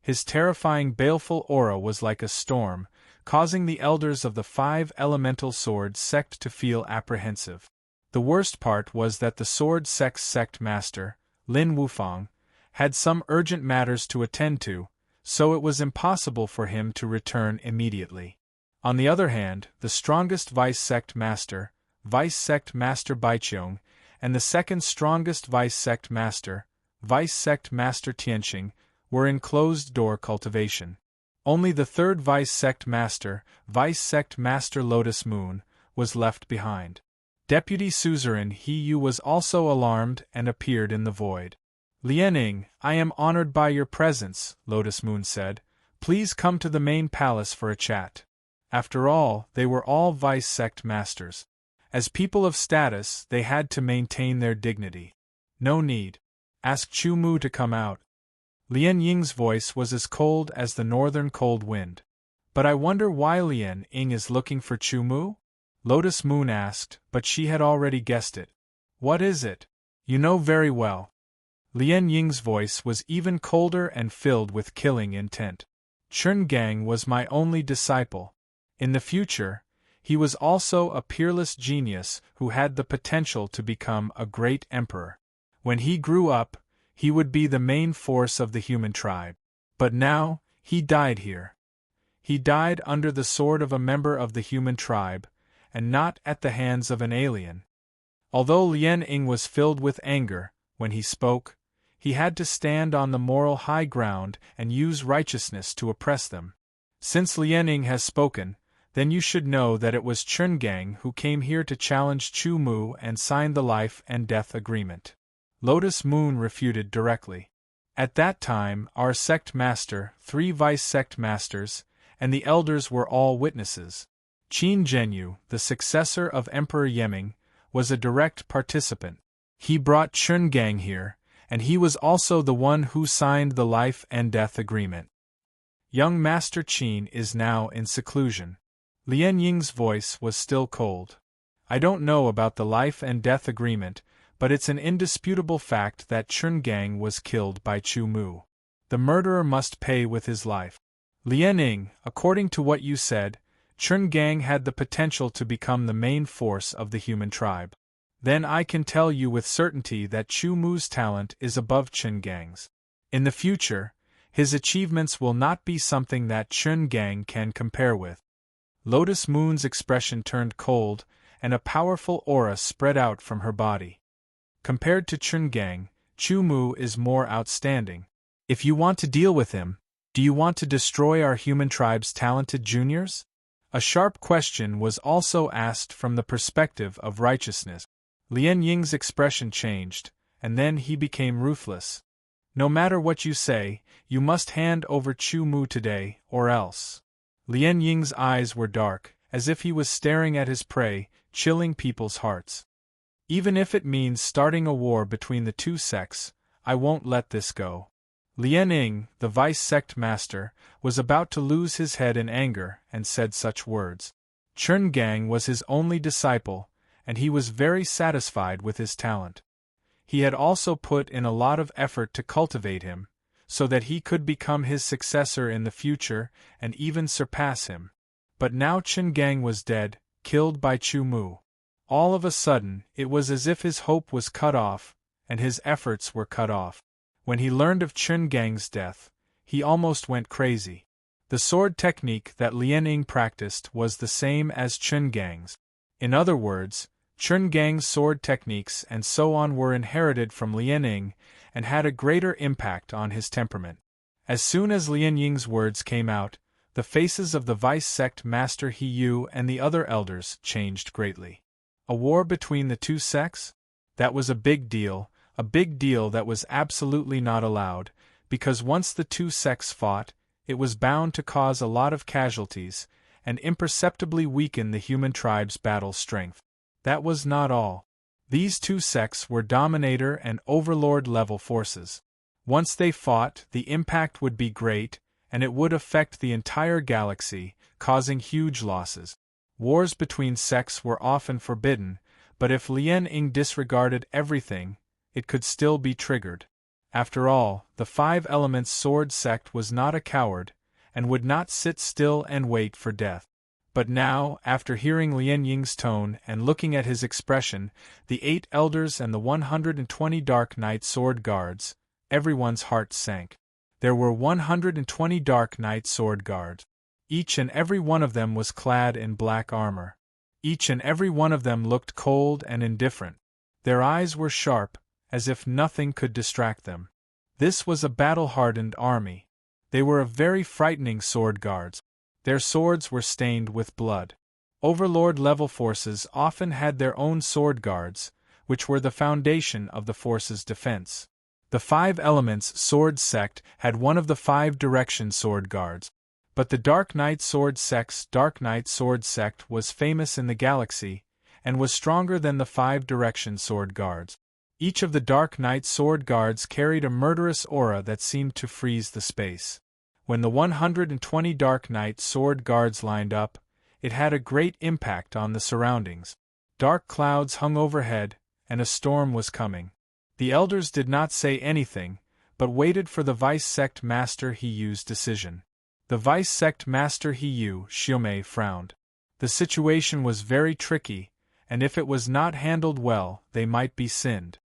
His terrifying baleful aura was like a storm, causing the elders of the Five Elemental Sword Sect to feel apprehensive. The worst part was that the Sword Sect's Sect Master, Lin Wufang, had some urgent matters to attend to, so it was impossible for him to return immediately. On the other hand, the strongest Vice Sect Master Baiqiong, and the second strongest Vice Sect Master Tianxing, were in closed-door cultivation. Only the third Vice Sect Master Lotus Moon, was left behind. Deputy Suzerain He Yu was also alarmed and appeared in the void. Lianing, I am honored by your presence, Lotus Moon said. Please come to the main palace for a chat. After all, they were all Vice Sect Masters. As people of status, they had to maintain their dignity. No need. Ask Chu Mu to come out. Lian Ying's voice was as cold as the northern cold wind. But I wonder why Lian Ying is looking for Chu Mu? Lotus Moon asked, but she had already guessed it. What is it? You know very well. Lian Ying's voice was even colder and filled with killing intent. Chen Gang was my only disciple. In the future, he was also a peerless genius who had the potential to become a great emperor. When he grew up, he would be the main force of the human tribe. But now, he died here. He died under the sword of a member of the human tribe, and not at the hands of an alien. Although Lian Ying was filled with anger, when he spoke, he had to stand on the moral high ground and use righteousness to oppress them. Since Lian Ying has spoken, then you should know that it was Chen Gang who came here to challenge Chu Mu and sign the life and death agreement. Lotus Moon refuted directly. At that time, our sect master, 3 vice sect masters, and the elders were all witnesses. Qin Zhenyu, the successor of Emperor Yeming, was a direct participant. He brought Chen Gang here, and he was also the one who signed the life and death agreement. Young Master Qin is now in seclusion. Lian Ying's voice was still cold. I don't know about the life and death agreement, but it's an indisputable fact that Chen Gang was killed by Chu Mu. The murderer must pay with his life. Lian Ying, according to what you said, Chen Gang had the potential to become the main force of the human tribe. Then I can tell you with certainty that Chu Mu's talent is above Chen Gang's. In the future, his achievements will not be something that Chen Gang can compare with. Lotus Moon's expression turned cold, and a powerful aura spread out from her body. Compared to Chen Gang, Chu Mu is more outstanding. If you want to deal with him, do you want to destroy our human tribe's talented juniors? A sharp question was also asked from the perspective of righteousness. Lian Ying's expression changed, and then he became ruthless. No matter what you say, you must hand over Chu Mu today, or else. Lian Ying's eyes were dark, as if he was staring at his prey, chilling people's hearts. Even if it means starting a war between the two sects, I won't let this go. Lian Ying, the vice sect master, was about to lose his head in anger and said such words. Chen Gang was his only disciple, and he was very satisfied with his talent. He had also put in a lot of effort to cultivate him, so that he could become his successor in the future and even surpass him. But now Chen Gang was dead, killed by Chu Mu. All of a sudden, it was as if his hope was cut off, and his efforts were cut off. When he learned of Chen Gang's death, he almost went crazy. The sword technique that Lian Ying practiced was the same as Chen Gang's. In other words, Chen Gang's sword techniques and so on were inherited from Lian Ying and had a greater impact on his temperament. As soon as Lian Ying's words came out, the faces of the vice sect master He Yu and the other elders changed greatly. A war between the two sects? That was a big deal that was absolutely not allowed, because once the two sects fought, it was bound to cause a lot of casualties and imperceptibly weaken the human tribe's battle strength. That was not all. These two sects were dominator and overlord level forces. Once they fought, the impact would be great, and it would affect the entire galaxy, causing huge losses. Wars between sects were often forbidden, but if Lian Ying disregarded everything, it could still be triggered. After all, the Five Elements Sword sect was not a coward, and would not sit still and wait for death. But now, after hearing Lian Ying's tone and looking at his expression, the 8 elders and the 120 Dark Knight Sword Guards, everyone's heart sank. There were 120 Dark Knight Sword Guards. Each and every one of them was clad in black armor. Each and every one of them looked cold and indifferent. Their eyes were sharp, as if nothing could distract them. This was a battle-hardened army. They were a very frightening sword guards. Their swords were stained with blood. Overlord-level forces often had their own sword guards, which were the foundation of the force's defense. The Five Elements Sword sect had one of the 5 Direction Sword Guards. But the Dark Knight Sword sect's Dark Knight Sword sect was famous in the galaxy, and was stronger than the 5 Direction Sword Guards. Each of the Dark Knight Sword Guards carried a murderous aura that seemed to freeze the space. When the 120 Dark Knight Sword Guards lined up, it had a great impact on the surroundings. Dark clouds hung overhead, and a storm was coming. The elders did not say anything, but waited for the Vice Sect Master He Yu's decision. The Vice Sect Master He Yu, Xiumei, frowned. The situation was very tricky, and if it was not handled well, they might be sinned.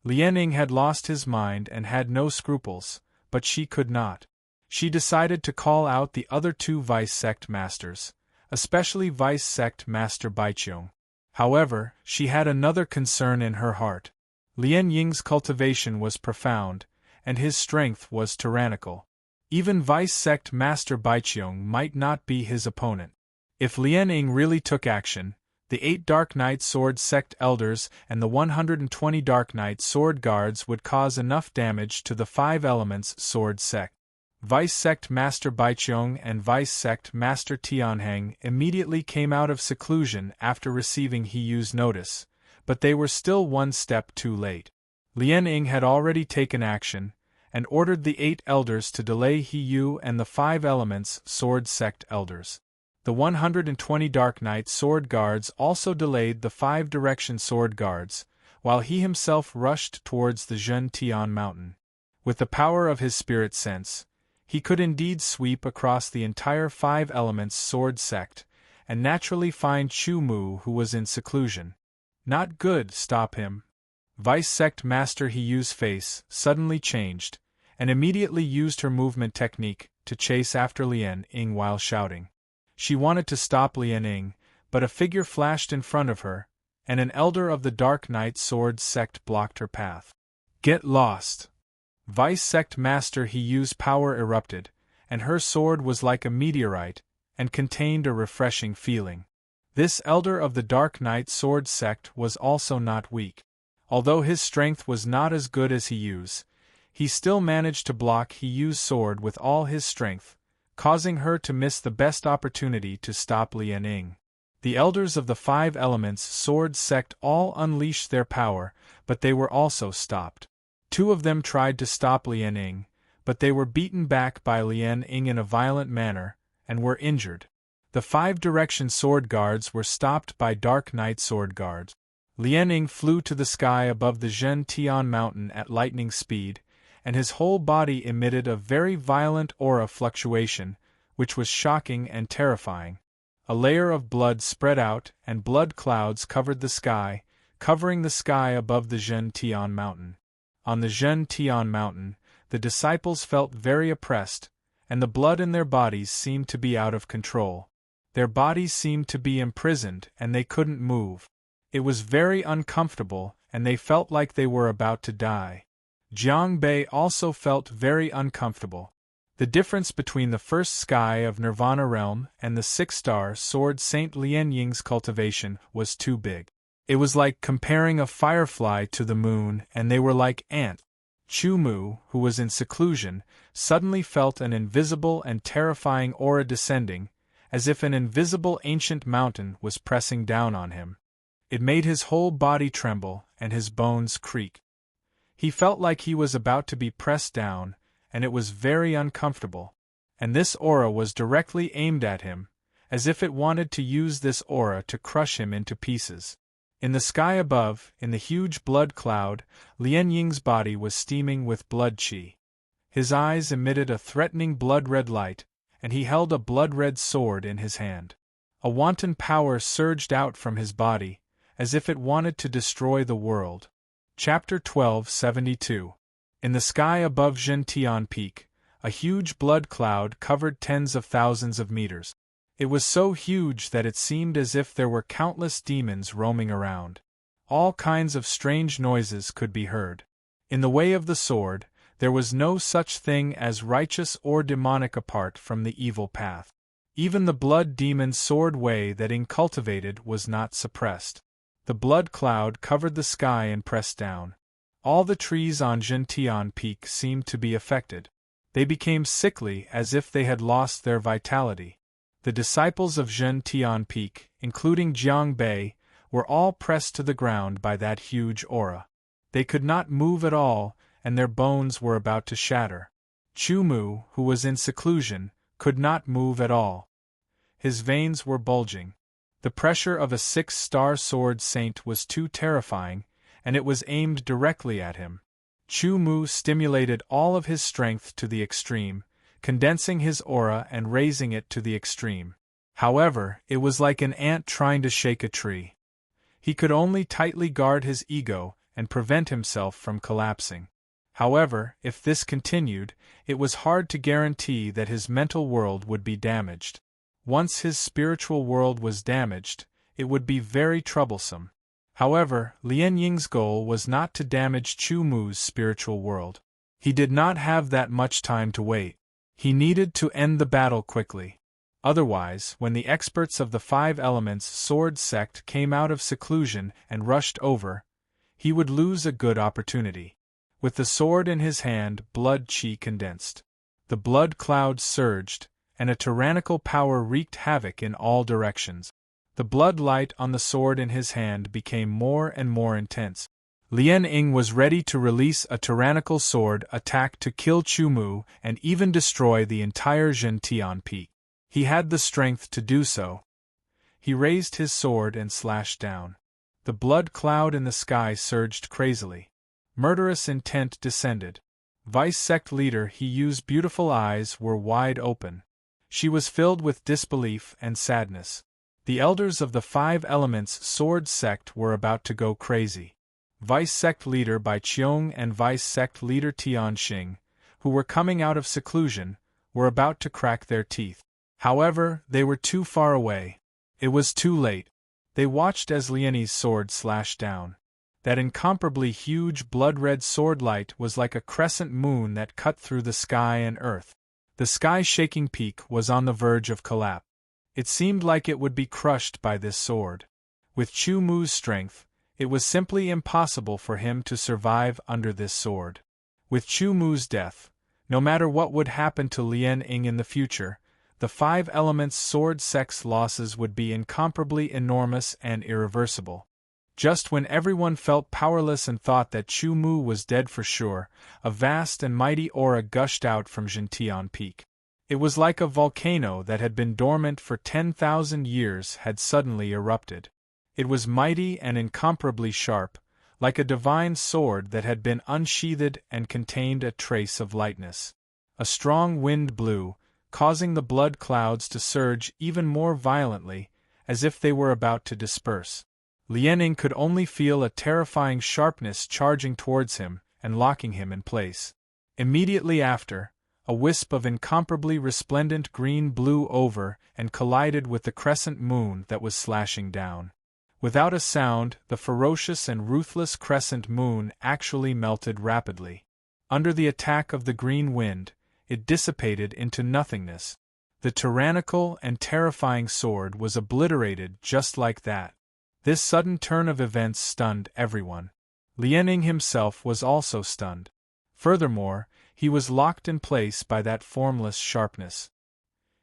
Lian Ying had lost his mind and had no scruples, but she could not. She decided to call out the other 2 Vice Sect Masters, especially Vice Sect Master Baiqiong. However, she had another concern in her heart. Lian Ying's cultivation was profound, and his strength was tyrannical. Even Vice Sect Master Baiqiong might not be his opponent. If Lian Ying really took action, the 8 Dark Knight Sword Sect Elders and the 120 Dark Knight Sword Guards would cause enough damage to the 5 Elements Sword Sect. Vice Sect Master Baiqiong and Vice Sect Master Tianheng immediately came out of seclusion after receiving He Yu's notice, but they were still one step too late. Lian Ying had already taken action, and ordered the 8 Elders to delay He Yu and the 5 Elements Sword Sect Elders. The 120 Dark Knight Sword Guards also delayed the 5 Direction Sword Guards, while he himself rushed towards the Zhen Tian Mountain. With the power of his spirit sense, he could indeed sweep across the entire 5 Elements Sword Sect, and naturally find Chu Mu, who was in seclusion. Not good, stop him. Vice Sect Master He Yu's face suddenly changed, and immediately used her movement technique to chase after Lian Ying while shouting. She wanted to stop Lian Ying, but a figure flashed in front of her, and an elder of the Dark Knight Sword sect blocked her path. Get lost! Vice sect master He Yu's power erupted, and her sword was like a meteorite, and contained a refreshing feeling. This elder of the Dark Knight Sword sect was also not weak. Although his strength was not as good as He Yu's, he still managed to block He Yu's sword with all his strength, causing her to miss the best opportunity to stop Lian Ying. The elders of the 5 Elements Sword sect all unleashed their power, but they were also stopped. 2 of them tried to stop Lian Ying, but they were beaten back by Lian Ying in a violent manner, and were injured. The 5 Direction Sword Guards were stopped by Dark Knight Sword Guards. Lian Ying flew to the sky above the Zhentian mountain at lightning speed, and his whole body emitted a very violent aura fluctuation, which was shocking and terrifying. A layer of blood spread out, and blood clouds covered the sky, covering the sky above the Zhentian mountain. On the Zhentian mountain, the disciples felt very oppressed, and the blood in their bodies seemed to be out of control. Their bodies seemed to be imprisoned, and they couldn't move. It was very uncomfortable, and they felt like they were about to die. Jiang Bei also felt very uncomfortable. The difference between the first sky of Nirvana realm and the 6-star sword Saint Lian Ying's cultivation was too big. It was like comparing a firefly to the moon, and they were like ants. Chu Mu, who was in seclusion, suddenly felt an invisible and terrifying aura descending, as if an invisible ancient mountain was pressing down on him. It made his whole body tremble, and his bones creak. He felt like he was about to be pressed down, and it was very uncomfortable. And this aura was directly aimed at him, as if it wanted to use this aura to crush him into pieces. In the sky above, in the huge blood cloud, Lian Ying's body was steaming with blood qi. His eyes emitted a threatening blood-red light, and he held a blood-red sword in his hand. A wanton power surged out from his body, as if it wanted to destroy the world. Chapter 1272. In the sky above Zhentian Peak, a huge blood cloud covered tens of thousands of meters. It was so huge that it seemed as if there were countless demons roaming around. All kinds of strange noises could be heard. In the way of the sword, there was no such thing as righteous or demonic apart from the evil path. Even the blood demon's sword way that Ying cultivated was not suppressed. The blood cloud covered the sky and pressed down. All the trees on Zhentian Peak seemed to be affected. They became sickly as if they had lost their vitality. The disciples of Zhentian Peak, including Jiang Bei, were all pressed to the ground by that huge aura. They could not move at all, and their bones were about to shatter. Chu Mu, who was in seclusion, could not move at all. His veins were bulging. The pressure of a 6-star sword saint was too terrifying, and it was aimed directly at him. Chu Mu stimulated all of his strength to the extreme, condensing his aura and raising it to the extreme. However, it was like an ant trying to shake a tree. He could only tightly guard his ego and prevent himself from collapsing. However, if this continued, it was hard to guarantee that his mental world would be damaged. Once his spiritual world was damaged, it would be very troublesome. However, Lian Ying's goal was not to damage Chu Mu's spiritual world. He did not have that much time to wait. He needed to end the battle quickly. Otherwise, when the experts of the 5 Elements Sword sect came out of seclusion and rushed over, he would lose a good opportunity. With the sword in his hand, blood qi condensed. The blood cloud surged, and a tyrannical power wreaked havoc in all directions. The blood light on the sword in his hand became more and more intense. Lian Ying was ready to release a tyrannical sword attack to kill Chu Mu and even destroy the entire Zhentian Peak. He had the strength to do so. He raised his sword and slashed down. The blood cloud in the sky surged crazily. Murderous intent descended. Vice sect leader He Yu's beautiful eyes were wide open. She was filled with disbelief and sadness. The elders of the 5 Elements Sword sect were about to go crazy. Vice sect leader Bai Qiong and vice sect leader Tianxing, who were coming out of seclusion, were about to crack their teeth. However, they were too far away. It was too late. They watched as Lien's sword slashed down. That incomparably huge blood-red sword light was like a crescent moon that cut through the sky and earth. The sky-shaking peak was on the verge of collapse. It seemed like it would be crushed by this sword. With Chu Mu's strength, it was simply impossible for him to survive under this sword. With Chu Mu's death, no matter what would happen to Lien Ying in the future, the five elements' sword sect's losses would be incomparably enormous and irreversible. Just when everyone felt powerless and thought that Chu Mu was dead for sure, a vast and mighty aura gushed out from Zhentian Peak. It was like a volcano that had been dormant for 10,000 years had suddenly erupted. It was mighty and incomparably sharp, like a divine sword that had been unsheathed and contained a trace of lightness. A strong wind blew, causing the blood clouds to surge even more violently, as if they were about to disperse. Lien Ying could only feel a terrifying sharpness charging towards him and locking him in place. Immediately after, a wisp of incomparably resplendent green blew over and collided with the crescent moon that was slashing down. Without a sound, the ferocious and ruthless crescent moon actually melted rapidly. Under the attack of the green wind, it dissipated into nothingness. The tyrannical and terrifying sword was obliterated just like that. This sudden turn of events stunned everyone. Lien Ying himself was also stunned. Furthermore, he was locked in place by that formless sharpness.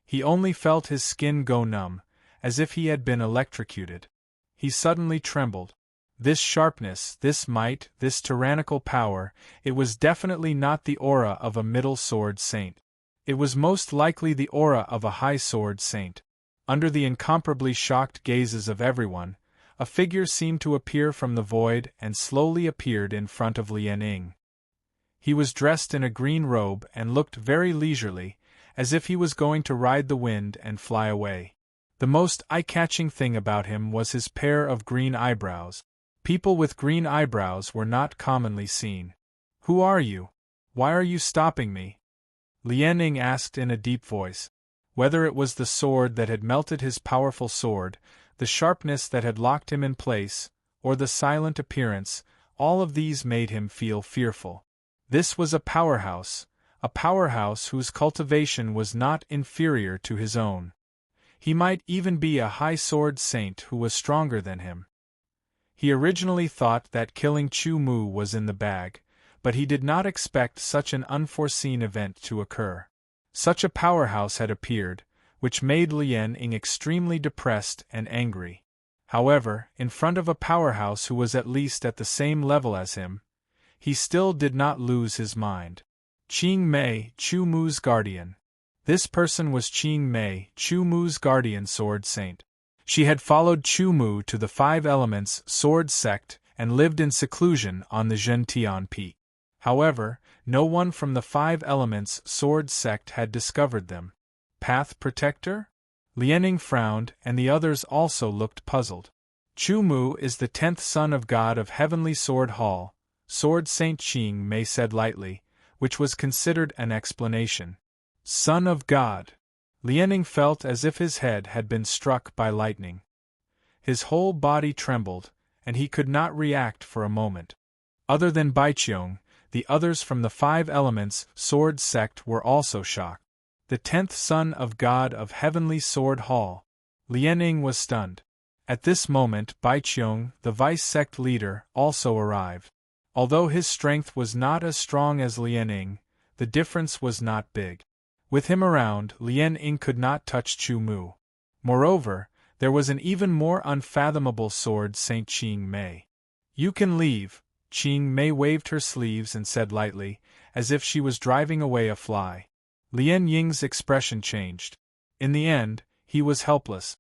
He only felt his skin go numb, as if he had been electrocuted. He suddenly trembled. This sharpness, this might, this tyrannical power, it was definitely not the aura of a middle sword saint. It was most likely the aura of a high sword saint. Under the incomparably shocked gazes of everyone, a figure seemed to appear from the void and slowly appeared in front of Lien Ying. He was dressed in a green robe and looked very leisurely, as if he was going to ride the wind and fly away. The most eye-catching thing about him was his pair of green eyebrows. People with green eyebrows were not commonly seen. "Who are you? Why are you stopping me?" Lien Ying asked in a deep voice. Whether it was the sword that had melted his powerful sword, the sharpness that had locked him in place, or the silent appearance, all of these made him feel fearful. This was a powerhouse whose cultivation was not inferior to his own. He might even be a high sword saint who was stronger than him. He originally thought that killing Chu Mu was in the bag, but he did not expect such an unforeseen event to occur. Such a powerhouse had appeared, which made Lien Ying extremely depressed and angry. However, in front of a powerhouse who was at least at the same level as him, he still did not lose his mind. Qing Mei, Chu Mu's guardian. This person was Qing Mei, Chu Mu's guardian sword saint. She had followed Chu Mu to the Five Elements sword sect and lived in seclusion on the Zhentian Peak. However, no one from the Five Elements sword sect had discovered them. Path Protector? Lien Ying frowned, and the others also looked puzzled. Chu Mu is the 10th son of God of Heavenly Sword Hall, Sword Saint Qing Mei said lightly, which was considered an explanation. Son of God. Lien Ying felt as if his head had been struck by lightning. His whole body trembled, and he could not react for a moment. Other than Baiqiong, the others from the Five Elements sword sect were also shocked. The 10th son of God of Heavenly Sword Hall. Lien Ying was stunned. At this moment Baiqiong, the vice-sect leader, also arrived. Although his strength was not as strong as Lien Ying, the difference was not big. With him around, Lien Ying could not touch Chu Mu. Moreover, there was an even more unfathomable sword Saint Qing Mei. "You can leave," Qing Mei waved her sleeves and said lightly, as if she was driving away a fly. Lien Ying's expression changed. In the end, he was helpless.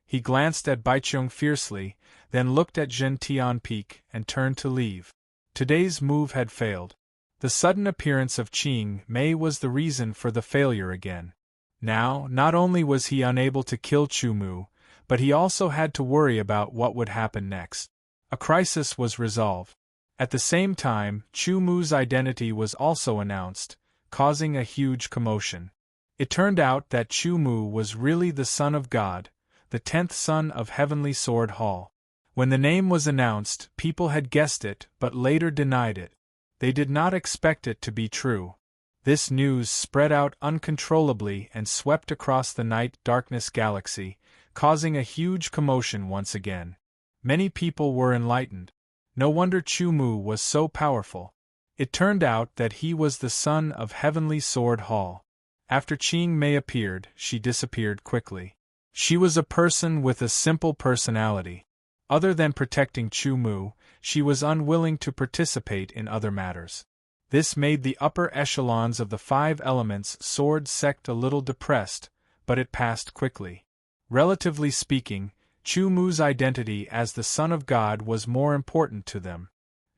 He glanced at Baiqiong fiercely, then looked at Zhentian Peak and turned to leave. Today's move had failed. The sudden appearance of Qing Mei was the reason for the failure again. Now, not only was he unable to kill Chu Mu, but he also had to worry about what would happen next. A crisis was resolved. At the same time, Chu Mu's identity was also announced, causing a huge commotion. It turned out that Chu Mu was really the son of God, the 10th son of Heavenly Sword Hall. When the name was announced, people had guessed it but later denied it. They did not expect it to be true. This news spread out uncontrollably and swept across the night-darkness galaxy, causing a huge commotion once again. Many people were enlightened. No wonder Chu Mu was so powerful. It turned out that he was the son of Heavenly Sword Hall. After Qing Mei appeared, she disappeared quickly. She was a person with a simple personality. Other than protecting Chu Mu, she was unwilling to participate in other matters. This made the upper echelons of the 5 Elements Sword sect a little depressed, but it passed quickly. Relatively speaking, Chu Mu's identity as the Son of God was more important to them.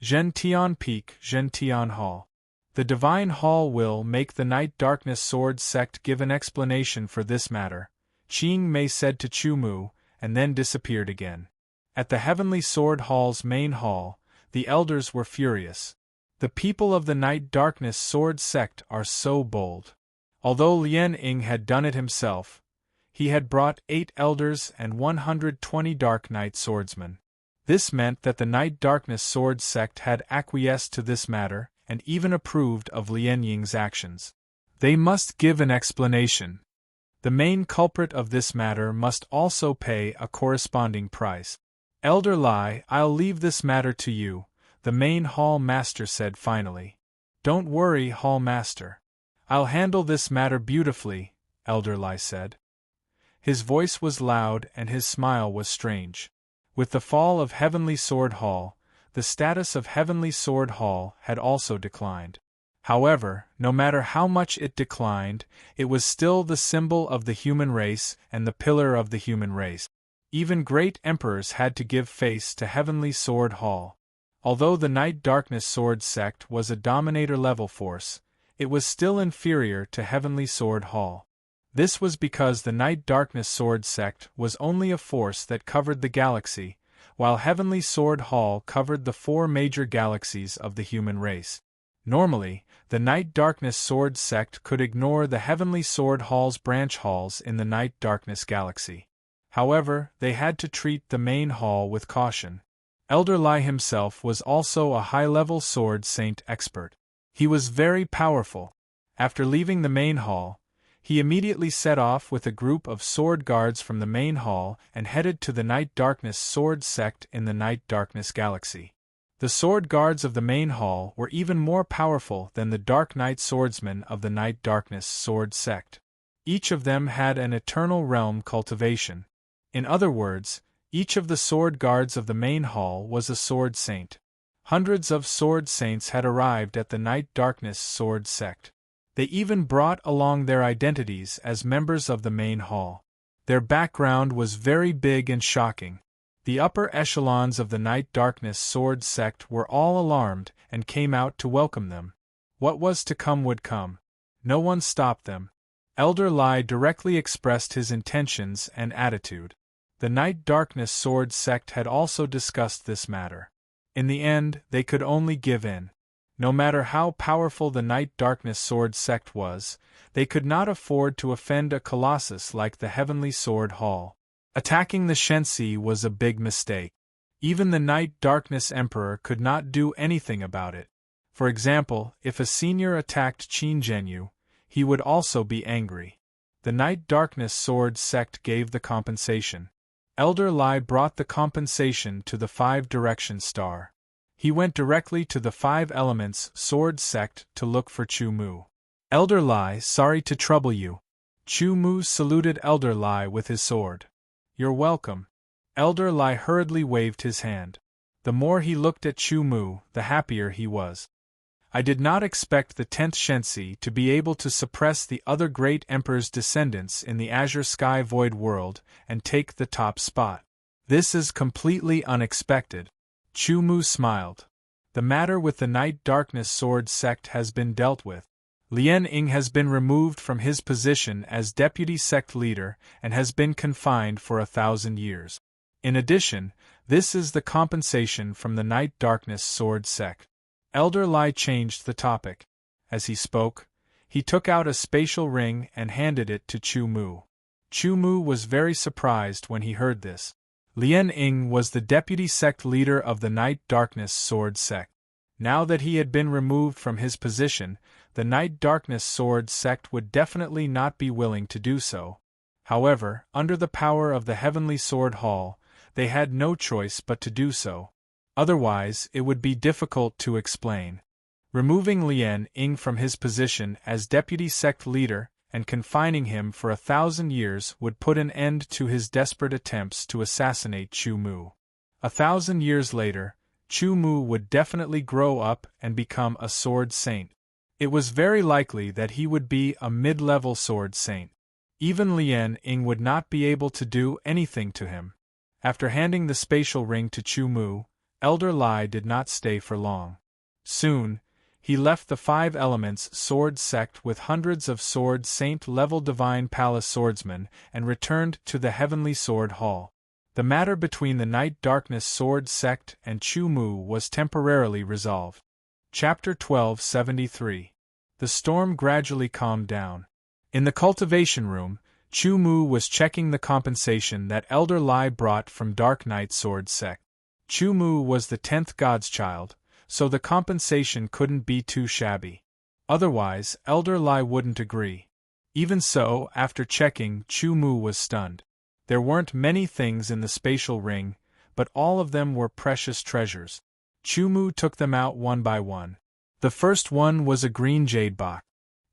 Zhen Tian Peak, Zhen Tian Hall. The Divine Hall will make the Night-Darkness Sword sect give an explanation for this matter, Qing Mei said to Chu Mu, and then disappeared again. At the Heavenly Sword Hall's main hall, the elders were furious. The people of the Night-Darkness Sword sect are so bold. Although Lien Ying had done it himself, he had brought 8 elders and 120 Dark Knight swordsmen. This meant that the Night-Darkness Sword sect had acquiesced to this matter and even approved of Lien Ying's actions. They must give an explanation. The main culprit of this matter must also pay a corresponding price. Elder Lai, I'll leave this matter to you, the main hall master said finally. Don't worry, hall master. I'll handle this matter beautifully, Elder Lai said. His voice was loud and his smile was strange. With the fall of Heavenly Sword Hall, the status of Heavenly Sword Hall had also declined. However, no matter how much it declined, it was still the symbol of the human race and the pillar of the human race. Even great emperors had to give face to Heavenly Sword Hall. Although the Night-Darkness Sword sect was a dominator-level force, it was still inferior to Heavenly Sword Hall. This was because the Night-Darkness Sword sect was only a force that covered the galaxy, while Heavenly Sword Hall covered the 4 major galaxies of the human race. Normally, the Night-Darkness Sword sect could ignore the Heavenly Sword Hall's branch halls in the Night-Darkness galaxy. However, they had to treat the main hall with caution. Elder Lai himself was also a high-level sword saint expert. He was very powerful. After leaving the main hall, he immediately set off with a group of sword guards from the main hall and headed to the Night-Darkness Sword sect in the Night-Darkness galaxy. The sword guards of the main hall were even more powerful than the Dark Knight swordsmen of the Night-Darkness Sword sect. Each of them had an eternal realm cultivation. In other words, each of the sword guards of the main hall was a sword saint. Hundreds of sword saints had arrived at the Night-Darkness Sword sect. They even brought along their identities as members of the main hall. Their background was very big and shocking. The upper echelons of the Night-Darkness Sword sect were all alarmed and came out to welcome them. What was to come would come. No one stopped them. Elder Lai directly expressed his intentions and attitude. The Night-Darkness Sword sect had also discussed this matter. In the end, they could only give in. No matter how powerful the Night-Darkness Sword sect was, they could not afford to offend a colossus like the Heavenly Sword Hall. Attacking the Shensi was a big mistake. Even the Night-Darkness Emperor could not do anything about it. For example, if a senior attacked Qin Zhenyu, he would also be angry. The Night-Darkness Sword sect gave the compensation. Elder Lai brought the compensation to the 5-direction star. He went directly to the 5 Elements Sword sect to look for Chu Mu. Elder Lai, sorry to trouble you. Chu Mu saluted Elder Lai with his sword. You're welcome. Elder Lai hurriedly waved his hand. The more he looked at Chu Mu, the happier he was. I did not expect the 10th Shensi to be able to suppress the other great emperor's descendants in the Azure Sky Void world and take the top spot. This is completely unexpected. Chu Mu smiled. The matter with the Night-Darkness Sword sect has been dealt with. Lien Ying has been removed from his position as deputy sect leader and has been confined for 1,000 years. In addition, this is the compensation from the Night-Darkness Sword sect. Elder Lai changed the topic. As he spoke, he took out a spatial ring and handed it to Chu Mu. Chu Mu was very surprised when he heard this. Lien Ying was the deputy sect leader of the Night Darkness Sword sect. Now that he had been removed from his position, the Night Darkness Sword sect would definitely not be willing to do so. However, under the power of the Heavenly Sword Hall, they had no choice but to do so. Otherwise, it would be difficult to explain. Removing Lien Ying from his position as deputy sect leader and confining him for 1,000 years would put an end to his desperate attempts to assassinate Chu Mu. 1,000 years later, Chu Mu would definitely grow up and become a sword saint. It was very likely that he would be a mid-level sword saint. Even Lien Ying would not be able to do anything to him. After handing the spatial ring to Chu Mu, Elder Lai did not stay for long. Soon, he left the Five Elements Sword sect with hundreds of Sword Saint-level Divine Palace swordsmen and returned to the Heavenly Sword Hall. The matter between the Night Darkness Sword sect and Chu Mu was temporarily resolved. Chapter 1273. The storm gradually calmed down. In the cultivation room, Chu Mu was checking the compensation that Elder Lai brought from Dark Knight Sword sect. Chu Mu was the 10th god's child, so the compensation couldn't be too shabby. Otherwise, Elder Lai wouldn't agree. Even so, after checking, Chu Mu was stunned. There weren't many things in the spatial ring, but all of them were precious treasures. Chu Mu took them out one by one. The first one was a green jade box.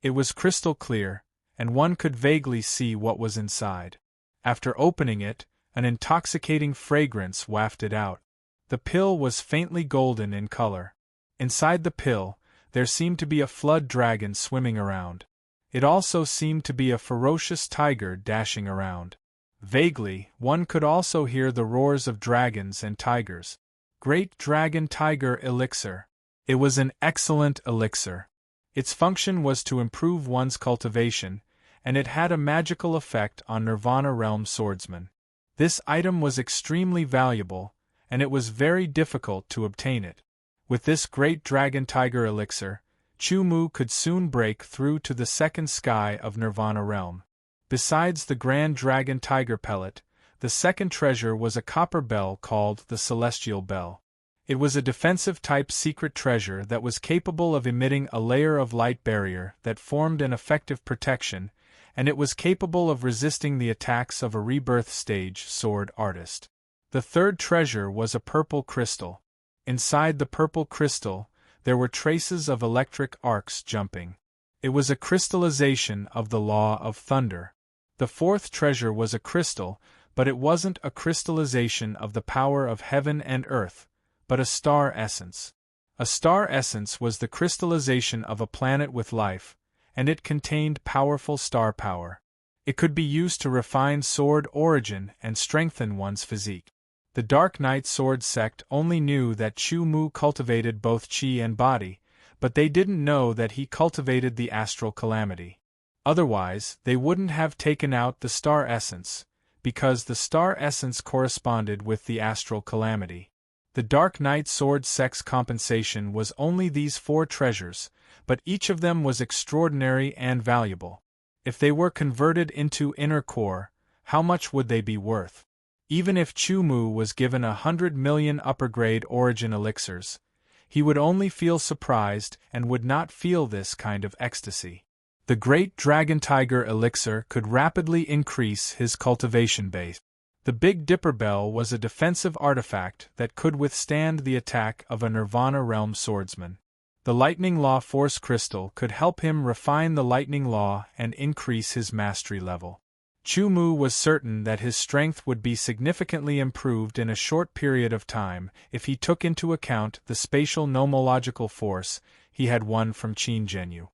It was crystal clear, and one could vaguely see what was inside. After opening it, an intoxicating fragrance wafted out. The pill was faintly golden in color. Inside the pill, there seemed to be a flood dragon swimming around. It also seemed to be a ferocious tiger dashing around. Vaguely, one could also hear the roars of dragons and tigers. Great Dragon Tiger Elixir. It was an excellent elixir. Its function was to improve one's cultivation, and it had a magical effect on Nirvana Realm swordsmen. This item was extremely valuable, and it was very difficult to obtain it. With this Great Dragon Tiger Elixir, Chu Mu could soon break through to the second sky of Nirvana Realm. Besides the Grand Dragon Tiger Pellet, the second treasure was a copper bell called the Celestial Bell. It was a defensive-type secret treasure that was capable of emitting a layer of light barrier that formed an effective protection, and it was capable of resisting the attacks of a rebirth stage sword artist. The third treasure was a purple crystal. Inside the purple crystal, there were traces of electric arcs jumping. It was a crystallization of the law of thunder. The fourth treasure was a crystal, but it wasn't a crystallization of the power of heaven and earth, but a star essence. A star essence was the crystallization of a planet with life, and it contained powerful star power. It could be used to refine sword origin and strengthen one's physique. The Dark Knight Sword sect only knew that Chu Mu cultivated both chi and body, but they didn't know that he cultivated the astral calamity. Otherwise, they wouldn't have taken out the star essence, because the star essence corresponded with the astral calamity. The Dark Knight Sword sect's compensation was only these 4 treasures, but each of them was extraordinary and valuable. If they were converted into inner core, how much would they be worth? Even if Chu Mu was given 100 million upper-grade origin elixirs, he would only feel surprised and would not feel this kind of ecstasy. The Great Dragon Tiger Elixir could rapidly increase his cultivation base. The Big Dipper Bell was a defensive artifact that could withstand the attack of a Nirvana Realm swordsman. The Lightning Law Force Crystal could help him refine the Lightning Law and increase his mastery level. Chu Mu was certain that his strength would be significantly improved in a short period of time if he took into account the spatial nomological force he had won from Qin Zhenyu.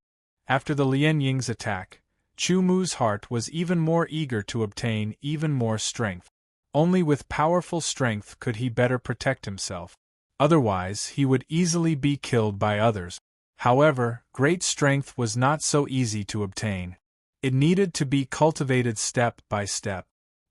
After the Lien Ying's attack, Chu Mu's heart was even more eager to obtain even more strength. Only with powerful strength could he better protect himself. Otherwise, he would easily be killed by others. However, great strength was not so easy to obtain. It needed to be cultivated step by step.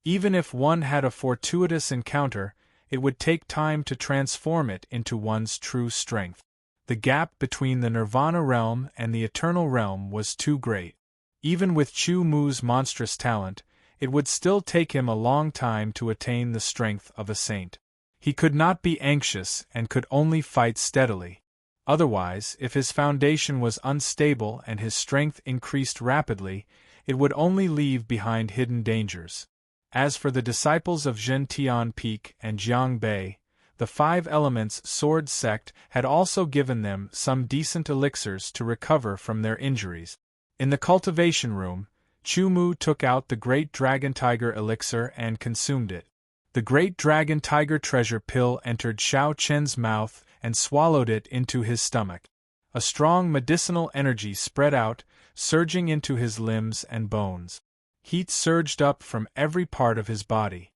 Even if one had a fortuitous encounter, it would take time to transform it into one's true strength. The gap between the Nirvana realm and the Eternal realm was too great. Even with Chu Mu's monstrous talent, it would still take him a long time to attain the strength of a saint. He could not be anxious and could only fight steadily. Otherwise, if his foundation was unstable and his strength increased rapidly, it would only leave behind hidden dangers. As for the disciples of Zhen Tian Peak and Jiang Bei, the Five Elements Sword sect had also given them some decent elixirs to recover from their injuries. In the cultivation room, Chu Mu took out the Great Dragon Tiger elixir and consumed it. The Great Dragon Tiger treasure pill entered Xiao Chen's mouth and swallowed it into his stomach. A strong medicinal energy spread out, surging into his limbs and bones. Heat surged up from every part of his body.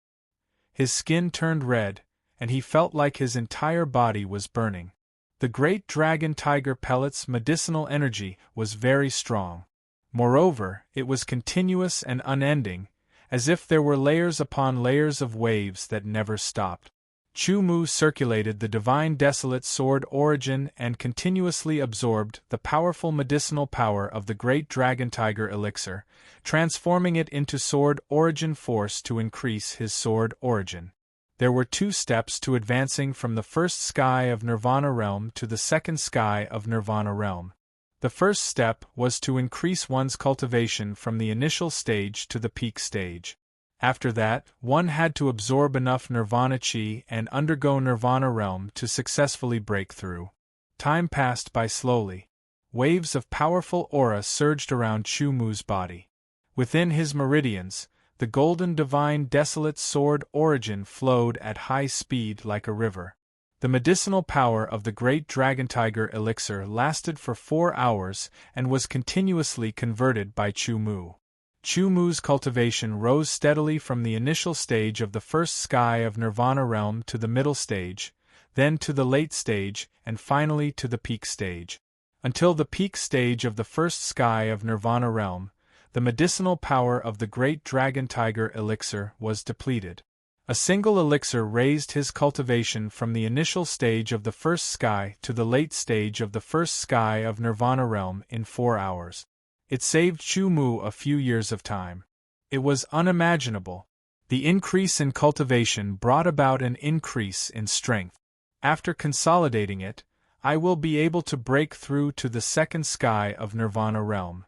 His skin turned red, and he felt like his entire body was burning. The Great Dragon Tiger pellet's medicinal energy was very strong. Moreover, it was continuous and unending, as if there were layers upon layers of waves that never stopped. Chu Mu circulated the divine desolate sword origin and continuously absorbed the powerful medicinal power of the Great Dragon Tiger elixir, transforming it into sword origin force to increase his sword origin. There were 2 steps to advancing from the first sky of Nirvana realm to the second sky of Nirvana realm. The first step was to increase one's cultivation from the initial stage to the peak stage. After that, one had to absorb enough Nirvana Chi and undergo Nirvana realm to successfully break through. Time passed by slowly. Waves of powerful aura surged around Chu Mu's body. Within his meridians, the golden divine desolate sword origin flowed at high speed like a river. The medicinal power of the Great Dragon Tiger elixir lasted for 4 hours and was continuously converted by Chu Mu. Chu Mu's cultivation rose steadily from the initial stage of the first sky of Nirvana realm to the middle stage, then to the late stage, and finally to the peak stage. Until the peak stage of the first sky of Nirvana realm, the medicinal power of the Great Dragon Tiger elixir was depleted. A single elixir raised his cultivation from the initial stage of the first sky to the late stage of the first sky of Nirvana realm in 4 hours. It saved Chu Mu a few years of time. It was unimaginable. The increase in cultivation brought about an increase in strength. After consolidating it, I will be able to break through to the second sky of Nirvana realm.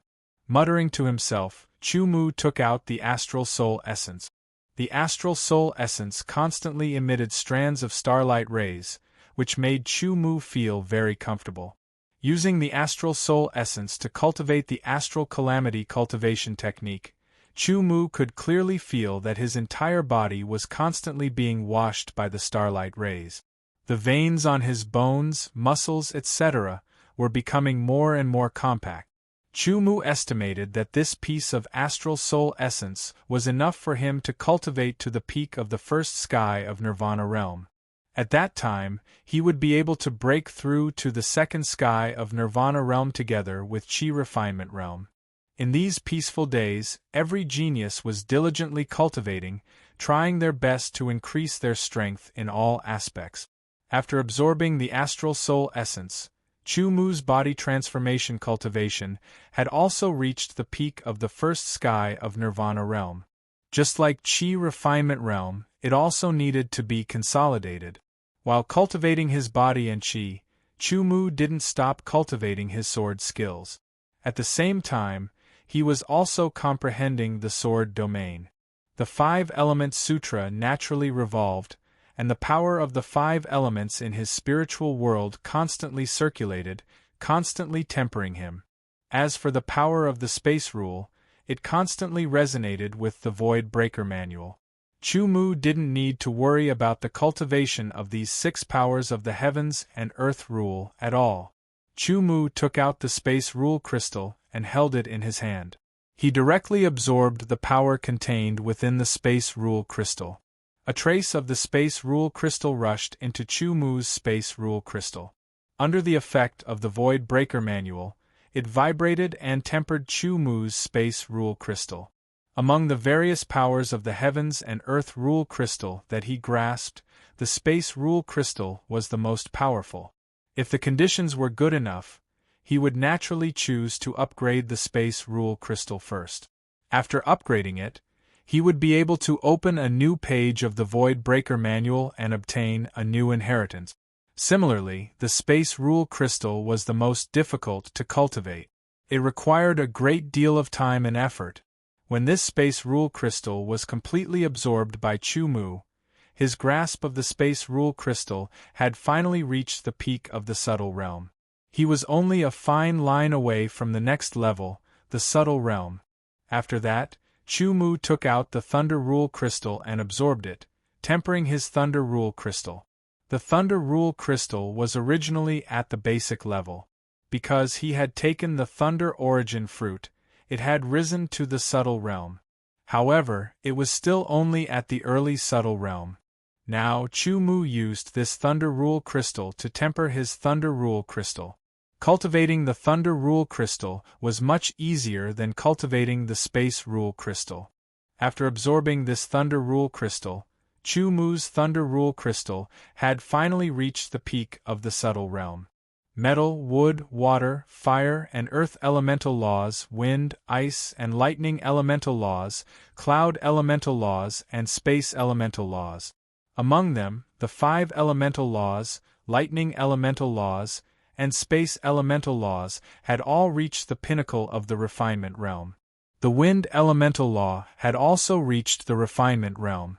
Muttering to himself, Chu Mu took out the astral soul essence. The astral soul essence constantly emitted strands of starlight rays, which made Chu Mu feel very comfortable. Using the astral soul essence to cultivate the astral calamity cultivation technique, Chu Mu could clearly feel that his entire body was constantly being washed by the starlight rays. The veins on his bones, muscles, etc., were becoming more and more compact. Chu Mu estimated that this piece of astral soul essence was enough for him to cultivate to the peak of the first sky of Nirvana realm. At that time, he would be able to break through to the second sky of Nirvana realm together with Chi refinement realm. In these peaceful days, every genius was diligently cultivating, trying their best to increase their strength in all aspects. After absorbing the astral soul essence, Chu Mu's body transformation cultivation had also reached the peak of the first sky of Nirvana realm. Just like Chi refinement realm, it also needed to be consolidated. While cultivating his body and Chi, Chu Mu didn't stop cultivating his sword skills. At the same time, he was also comprehending the sword domain. The 5 Elements Sutra naturally revolved, and the power of the 5 elements in his spiritual world constantly circulated, constantly tempering him. As for the power of the space rule, it constantly resonated with the Void Breaker Manual. Chu Mu didn't need to worry about the cultivation of these 6 powers of the heavens and earth rule at all. Chu Mu took out the space rule crystal and held it in his hand. He directly absorbed the power contained within the space rule crystal. A trace of the space rule crystal rushed into Chu Mu's space rule crystal. Under the effect of the Void Breaker Manual, it vibrated and tempered Chu Mu's space rule crystal. Among the various powers of the heavens and earth rule crystal that he grasped, the space rule crystal was the most powerful. If the conditions were good enough, he would naturally choose to upgrade the space rule crystal first. After upgrading it, he would be able to open a new page of the Void Breaker Manual and obtain a new inheritance. Similarly, the Space Rule Crystal was the most difficult to cultivate. It required a great deal of time and effort. When this Space Rule Crystal was completely absorbed by Chu Mu, his grasp of the Space Rule Crystal had finally reached the peak of the subtle realm. He was only a fine line away from the next level, the subtle realm. After that, Chu Mu took out the Thunder Rule Crystal and absorbed it, tempering his Thunder Rule Crystal. The Thunder Rule Crystal was originally at the basic level. Because he had taken the Thunder Origin Fruit, it had risen to the subtle realm. However, it was still only at the early subtle realm. Now Chu Mu used this Thunder Rule Crystal to temper his Thunder Rule Crystal. Cultivating the Thunder Rule Crystal was much easier than cultivating the Space Rule Crystal. After absorbing this Thunder Rule Crystal, Chu Mu's Thunder Rule Crystal had finally reached the peak of the subtle realm. Metal, wood, water, fire, and earth elemental laws, wind, ice, and lightning elemental laws, cloud elemental laws, and space elemental laws. Among them, the 5 elemental laws, lightning elemental laws, and space elemental laws had all reached the pinnacle of the refinement realm. The wind elemental law had also reached the refinement realm.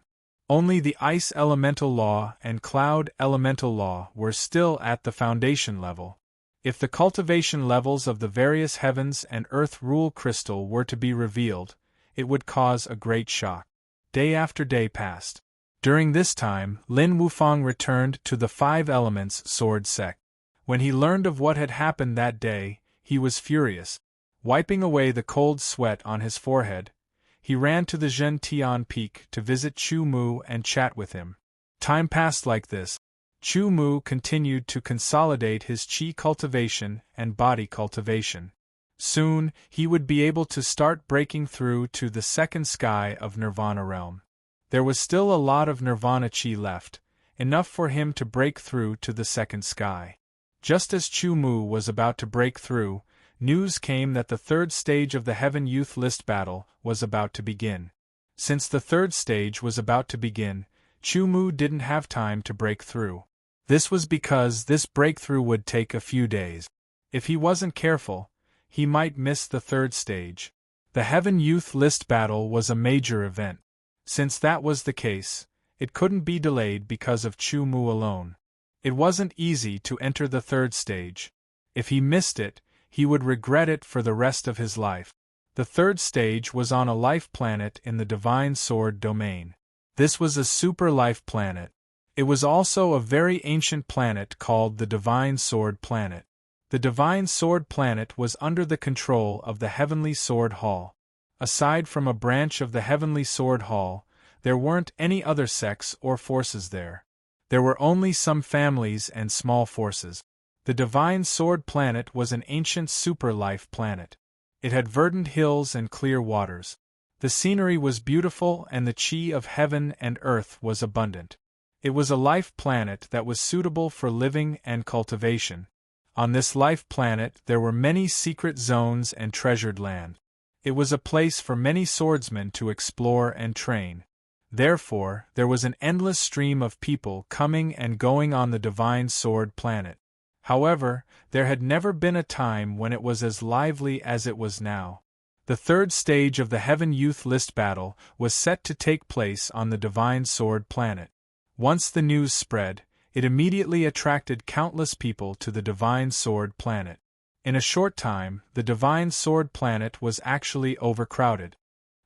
Only the ice elemental law and cloud elemental law were still at the foundation level. If the cultivation levels of the various heavens and earth rule crystal were to be revealed, it would cause a great shock. Day after day passed. During this time, Lin Wufang returned to the 5 Elements Sword sect. When he learned of what had happened that day, he was furious. Wiping away the cold sweat on his forehead, he ran to the Zhentian Peak to visit Chu Mu and chat with him. Time passed like this. Chu Mu continued to consolidate his qi cultivation and body cultivation. Soon, he would be able to start breaking through to the second sky of Nirvana realm. There was still a lot of Nirvana qi left, enough for him to break through to the second sky. Just as Chu Mu was about to break through, news came that the 3rd stage of the Heaven Youth List battle was about to begin. Since the 3rd stage was about to begin, Chu Mu didn't have time to break through. This was because this breakthrough would take a few days. If he wasn't careful, he might miss the 3rd stage. The Heaven Youth List battle was a major event. Since that was the case, it couldn't be delayed because of Chu Mu alone. It wasn't easy to enter the 3rd stage. If he missed it, he would regret it for the rest of his life. The 3rd stage was on a life planet in the Divine Sword domain. This was a super life planet. It was also a very ancient planet called the Divine Sword Planet. The Divine Sword Planet was under the control of the Heavenly Sword Hall. Aside from a branch of the Heavenly Sword Hall, there weren't any other sects or forces there. There were only some families and small forces. The Divine Sword Planet was an ancient super-life planet. It had verdant hills and clear waters. The scenery was beautiful and the qi of heaven and earth was abundant. It was a life planet that was suitable for living and cultivation. On this life planet there were many secret zones and treasured land. It was a place for many swordsmen to explore and train. Therefore, there was an endless stream of people coming and going on the Divine Sword Planet. However, there had never been a time when it was as lively as it was now. The 3rd stage of the Heaven Youth List battle was set to take place on the Divine Sword Planet. Once the news spread, it immediately attracted countless people to the Divine Sword Planet. In a short time, the Divine Sword Planet was actually overcrowded.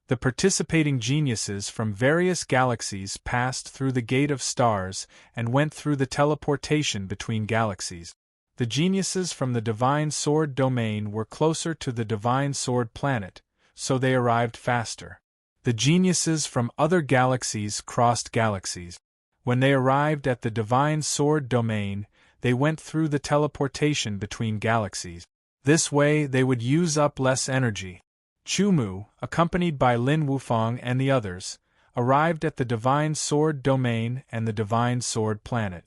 The participating geniuses from various galaxies passed through the Gate of Stars and went through the teleportation between galaxies. The geniuses from the Divine Sword domain were closer to the Divine Sword Planet, so they arrived faster. The geniuses from other galaxies crossed galaxies. When they arrived at the Divine Sword domain, they went through the teleportation between galaxies. This way they would use up less energy. Chu Mu, accompanied by Lin Wufang and the others, arrived at the Divine Sword domain and the Divine Sword Planet.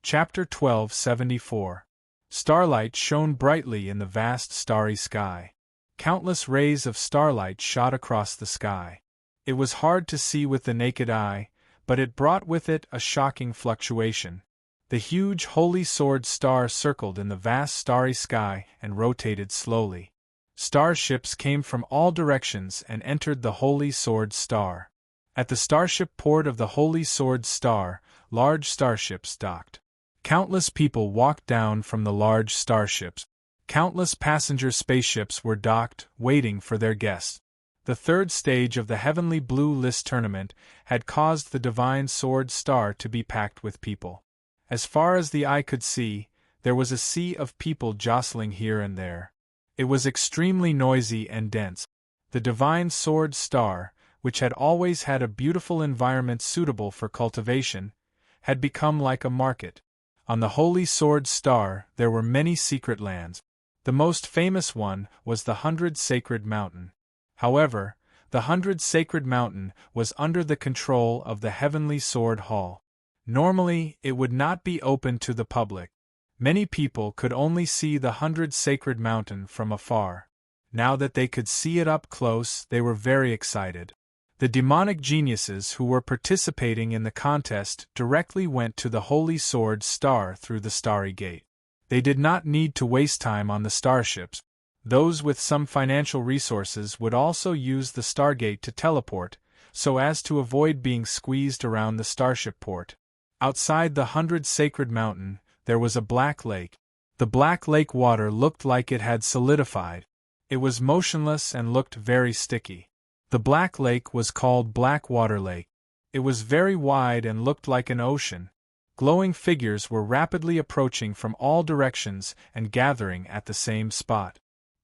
Chapter 1274. Starlight shone brightly in the vast starry sky. Countless rays of starlight shot across the sky. It was hard to see with the naked eye, but it brought with it a shocking fluctuation. The huge holy sword star circled in the vast starry sky and rotated slowly. Starships came from all directions and entered the holy sword star. At the starship port of the holy sword star, large starships docked. Countless people walked down from the large starships. Countless passenger spaceships were docked, waiting for their guests. The third stage of the Heavenly Blue List tournament had caused the Divine Sword Star to be packed with people. As far as the eye could see, there was a sea of people jostling here and there. It was extremely noisy and dense. The Divine Sword Star, which had always had a beautiful environment suitable for cultivation, had become like a market. On the Holy Sword Star there were many secret lands. The most famous one was the 100 Sacred Mountain. However, the 100 Sacred Mountain was under the control of the Heavenly Sword Hall. Normally, it would not be open to the public. Many people could only see the 100 Sacred Mountain from afar. Now that they could see it up close, they were very excited. The demonic geniuses who were participating in the contest directly went to the Holy Sword Star through the Starry Gate. They did not need to waste time on the starships. Those with some financial resources would also use the Stargate to teleport, so as to avoid being squeezed around the starship port. Outside the 100 Sacred Mountain, there was a black lake. The black lake water looked like it had solidified. It was motionless and looked very sticky. The black lake was called Blackwater Lake. It was very wide and looked like an ocean. Glowing figures were rapidly approaching from all directions and gathering at the same spot.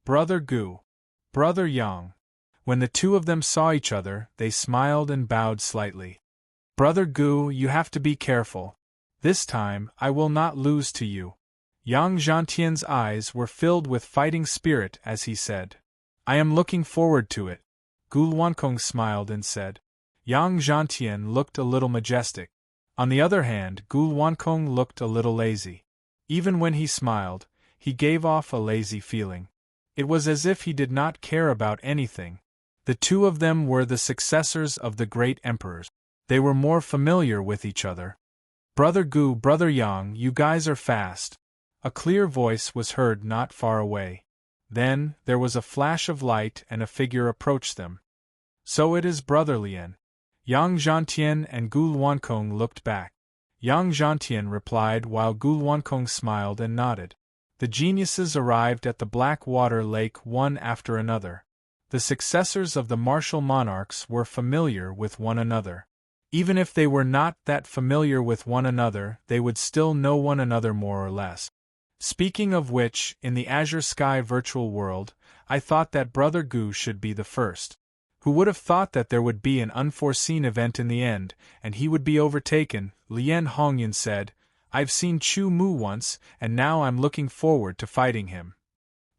Brother Gu, Brother Yang. When the two of them saw each other, they smiled and bowed slightly. Brother Gu, you have to be careful. This time, I will not lose to you. Yang Zhantian's eyes were filled with fighting spirit as he said, I am looking forward to it. Gu Luankong smiled and said. Yang Zhantian looked a little majestic. On the other hand, Gu Luankong looked a little lazy. Even when he smiled, he gave off a lazy feeling. It was as if he did not care about anything. The two of them were the successors of the great emperors. They were more familiar with each other. Brother Gu, Brother Yang, you guys are fast. A clear voice was heard not far away. Then, there was a flash of light and a figure approached them. So it is Brother Lien. Yang Zhantian and Gu Luankong looked back. Yang Zhantian replied while Gu Luankong smiled and nodded. The geniuses arrived at the Blackwater Lake one after another. The successors of the martial monarchs were familiar with one another. Even if they were not that familiar with one another, they would still know one another more or less. Speaking of which, in the Azure Sky virtual world, I thought that Brother Gu should be the first. Who would have thought that there would be an unforeseen event in the end, and he would be overtaken? Lien Hongyan said, I've seen Chu Mu once, and now I'm looking forward to fighting him.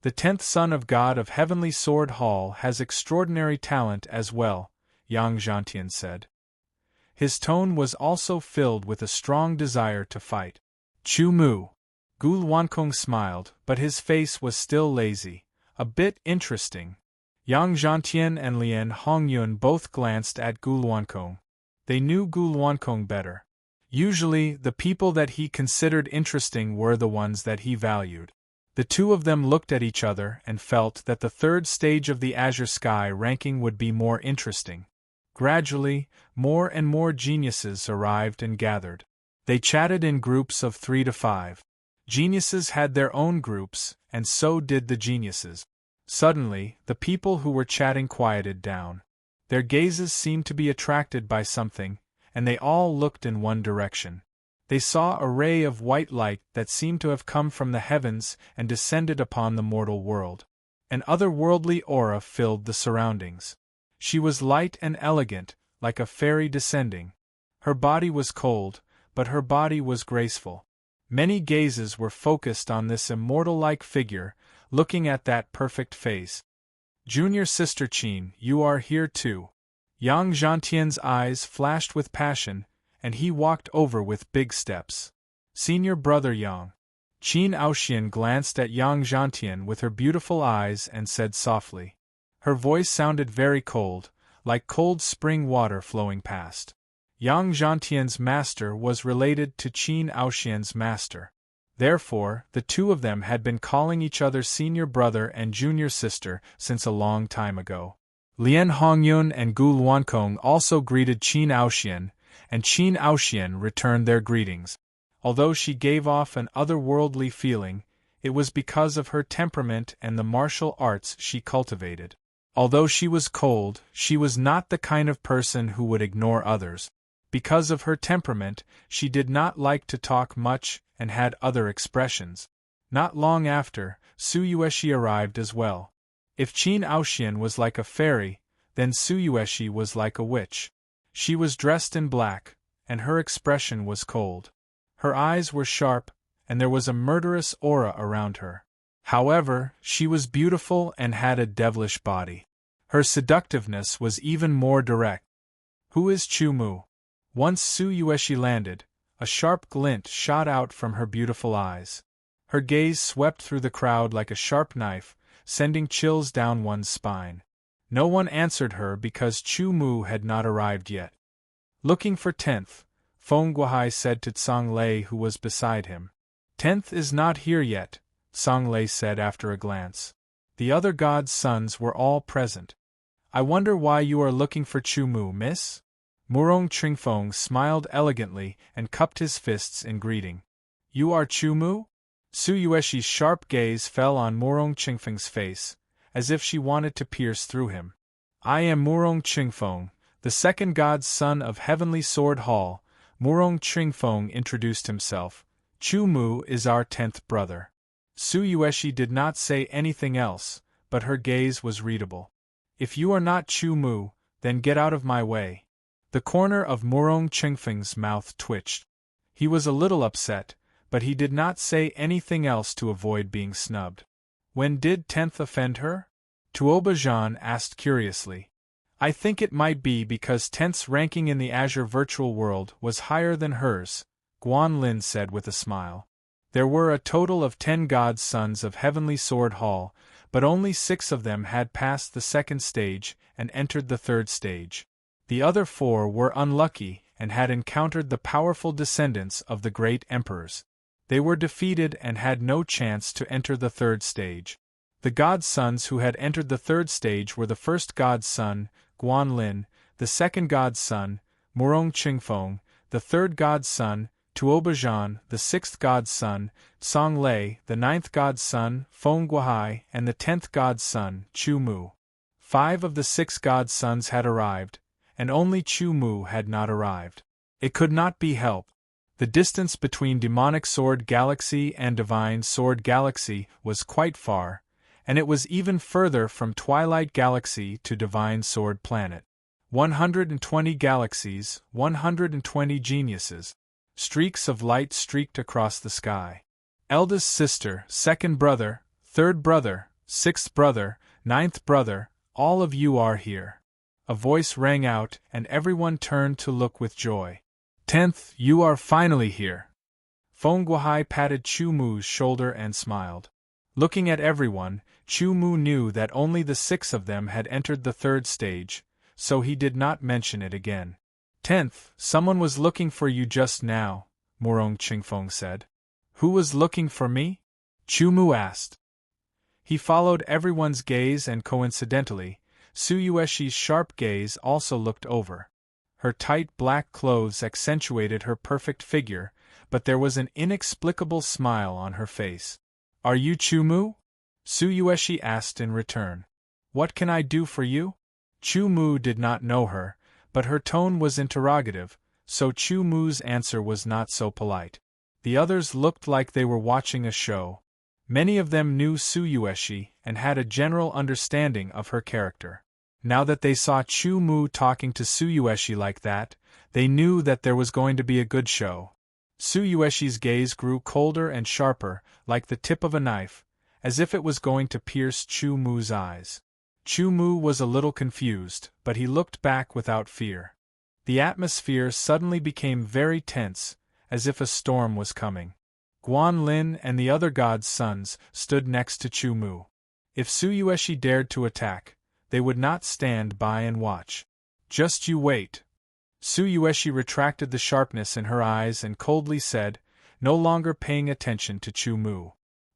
The 10th son of God of Heavenly Sword Hall has extraordinary talent as well, Yang Zhantian said. His tone was also filled with a strong desire to fight. Chu Mu. Gu Luankong smiled, but his face was still lazy. A bit interesting. Yang Zhantian and Lien Hongyun both glanced at Gu Luankong. They knew Gu Luankong better. Usually, the people that he considered interesting were the ones that he valued. The two of them looked at each other and felt that the third stage of the Azure Sky ranking would be more interesting. Gradually, more and more geniuses arrived and gathered. They chatted in groups of 3 to 5. Geniuses had their own groups, and so did the geniuses. Suddenly, the people who were chatting quieted down. Their gazes seemed to be attracted by something, and they all looked in one direction. They saw a ray of white light that seemed to have come from the heavens and descended upon the mortal world. An otherworldly aura filled the surroundings. She was light and elegant, like a fairy descending. Her body was cold, but her body was graceful. Many gazes were focused on this immortal-like figure, looking at that perfect face. Junior Sister Qin, you are here too. Yang Zhantian's eyes flashed with passion, and he walked over with big steps. Senior Brother Yang. Qin Aoxian glanced at Yang Zhantian with her beautiful eyes and said softly. Her voice sounded very cold, like cold spring water flowing past. Yang Zhantian's master was related to Qin Aoxian's master. Therefore, the two of them had been calling each other senior brother and junior sister since a long time ago. Lian Hongyun and Gu Luankong also greeted Qin Aoxian, and Qin Aoxian returned their greetings. Although she gave off an otherworldly feeling, it was because of her temperament and the martial arts she cultivated. Although she was cold, she was not the kind of person who would ignore others. Because of her temperament, she did not like to talk much and had other expressions. Not long after, Su Yueshi arrived as well. If Qin Aoxian was like a fairy, then Su Yueshi was like a witch. She was dressed in black, and her expression was cold. Her eyes were sharp, and there was a murderous aura around her. However, she was beautiful and had a devilish body. Her seductiveness was even more direct. "Who is Chu Mu?" Once Su Yueshi landed, a sharp glint shot out from her beautiful eyes. Her gaze swept through the crowd like a sharp knife, sending chills down one's spine. No one answered her because Chu Mu had not arrived yet. "Looking for 10th, Feng Guohai said to Tsang Lei, who was beside him. "10th is not here yet," Tsang Lei said after a glance. The other gods' sons were all present. "I wonder why you are looking for Chu Mu, miss?" Murong Qingfeng smiled elegantly and cupped his fists in greeting. "You are Chu Mu?" Su Yueshi's sharp gaze fell on Murong Qingfeng's face, as if she wanted to pierce through him. "I am Murong Qingfeng, the second god's son of Heavenly Sword Hall," Murong Qingfeng introduced himself. "Chu Mu is our 10th brother." Su Yueshi did not say anything else, but her gaze was readable. "If you are not Chu Mu, then get out of my way." The corner of Murong Qingfeng's mouth twitched. He was a little upset, but he did not say anything else to avoid being snubbed. "When did 10th offend her?" Tuoba Zhan asked curiously. "I think it might be because 10th's ranking in the Azure virtual world was higher than hers," Guan Lin said with a smile. There were a total of 10 gods' sons of Heavenly Sword Hall, but only 6 of them had passed the second stage and entered the third stage. The other 4 were unlucky and had encountered the powerful descendants of the great emperors. They were defeated and had no chance to enter the third stage. The god's sons who had entered the third stage were the first god's son, Guan Lin, the second god's son, Murong Qingfeng, the third god's son, Tuoba Zhan, the sixth god's son, Tsang Lei, the ninth god's son, Feng Guohai, and the 10th god's son, Chu Mu. 5 of the 6 god's sons had arrived, and only Chu Mu had not arrived. It could not be helped. The distance between Demonic Sword Galaxy and Divine Sword Galaxy was quite far, and it was even further from Twilight Galaxy to Divine Sword Planet. 120 galaxies, 120 geniuses. Streaks of light streaked across the sky. Eldest sister, second brother, third brother, sixth brother, ninth brother, all of you are here. A voice rang out, and everyone turned to look with joy. 10th, you are finally here. Feng Guohai patted Chu Mu's shoulder and smiled. Looking at everyone, Chu Mu knew that only the 6 of them had entered the third stage, so he did not mention it again. 10th, someone was looking for you just now, Murong Qingfeng said. Who was looking for me? Chu Mu asked. He followed everyone's gaze and coincidentally, Su Yueshi's sharp gaze also looked over. Her tight black clothes accentuated her perfect figure, but there was an inexplicable smile on her face. Are you Chu Mu? Su Yueshi asked in return. What can I do for you? Chu Mu did not know her, but her tone was interrogative, so Chu Mu's answer was not so polite. The others looked like they were watching a show. Many of them knew Su Yueshi and had a general understanding of her character. Now that they saw Chu Mu talking to Su Yueshi like that, they knew that there was going to be a good show. Su Yueshi's gaze grew colder and sharper, like the tip of a knife, as if it was going to pierce Chu Mu's eyes. Chu Mu was a little confused, but he looked back without fear. The atmosphere suddenly became very tense, as if a storm was coming. Guan Lin and the other god's sons stood next to Chu Mu. If Su Yueshi dared to attack, they would not stand by and watch. Just you wait. Tsuyoshi retracted the sharpness in her eyes and coldly said, no longer paying attention to Chu-mu.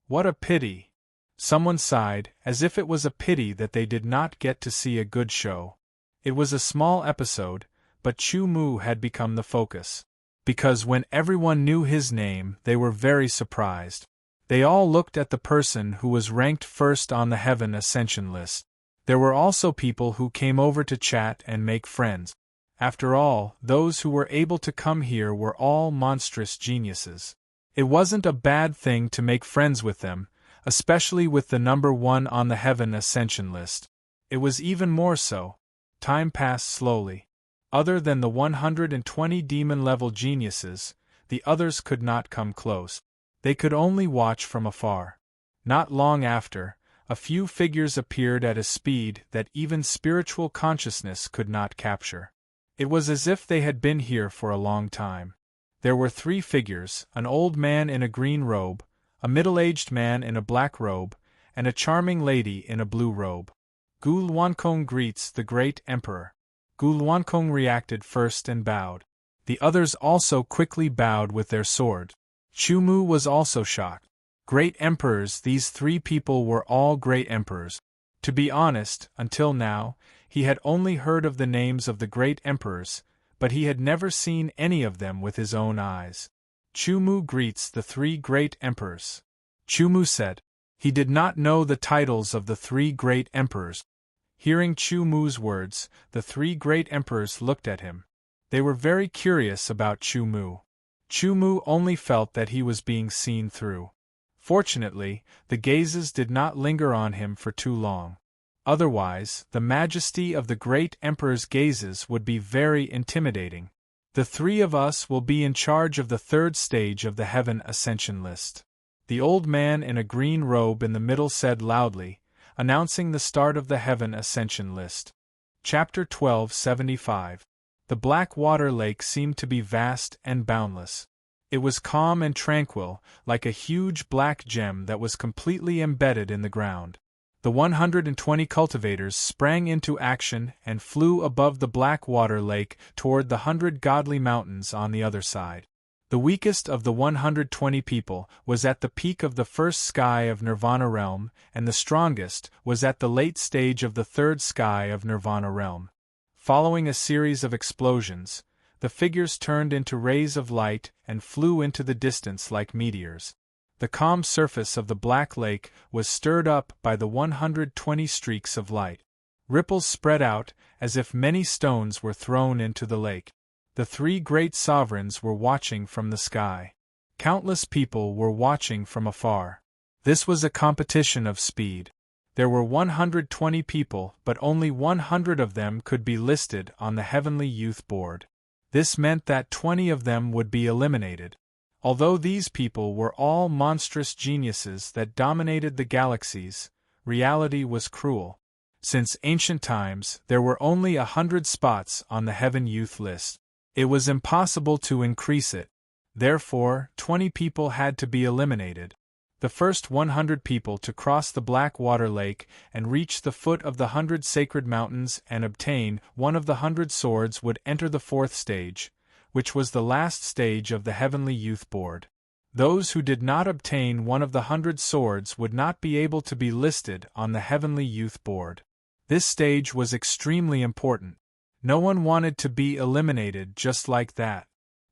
What a pity! Someone sighed, as if it was a pity that they did not get to see a good show. It was a small episode, but Chu-mu had become the focus. Because when everyone knew his name, they were very surprised. They all looked at the person who was ranked first on the Heaven Ascension list. There were also people who came over to chat and make friends. After all, those who were able to come here were all monstrous geniuses. It wasn't a bad thing to make friends with them, especially with the number one on the Heaven Ascension list. It was even more so. Time passed slowly. Other than the 120 demon-level geniuses, the others could not come close. They could only watch from afar. Not long after, a few figures appeared at a speed that even spiritual consciousness could not capture. It was as if they had been here for a long time. There were 3 figures, an old man in a green robe, a middle-aged man in a black robe, and a charming lady in a blue robe. Gu Luankong greets the great emperor. Gu Luankong reacted first and bowed. The others also quickly bowed with their sword. Chu-mu was also shocked. Great emperors, these 3 people were all great emperors. To be honest, until now, he had only heard of the names of the great emperors, but he had never seen any of them with his own eyes. Chu-mu greets the 3 great emperors. Chu-mu said. He did not know the titles of the 3 great emperors. Hearing Chu-mu's words, the 3 great emperors looked at him. They were very curious about Chu-mu. Chu-mu only felt that he was being seen through. Fortunately, the gazes did not linger on him for too long. Otherwise, the majesty of the great emperor's gazes would be very intimidating. The 3 of us will be in charge of the 3rd stage of the Heaven Ascension list. The old man in a green robe in the middle said loudly, announcing the start of the Heaven Ascension list. Chapter 1275. The black water lake seemed to be vast and boundless. It was calm and tranquil, like a huge black gem that was completely embedded in the ground. The 120 cultivators sprang into action and flew above the black water lake toward the 100 godly mountains on the other side. The weakest of the 120 people was at the peak of the 1st sky of Nirvana realm, and the strongest was at the late stage of the 3rd sky of Nirvana realm. Following a series of explosions, the figures turned into rays of light and flew into the distance like meteors. The calm surface of the black lake was stirred up by the 120 streaks of light. Ripples spread out, as if many stones were thrown into the lake. The 3 great sovereigns were watching from the sky. Countless people were watching from afar. This was a competition of speed. There were 120 people, but only 100 of them could be listed on the Heavenly Youth Board. This meant that 20 of them would be eliminated. Although these people were all monstrous geniuses that dominated the galaxies, reality was cruel. Since ancient times, there were only 100 spots on the Heaven Youth list. It was impossible to increase it. Therefore, 20 people had to be eliminated. The first 100 people to cross the Black Water Lake and reach the foot of the 100 sacred mountains and obtain one of the 100 swords would enter the 4th stage, which was the last stage of the Heavenly Youth Board. Those who did not obtain one of the 100 swords would not be able to be listed on the Heavenly Youth Board. This stage was extremely important. No one wanted to be eliminated just like that.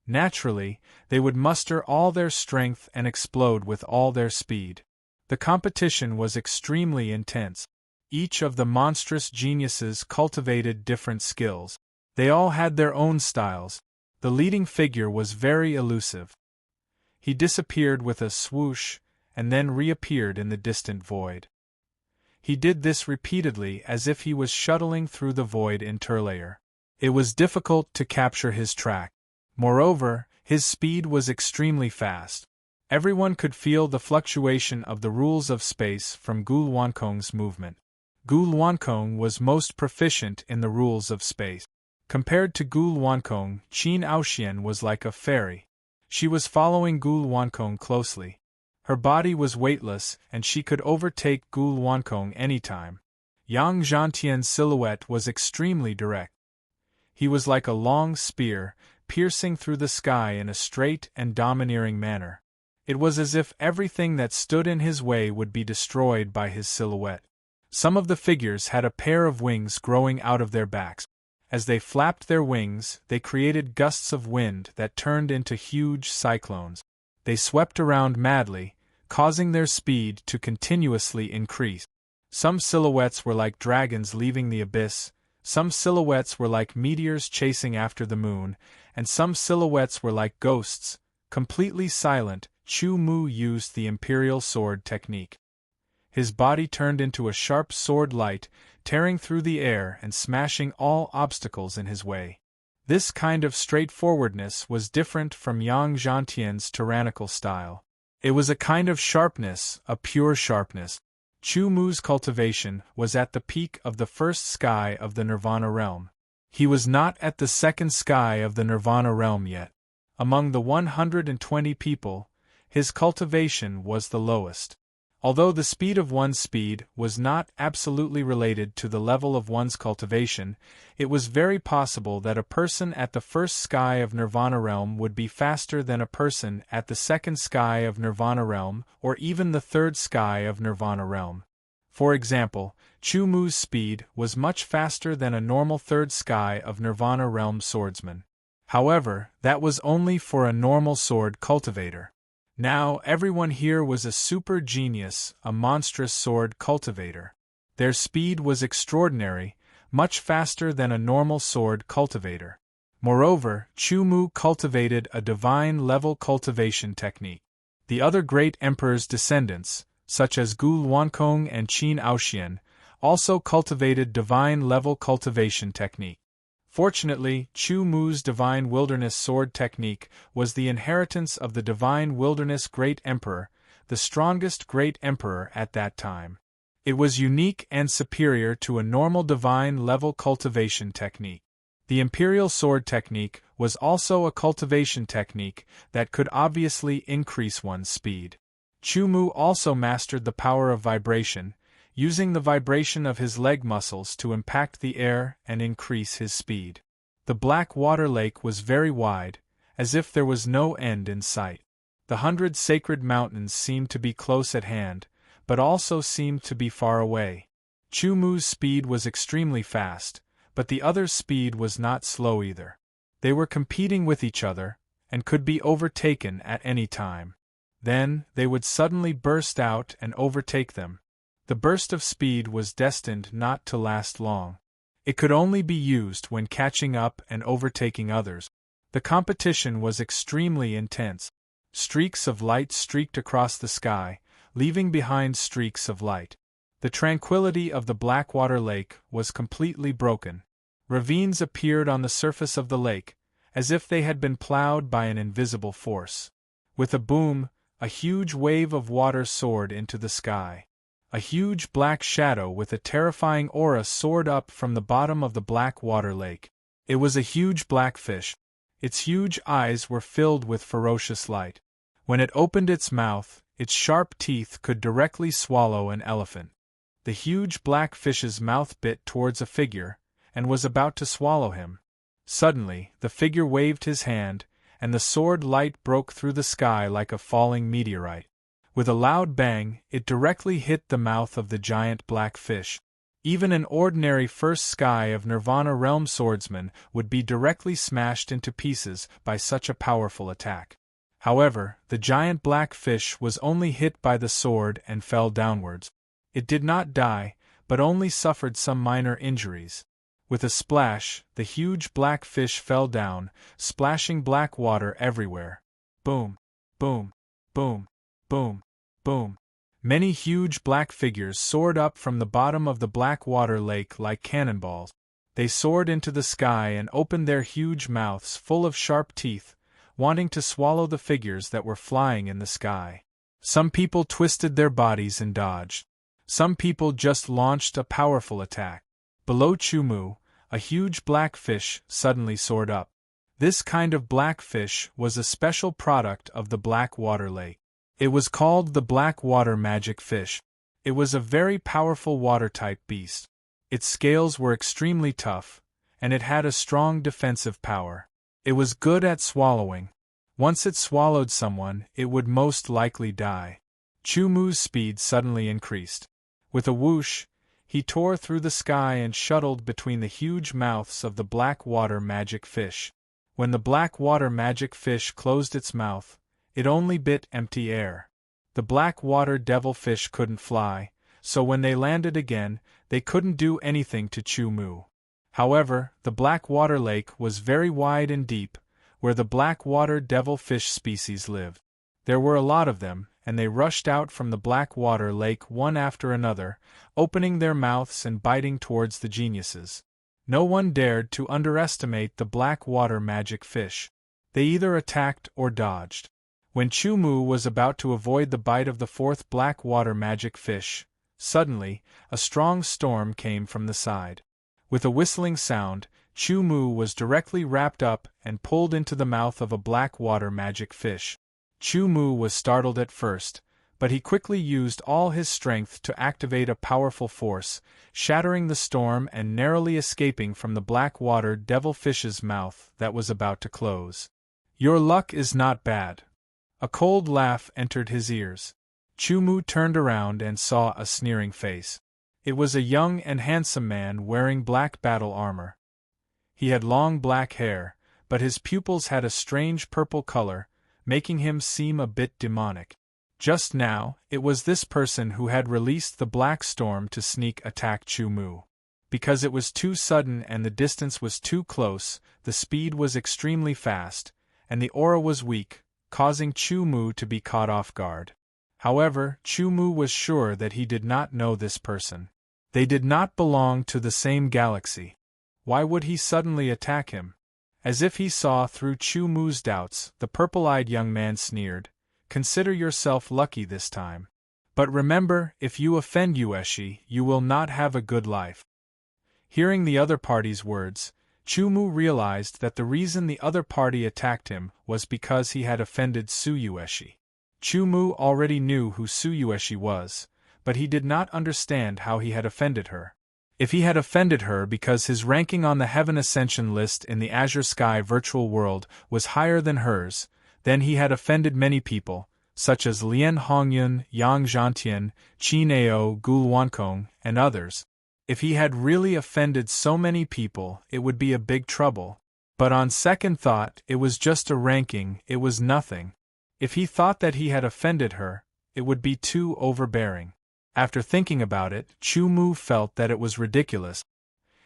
Naturally, they would muster all their strength and explode with all their speed. The competition was extremely intense. Each of the monstrous geniuses cultivated different skills. They all had their own styles. The leading figure was very elusive. He disappeared with a swoosh, and then reappeared in the distant void. He did this repeatedly as if he was shuttling through the void interlayer. It was difficult to capture his track. Moreover, his speed was extremely fast. Everyone could feel the fluctuation of the rules of space from Gu Luankong's movement. Gu Luankong was most proficient in the rules of space. Compared to Gu Luankong, Qin Aoxian was like a fairy. She was following Gu Luankong closely. Her body was weightless, and she could overtake Gu Luankong anytime. Yang Zhantian's silhouette was extremely direct. He was like a long spear, piercing through the sky in a straight and domineering manner. It was as if everything that stood in his way would be destroyed by his silhouette. Some of the figures had a pair of wings growing out of their backs. As they flapped their wings, they created gusts of wind that turned into huge cyclones. They swept around madly, causing their speed to continuously increase. Some silhouettes were like dragons leaving the abyss, some silhouettes were like meteors chasing after the moon, and some silhouettes were like ghosts, completely silent. Chu Mu used the imperial sword technique. His body turned into a sharp sword light, tearing through the air and smashing all obstacles in his way. This kind of straightforwardness was different from Yang Zhantian's tyrannical style. It was a kind of sharpness, a pure sharpness. Chu Mu's cultivation was at the peak of the first sky of the Nirvana realm. He was not at the second sky of the Nirvana realm yet. Among the 120 people, his cultivation was the lowest. Although the speed of one's speed was not absolutely related to the level of one's cultivation, it was very possible that a person at the first sky of Nirvana realm would be faster than a person at the second sky of Nirvana realm or even the third sky of Nirvana realm. For example, Chu Mu's speed was much faster than a normal third sky of Nirvana realm swordsman. However, that was only for a normal sword cultivator. Now everyone here was a super genius, a monstrous sword cultivator. Their speed was extraordinary, much faster than a normal sword cultivator. Moreover, Chu Mu cultivated a divine-level cultivation technique. The other great emperor's descendants, such as Gu Luankong and Qin Aoxian, also cultivated divine-level cultivation technique. Fortunately, Chu Mu's Divine Wilderness Sword technique was the inheritance of the Divine Wilderness Great Emperor, the strongest Great Emperor at that time. It was unique and superior to a normal divine-level cultivation technique. The Imperial Sword technique was also a cultivation technique that could obviously increase one's speed. Chu Mu also mastered the power of vibration, using the vibration of his leg muscles to impact the air and increase his speed. The Black Water Lake was very wide, as if there was no end in sight. The 100 sacred mountains seemed to be close at hand, but also seemed to be far away. Chu Mu's speed was extremely fast, but the others' speed was not slow either. They were competing with each other, and could be overtaken at any time. Then, they would suddenly burst out and overtake them. The burst of speed was destined not to last long. It could only be used when catching up and overtaking others. The competition was extremely intense. Streaks of light streaked across the sky, leaving behind streaks of light. The tranquility of the Blackwater Lake was completely broken. Ravines appeared on the surface of the lake, as if they had been plowed by an invisible force. With a boom, a huge wave of water soared into the sky. A huge black shadow with a terrifying aura soared up from the bottom of the Blackwater Lake. It was a huge black fish. Its huge eyes were filled with ferocious light. When it opened its mouth, its sharp teeth could directly swallow an elephant. The huge black fish's mouth bit towards a figure, and was about to swallow him. Suddenly, the figure waved his hand, and the sword light broke through the sky like a falling meteorite. With a loud bang, it directly hit the mouth of the giant black fish. Even an ordinary first sky of Nirvana realm swordsman would be directly smashed into pieces by such a powerful attack. However, the giant black fish was only hit by the sword and fell downwards. It did not die, but only suffered some minor injuries. With a splash, the huge black fish fell down, splashing black water everywhere. Boom! Boom! Boom! Boom! Boom! Many huge black figures soared up from the bottom of the Blackwater Lake like cannonballs. They soared into the sky and opened their huge mouths full of sharp teeth, wanting to swallow the figures that were flying in the sky. Some people twisted their bodies and dodged. Some people just launched a powerful attack. Below Chu Mu, a huge black fish suddenly soared up. This kind of black fish was a special product of the Blackwater Lake. It was called the Blackwater Magic Fish. It was a very powerful water-type beast. Its scales were extremely tough, and it had a strong defensive power. It was good at swallowing. Once it swallowed someone, it would most likely die. Chu Mu's speed suddenly increased. With a whoosh, he tore through the sky and shuttled between the huge mouths of the black water magic fish. When the black water magic fish closed its mouth, it only bit empty air. The black water devil fish couldn't fly, so when they landed again, they couldn't do anything to Chu Mu. However, the black water lake was very wide and deep, where the black water devil fish species lived. There were a lot of them, and they rushed out from the black water lake one after another, opening their mouths and biting towards the geniuses. No one dared to underestimate the black water magic fish. They either attacked or dodged. When Chu Mu was about to avoid the bite of the fourth black water magic fish, suddenly, a strong storm came from the side. With a whistling sound, Chu Mu was directly wrapped up and pulled into the mouth of a black water magic fish. Chu Mu was startled at first, but he quickly used all his strength to activate a powerful force, shattering the storm and narrowly escaping from the black water devil fish's mouth that was about to close. "Your luck is not bad." A cold laugh entered his ears. Chu Mu turned around and saw a sneering face. It was a young and handsome man wearing black battle armor. He had long black hair, but his pupils had a strange purple color, making him seem a bit demonic. Just now, it was this person who had released the black storm to sneak attack Chu Mu. Because it was too sudden and the distance was too close, the speed was extremely fast, and the aura was weak, causing Chu Mu to be caught off guard. However, Chu Mu was sure that he did not know this person. They did not belong to the same galaxy. Why would he suddenly attack him? As if he saw through Chu Mu's doubts, the purple-eyed young man sneered, "Consider yourself lucky this time. But remember, if you offend Yueshi, you will not have a good life." Hearing the other party's words, Chu Mu realized that the reason the other party attacked him was because he had offended Su Yueshi. Chu Mu already knew who Su Yueshi was, but he did not understand how he had offended her. If he had offended her because his ranking on the Heaven Ascension list in the Azure Sky virtual world was higher than hers, then he had offended many people, such as Lian Hongyun, Yang Zhantian, Qin Ao, Gul Wankong, and others. If he had really offended so many people, it would be a big trouble. But on second thought, it was just a ranking, it was nothing. If he thought that he had offended her, it would be too overbearing. After thinking about it, Chu Mu felt that it was ridiculous.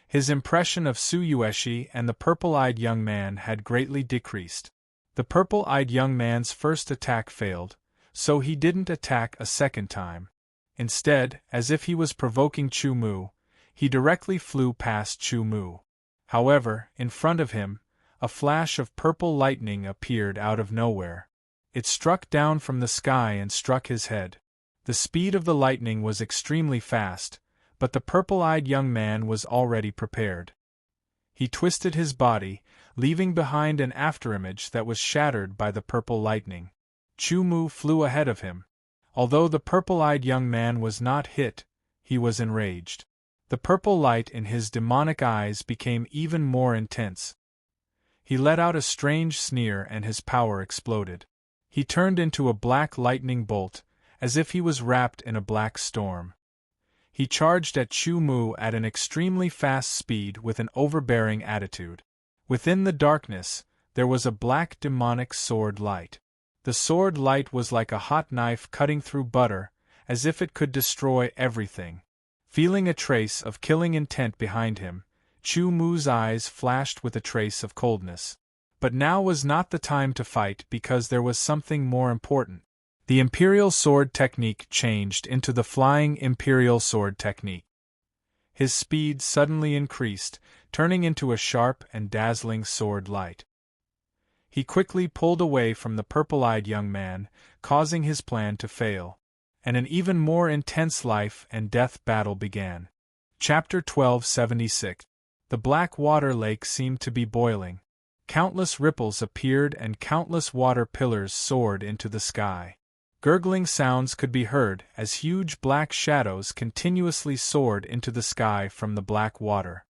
His impression of Su Yueshi and the purple-eyed young man had greatly decreased. The purple-eyed young man's first attack failed, so he didn't attack a second time. Instead, as if he was provoking Chu Mu, he directly flew past Chu Mu. However, in front of him, a flash of purple lightning appeared out of nowhere. It struck down from the sky and struck his head. The speed of the lightning was extremely fast, but the purple-eyed young man was already prepared. He twisted his body, leaving behind an afterimage that was shattered by the purple lightning. Chu Mu flew ahead of him. Although the purple-eyed young man was not hit, he was enraged. The purple light in his demonic eyes became even more intense. He let out a strange sneer and his power exploded. He turned into a black lightning bolt, as if he was wrapped in a black storm. He charged at Chu Mu at an extremely fast speed with an overbearing attitude. Within the darkness, there was a black demonic sword light. The sword light was like a hot knife cutting through butter, as if it could destroy everything. Feeling a trace of killing intent behind him, Chu Mu's eyes flashed with a trace of coldness. But now was not the time to fight because there was something more important. The Imperial Sword technique changed into the Flying Imperial Sword technique. His speed suddenly increased, turning into a sharp and dazzling sword light. He quickly pulled away from the purple-eyed young man, causing his plan to fail. And an even more intense life and death battle began. Chapter 1276. The black water lake seemed to be boiling. Countless ripples appeared and countless water pillars soared into the sky. Gurgling sounds could be heard as huge black shadows continuously soared into the sky from the black water.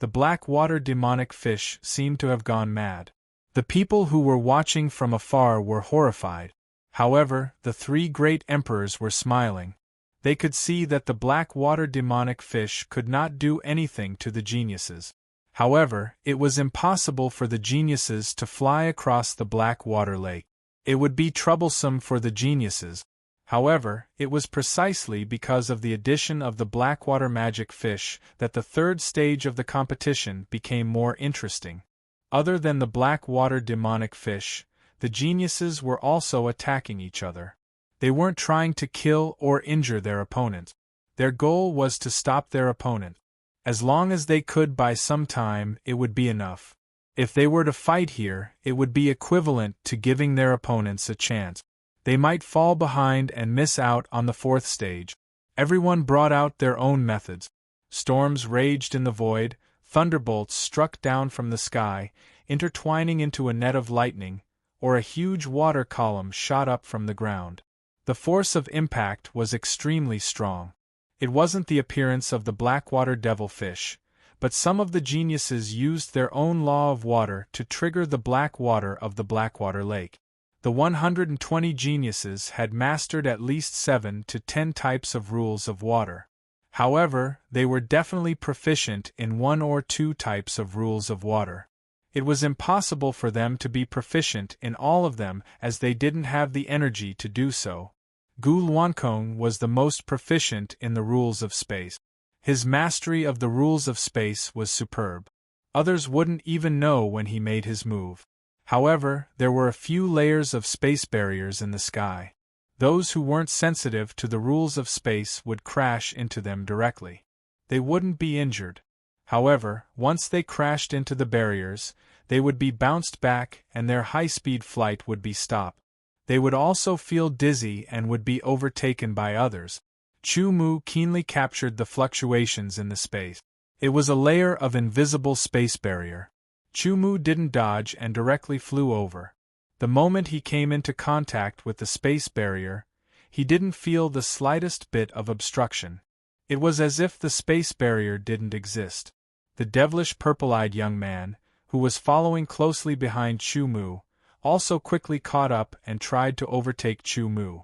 The black water demonic fish seemed to have gone mad. The people who were watching from afar were horrified. However, the three great emperors were smiling. They could see that the black water demonic fish could not do anything to the geniuses. However, it was impossible for the geniuses to fly across the black water lake. It would be troublesome for the geniuses. However, it was precisely because of the addition of the blackwater magic fish that the third stage of the competition became more interesting. Other than the blackwater demonic fish, the geniuses were also attacking each other. They weren't trying to kill or injure their opponent. Their goal was to stop their opponent. As long as they could buy some time, it would be enough. If they were to fight here, it would be equivalent to giving their opponents a chance. They might fall behind and miss out on the fourth stage. Everyone brought out their own methods. Storms raged in the void, thunderbolts struck down from the sky, intertwining into a net of lightning, or a huge water column shot up from the ground. The force of impact was extremely strong. It wasn't the appearance of the blackwater devilfish, but some of the geniuses used their own law of water to trigger the black water of the blackwater lake. The 120 geniuses had mastered at least 7 to 10 types of rules of water. However, they were definitely proficient in 1 or 2 types of rules of water. It was impossible for them to be proficient in all of them as they didn't have the energy to do so. Gu Luankong was the most proficient in the rules of space. His mastery of the rules of space was superb. Others wouldn't even know when he made his move. However, there were a few layers of space barriers in the sky. Those who weren't sensitive to the rules of space would crash into them directly. They wouldn't be injured. However, once they crashed into the barriers, they would be bounced back and their high-speed flight would be stopped. They would also feel dizzy and would be overtaken by others. Chu Mu keenly captured the fluctuations in the space. It was a layer of invisible space barrier. Chu Mu didn't dodge and directly flew over. The moment he came into contact with the space barrier, he didn't feel the slightest bit of obstruction. It was as if the space barrier didn't exist. The devilish purple-eyed young man, who was following closely behind Chu Mu, also quickly caught up and tried to overtake Chu Mu.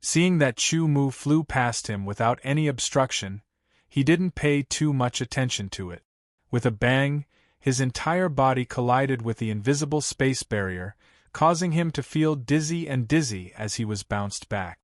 Seeing that Chu Mu flew past him without any obstruction, he didn't pay too much attention to it. With a bang, his entire body collided with the invisible space barrier, causing him to feel dizzy as he was bounced back.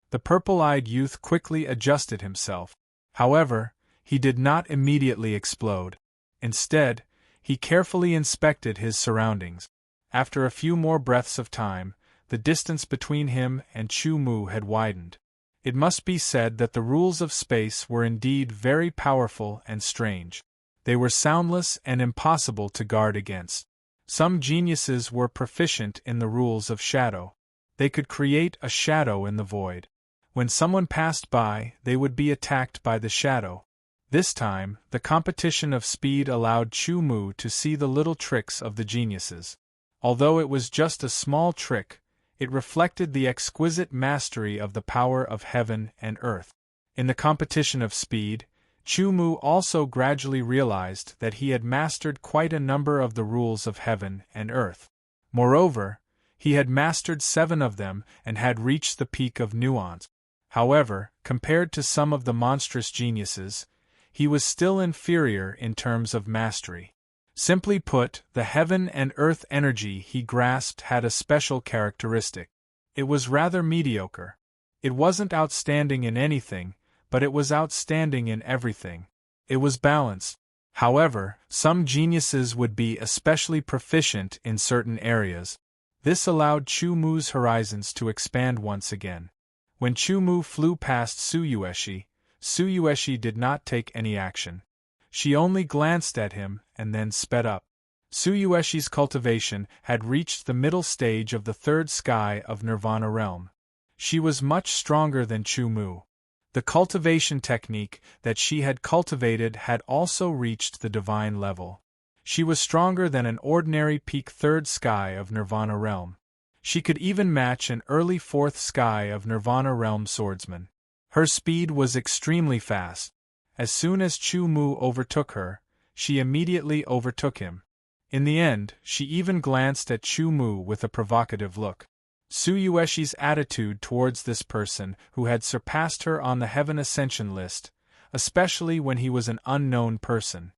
The purple-eyed youth quickly adjusted himself. However, he did not immediately explode. Instead, he carefully inspected his surroundings. After a few more breaths of time, the distance between him and Chu Mu had widened. It must be said that the rules of space were indeed very powerful and strange. They were soundless and impossible to guard against. Some geniuses were proficient in the rules of shadow. They could create a shadow in the void. When someone passed by, they would be attacked by the shadow. This time, the competition of speed allowed Chu Mu to see the little tricks of the geniuses. Although it was just a small trick, it reflected the exquisite mastery of the power of heaven and earth. In the competition of speed, Chu Mu also gradually realized that he had mastered quite a number of the rules of heaven and earth. Moreover, he had mastered 7 of them and had reached the peak of nuance. However, compared to some of the monstrous geniuses, he was still inferior in terms of mastery. Simply put, the heaven and earth energy he grasped had a special characteristic. It was rather mediocre. It wasn't outstanding in anything, but it was outstanding in everything. It was balanced. However, some geniuses would be especially proficient in certain areas. This allowed Chu Mu's horizons to expand once again. When Chu Mu flew past Suyueshi did not take any action. She only glanced at him and then sped up. Suyueshi's cultivation had reached the middle stage of the third sky of Nirvana realm. She was much stronger than Chu Mu. The cultivation technique that she had cultivated had also reached the divine level. She was stronger than an ordinary peak third sky of Nirvana realm. She could even match an early fourth sky of Nirvana realm swordsman. Her speed was extremely fast. As soon as Chu Mu overtook her, she immediately overtook him. In the end, she even glanced at Chu Mu with a provocative look. Tsuyueshi's attitude towards this person who had surpassed her on the heaven ascension list, especially when he was an unknown person.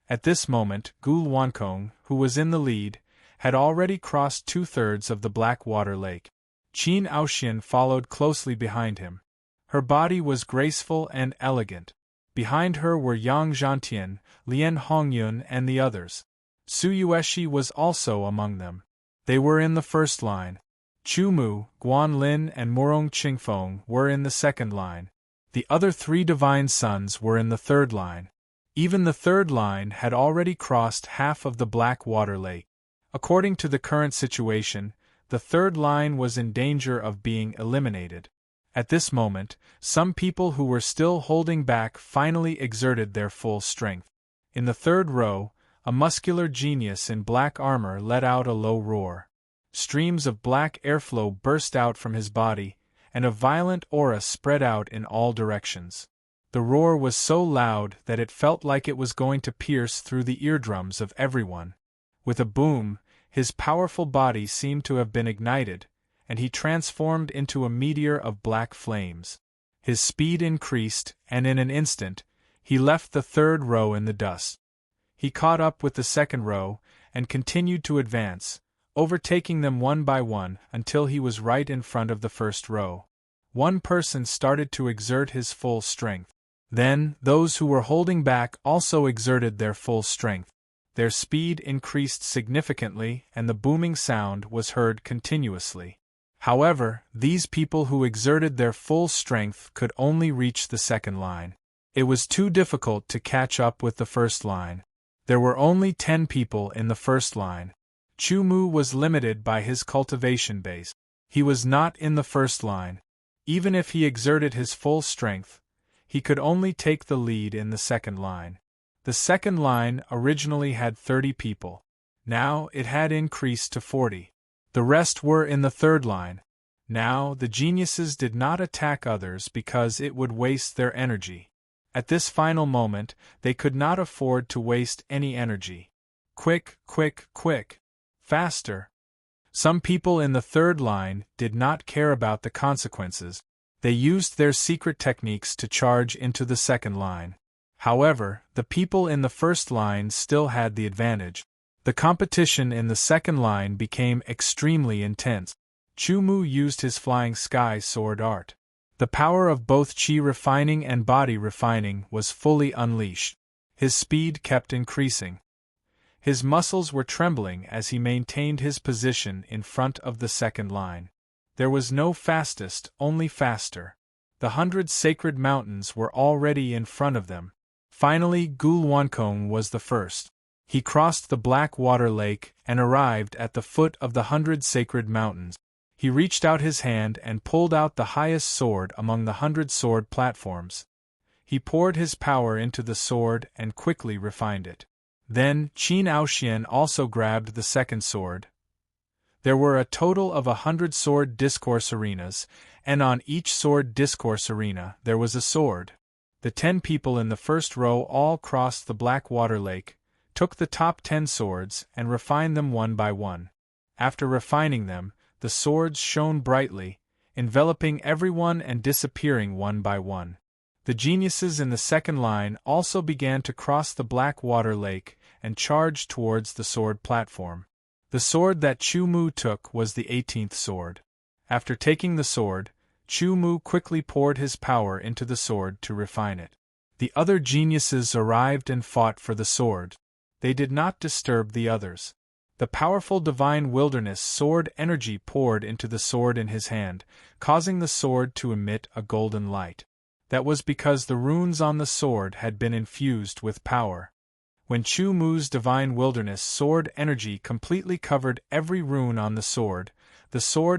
At this moment, Gu Luankong, who was in the lead, had already crossed 2/3 of the Black Water Lake. Qin Aoxian followed closely behind him. Her body was graceful and elegant. Behind her were Yang Zhantian, Lian Hongyun and the others. Tsuyueshi was also among them. They were in the first line. Chu Mu, Guan Lin and Morong Qingfeng were in the second line. The other 3 divine sons were in the third line. Even the third line had already crossed half of the Black Water Lake. According to the current situation, the third line was in danger of being eliminated. At this moment, some people who were still holding back finally exerted their full strength. In the third row, a muscular genius in black armor let out a low roar. Streams of black airflow burst out from his body, and a violent aura spread out in all directions. The roar was so loud that it felt like it was going to pierce through the eardrums of everyone. With a boom, his powerful body seemed to have been ignited, and he transformed into a meteor of black flames. His speed increased, and in an instant, he left the third row in the dust. He caught up with the second row, and continued to advance, overtaking them one by one until he was right in front of the first row. One person started to exert his full strength. Then, those who were holding back also exerted their full strength. Their speed increased significantly and the booming sound was heard continuously. However, these people who exerted their full strength could only reach the second line. It was too difficult to catch up with the first line. There were only 10 people in the first line. Chu Mu was limited by his cultivation base. He was not in the first line. Even if he exerted his full strength, he could only take the lead in the second line. The second line originally had 30 people. Now it had increased to 40. The rest were in the third line. Now the geniuses did not attack others because it would waste their energy. At this final moment, they could not afford to waste any energy. Quick, quick, quick! Faster! Some people in the third line did not care about the consequences. They used their secret techniques to charge into the second line. However, the people in the first line still had the advantage. The competition in the second line became extremely intense. Chu Mu used his flying sky sword art. The power of both chi refining and body refining was fully unleashed. His speed kept increasing. His muscles were trembling as he maintained his position in front of the second line. There was no fastest, only faster. The 100 sacred mountains were already in front of them. Finally, Gu Luankong was the first. He crossed the Black Water Lake and arrived at the foot of the 100 sacred mountains. He reached out his hand and pulled out the highest sword among the 100 sword platforms. He poured his power into the sword and quickly refined it. Then, Qin Aoxian also grabbed the second sword. There were a total of 100 sword discourse arenas, and on each sword discourse arena there was a sword. The 10 people in the first row all crossed the Black Water Lake, took the top 10 swords and refined them one by one. After refining them, the swords shone brightly, enveloping everyone and disappearing one by one. The geniuses in the second line also began to cross the Black Water Lake and charged towards the sword platform. The sword that Chu Mu took was the 18th sword. After taking the sword, Chu Mu quickly poured his power into the sword to refine it. The other geniuses arrived and fought for the sword. They did not disturb the others. The powerful divine wilderness sword energy poured into the sword in his hand, causing the sword to emit a golden light. That was because the runes on the sword had been infused with power. When Chu Mu's divine wilderness sword energy completely covered every rune on the sword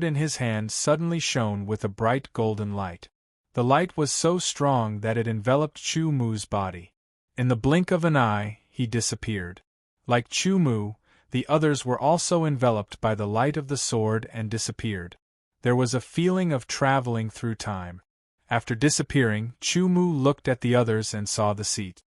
in his hand suddenly shone with a bright golden light. The light was so strong that it enveloped Chu Mu's body. In the blink of an eye, he disappeared. Like Chu Mu, the others were also enveloped by the light of the sword and disappeared. There was a feeling of traveling through time. After disappearing, Chu Mu looked at the others and saw the seat.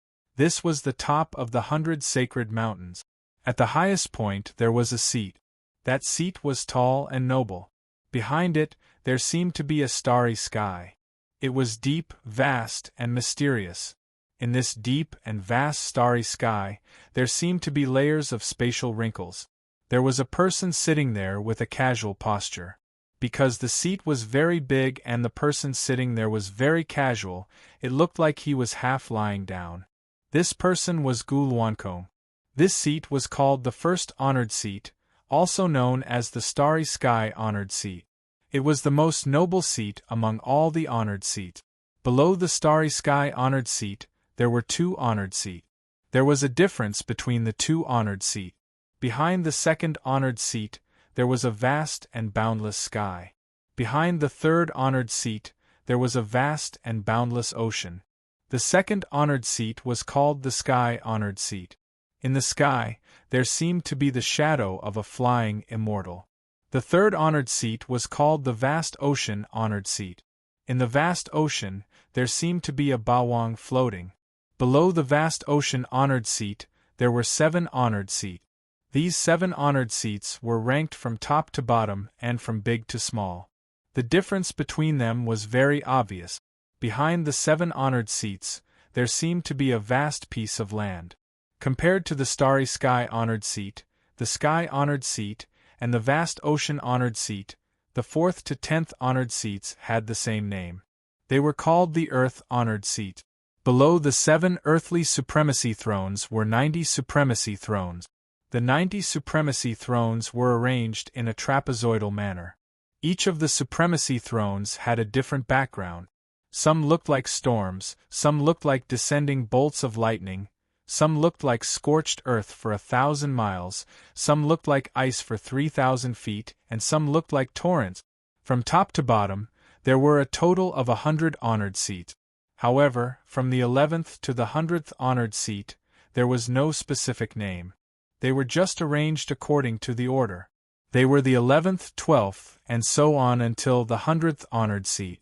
This was the top of the 100 sacred mountains. At the highest point there was a seat. That seat was tall and noble. Behind it, there seemed to be a starry sky. It was deep, vast, and mysterious. In this deep and vast starry sky, there seemed to be layers of spatial wrinkles. There was a person sitting there with a casual posture. Because the seat was very big and the person sitting there was very casual, it looked like he was half lying down. This person was Gulwankong. This seat was called the first honored seat, also known as the starry sky honored seat. It was the most noble seat among all the honored seats. Below the starry sky honored seat, there were 2 honored seats. There was a difference between the 2 honored seats. Behind the second honored seat, there was a vast and boundless sky. Behind the third honored seat, there was a vast and boundless ocean. The second honored seat was called the sky honored seat. In the sky, there seemed to be the shadow of a flying immortal. The third honored seat was called the vast ocean honored seat. In the vast ocean, there seemed to be a bawang floating. Below the vast ocean honored seat, there were 7 honored seats. These 7 honored seats were ranked from top to bottom and from big to small. The difference between them was very obvious. Behind the 7 honored seats, there seemed to be a vast piece of land. Compared to the starry sky honored seat, the sky honored seat, and the vast ocean honored seat, the 4th to 10th honored seats had the same name. They were called the earth honored seat. Below the 7 earthly supremacy thrones were 90 supremacy thrones. The 90 supremacy thrones were arranged in a trapezoidal manner. Each of the supremacy thrones had a different background. Some looked like storms, some looked like descending bolts of lightning, some looked like scorched earth for 1,000 miles, some looked like ice for 3,000 feet, and some looked like torrents. From top to bottom, there were a total of 100 honored seats. However, from the 11th to the 100th honored seat, there was no specific name. They were just arranged according to the order. They were the 11th, 12th, and so on until the 100th honored seat.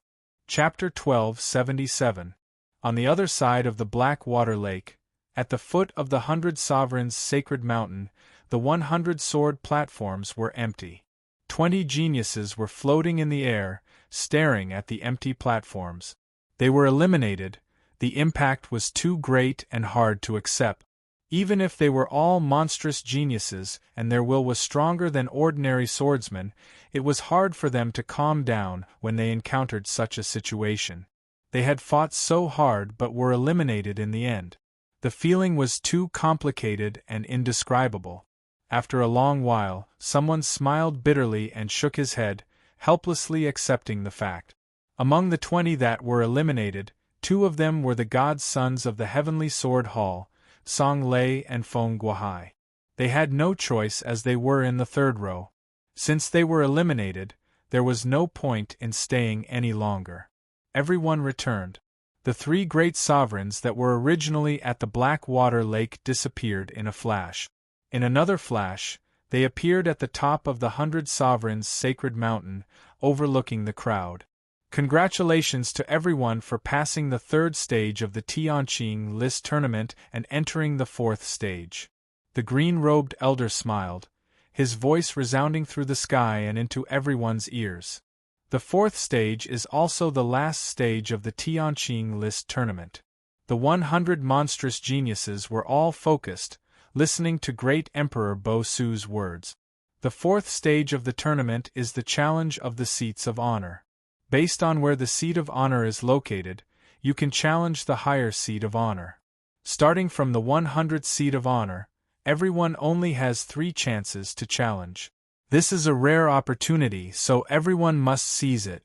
Chapter 1277. On the other side of the Black Water Lake, at the foot of the 100 Sovereigns' sacred mountain, the 100 sword platforms were empty. 20 geniuses were floating in the air, staring at the empty platforms. They were eliminated. The impact was too great and hard to accept. Even if they were all monstrous geniuses and their will was stronger than ordinary swordsmen, it was hard for them to calm down when they encountered such a situation. They had fought so hard but were eliminated in the end. The feeling was too complicated and indescribable. After a long while, someone smiled bitterly and shook his head, helplessly accepting the fact. Among the 20 that were eliminated, 2 of them were the godsons of the Heavenly Sword Hall, Song Lei and Feng Guohai. They had no choice as they were in the 3rd row. Since they were eliminated, there was no point in staying any longer. Everyone returned. The 3 great sovereigns that were originally at the Black Water Lake disappeared in a flash. In another flash, they appeared at the top of the 100 Sovereigns' sacred mountain, overlooking the crowd. Congratulations to everyone for passing the 3rd stage of the Tianqing List tournament and entering the 4th stage. The green-robed elder smiled, his voice resounding through the sky and into everyone's ears. The 4th stage is also the last stage of the Tianqing List tournament. The 100 monstrous geniuses were all focused, listening to great Emperor Bo Su's words. The 4th stage of the tournament is the challenge of the seats of honor. Based on where the seat of honor is located, you can challenge the higher seat of honor. Starting from the 100th seat of honor, everyone only has 3 chances to challenge. This is a rare opportunity, so everyone must seize it.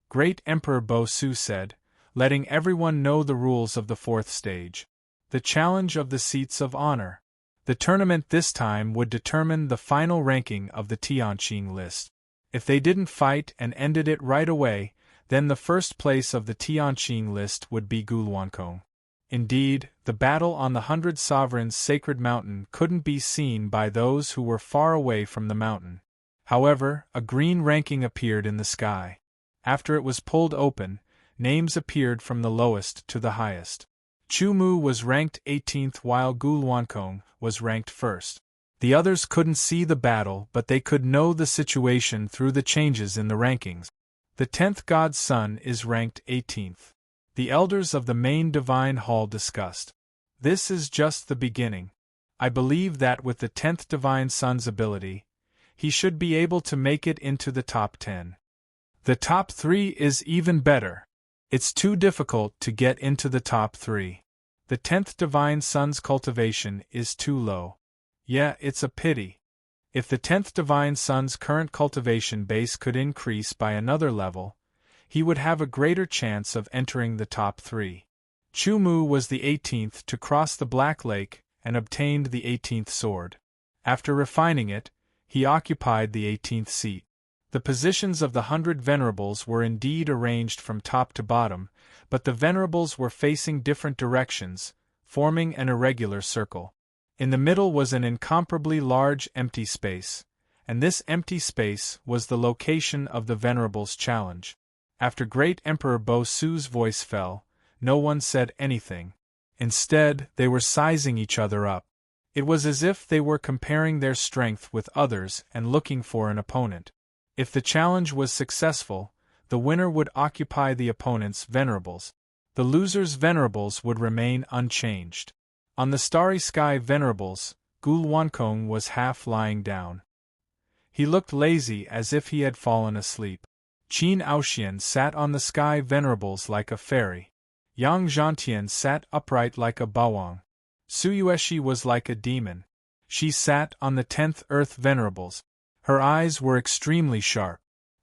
Great Emperor Bo Su said, letting everyone know the rules of the 4th stage. The challenge of the seats of honor. The tournament this time would determine the final ranking of the Tianqing list. If they didn't fight and ended it right away, then the first place of the Tianqing list would be Gulwankong. Indeed, the battle on the 100 Sovereigns' sacred mountain couldn't be seen by those who were far away from the mountain. However, a green ranking appeared in the sky. After it was pulled open, names appeared from the lowest to the highest. Chu Mu was ranked 18th while Gu Luankong was ranked 1st. The others couldn't see the battle, but they could know the situation through the changes in the rankings. The 10th god's son is ranked 18th. The elders of the main divine hall discussed. This is just the beginning. I believe that with the 10th divine son's ability, he should be able to make it into the top 10. The top 3 is even better. It's too difficult to get into the top 3. The 10th divine son's cultivation is too low. Yeah, it's a pity. If the 10th divine son's current cultivation base could increase by another level, he would have a greater chance of entering the top 3. Chu Mu was the 18th to cross the Black Lake and obtained the 18th sword. After refining it, he occupied the 18th seat. The positions of the 100 venerables were indeed arranged from top to bottom, but the venerables were facing different directions, forming an irregular circle. In the middle was an incomparably large empty space, and this empty space was the location of the venerables' challenge. After Great Emperor Bo Su's voice fell, no one said anything. Instead, they were sizing each other up. It was as if they were comparing their strength with others and looking for an opponent. If the challenge was successful, the winner would occupy the opponent's venerables. The loser's venerables would remain unchanged. On the starry sky venerables, Gu Luankong was half lying down. He looked lazy as if he had fallen asleep. Qin Aoxian sat on the sky venerables like a fairy. Yang Zhantian sat upright like a bawang. Su Yueshi was like a demon. She sat on the 10th earth venerables. Her eyes were extremely sharp.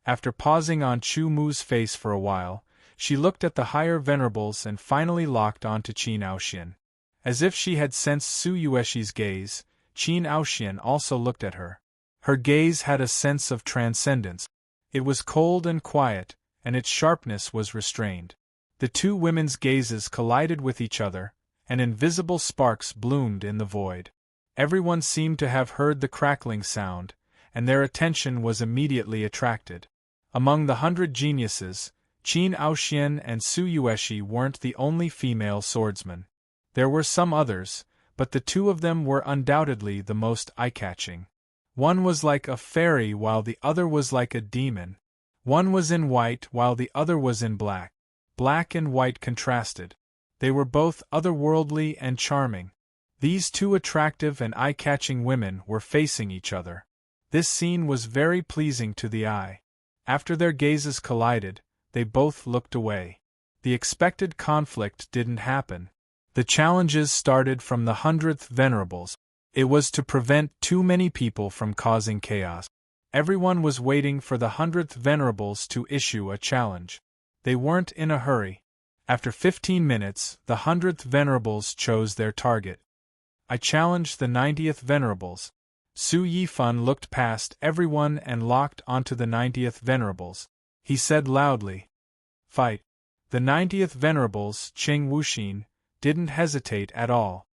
After pausing on Chu Mu's face for a while, she looked at the higher venerables and finally locked onto Qin Aoxian. As if she had sensed Su Yueshi's gaze, Qin Aoxian also looked at her. Her gaze had a sense of transcendence. It was cold and quiet, and its sharpness was restrained. The two women's gazes collided with each other, and invisible sparks bloomed in the void. Everyone seemed to have heard the crackling sound, and their attention was immediately attracted. Among the 100 geniuses, Qin Aoxian and Su Yueshi weren't the only female swordsmen. There were some others, but the two of them were undoubtedly the most eye-catching. One was like a fairy while the other was like a demon. One was in white while the other was in black. Black and white contrasted. They were both otherworldly and charming. These two attractive and eye-catching women were facing each other. This scene was very pleasing to the eye. After their gazes collided, they both looked away. The expected conflict didn't happen. The challenges started from the 100th venerables. It was to prevent too many people from causing chaos. Everyone was waiting for the 100th venerables to issue a challenge. They weren't in a hurry. After 15 minutes, the 100th venerables chose their target. I challenged the 90th venerables. Su Yifan looked past everyone and locked onto the 90th venerables. He said loudly, "Fight." The 90th venerables, Cheng Wuxin, didn't hesitate at all.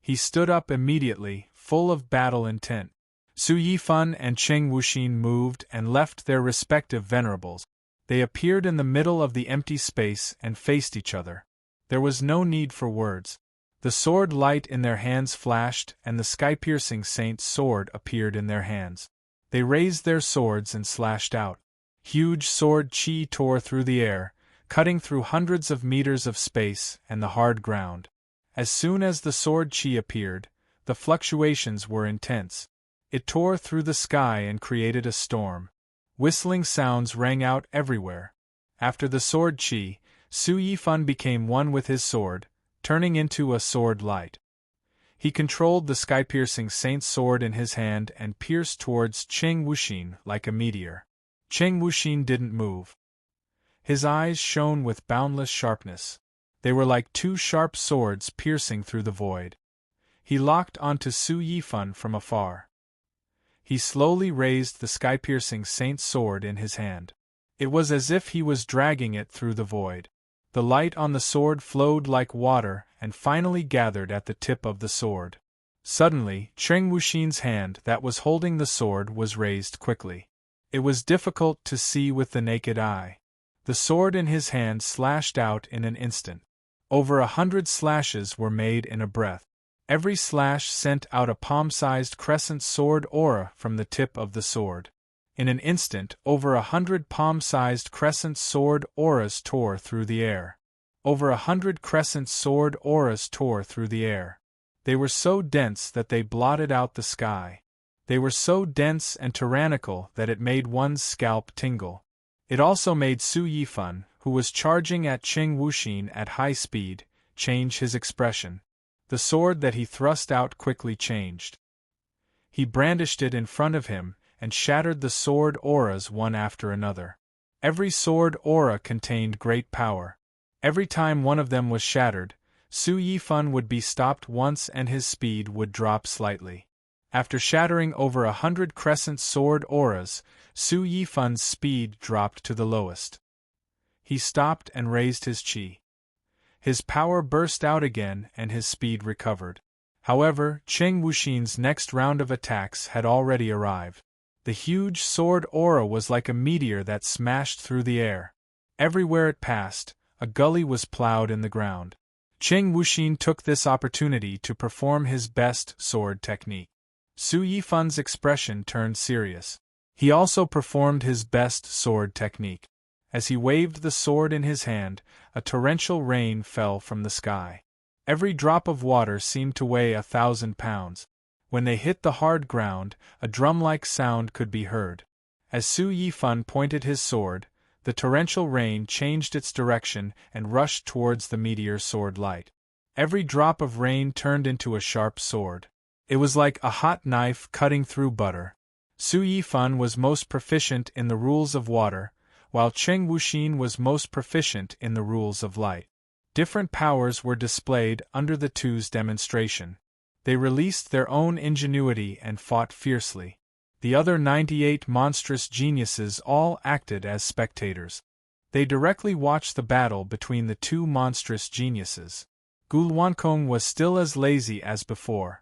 He stood up immediately, full of battle intent. Su Yifan and Cheng Wuxin moved and left their respective venerables. They appeared in the middle of the empty space and faced each other. There was no need for words. The sword light in their hands flashed and the sky-piercing saint's sword appeared in their hands. They raised their swords and slashed out. Huge sword chi tore through the air, cutting through hundreds of meters of space and the hard ground. As soon as the sword chi appeared, the fluctuations were intense. It tore through the sky and created a storm. Whistling sounds rang out everywhere. After the sword chi, Su Yifan became one with his sword, turning into a sword light. He controlled the sky-piercing saint's sword in his hand and pierced towards Cheng Wuxin like a meteor. Cheng Wuxin didn't move. His eyes shone with boundless sharpness. They were like two sharp swords piercing through the void. He locked onto Su Yifan from afar. He slowly raised the sky-piercing saint's sword in his hand. It was as if he was dragging it through the void. The light on the sword flowed like water and finally gathered at the tip of the sword. Suddenly, Cheng Wuxin's hand that was holding the sword was raised quickly. It was difficult to see with the naked eye. The sword in his hand slashed out in an instant. Over 100 slashes were made in a breath. Every slash sent out a palm-sized crescent sword aura from the tip of the sword. In an instant, over 100 palm-sized crescent sword auras tore through the air. Over 100 crescent sword auras tore through the air. They were so dense that they blotted out the sky. They were so dense and tyrannical that it made one's scalp tingle. It also made Su Yifan, who was charging at Qing Wuxin at high speed, change his expression. The sword that he thrust out quickly changed. He brandished it in front of him, and shattered the sword auras one after another. Every sword aura contained great power. Every time one of them was shattered, Su Yifan would be stopped once and his speed would drop slightly. After shattering over 100 crescent sword auras, Su Yifan's speed dropped to the lowest. He stopped and raised his qi. His power burst out again and his speed recovered. However, Qing Wuxin's next round of attacks had already arrived. The huge sword aura was like a meteor that smashed through the air. Everywhere it passed, a gully was plowed in the ground. Qing Wuxin took this opportunity to perform his best sword technique. Su Yifan's expression turned serious. He also performed his best sword technique. As he waved the sword in his hand, a torrential rain fell from the sky. Every drop of water seemed to weigh 1,000 pounds. When they hit the hard ground, a drum-like sound could be heard. As Su Yifan pointed his sword, the torrential rain changed its direction and rushed towards the meteor sword light. Every drop of rain turned into a sharp sword. It was like a hot knife cutting through butter. Su Yifan was most proficient in the rules of water, while Qing Wuxin was most proficient in the rules of light. Different powers were displayed under the two's demonstration. They released their own ingenuity and fought fiercely. The other 98 monstrous geniuses all acted as spectators. They directly watched the battle between the two monstrous geniuses. Gulwankong was still as lazy as before.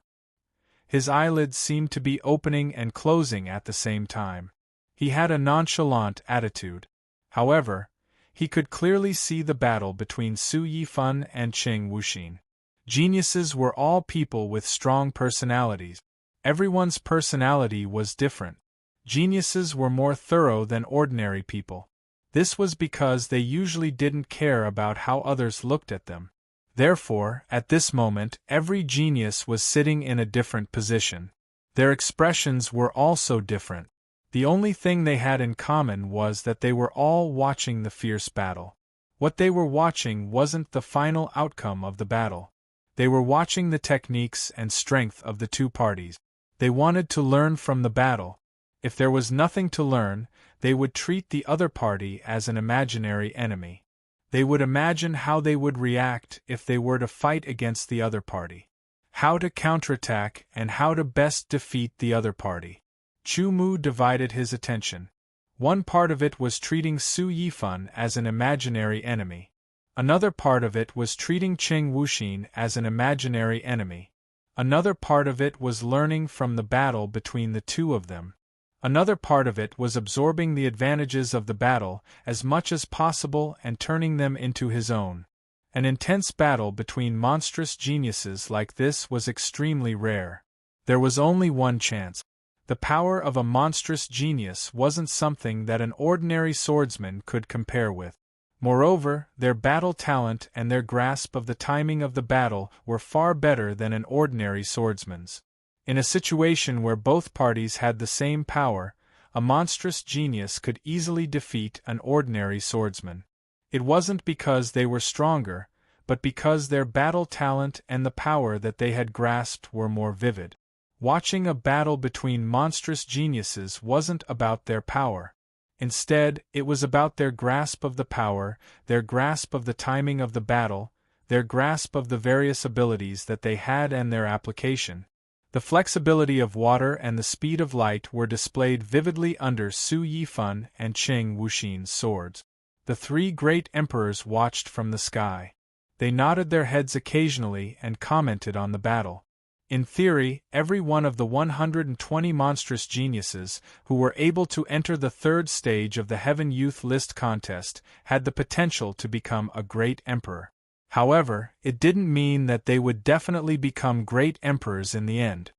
His eyelids seemed to be opening and closing at the same time. He had a nonchalant attitude. However, he could clearly see the battle between Su Yifan and Qing Wuxin. Geniuses were all people with strong personalities. Everyone's personality was different. Geniuses were more thorough than ordinary people. This was because they usually didn't care about how others looked at them. Therefore, at this moment, every genius was sitting in a different position. Their expressions were also different. The only thing they had in common was that they were all watching the fierce battle. What they were watching wasn't the final outcome of the battle. They were watching the techniques and strength of the two parties. They wanted to learn from the battle. If there was nothing to learn, they would treat the other party as an imaginary enemy. They would imagine how they would react if they were to fight against the other party, how to counterattack and how to best defeat the other party. Chu Mu divided his attention. One part of it was treating Su Yifan as an imaginary enemy. Another part of it was treating Qing Wuxin as an imaginary enemy. Another part of it was learning from the battle between the two of them. Another part of it was absorbing the advantages of the battle as much as possible and turning them into his own. An intense battle between monstrous geniuses like this was extremely rare. There was only one chance. The power of a monstrous genius wasn't something that an ordinary swordsman could compare with. Moreover, their battle talent and their grasp of the timing of the battle were far better than an ordinary swordsman's. In a situation where both parties had the same power, a monstrous genius could easily defeat an ordinary swordsman. It wasn't because they were stronger, but because their battle talent and the power that they had grasped were more vivid. Watching a battle between monstrous geniuses wasn't about their power. Instead, it was about their grasp of the power, their grasp of the timing of the battle, their grasp of the various abilities that they had and their application. The flexibility of water and the speed of light were displayed vividly under Su Yifan and Qing Wuxin's swords. The three great emperors watched from the sky. They nodded their heads occasionally and commented on the battle. In theory, every one of the 120 monstrous geniuses who were able to enter the third stage of the Heaven Youth List contest had the potential to become a great emperor. However, it didn't mean that they would definitely become great emperors in the end.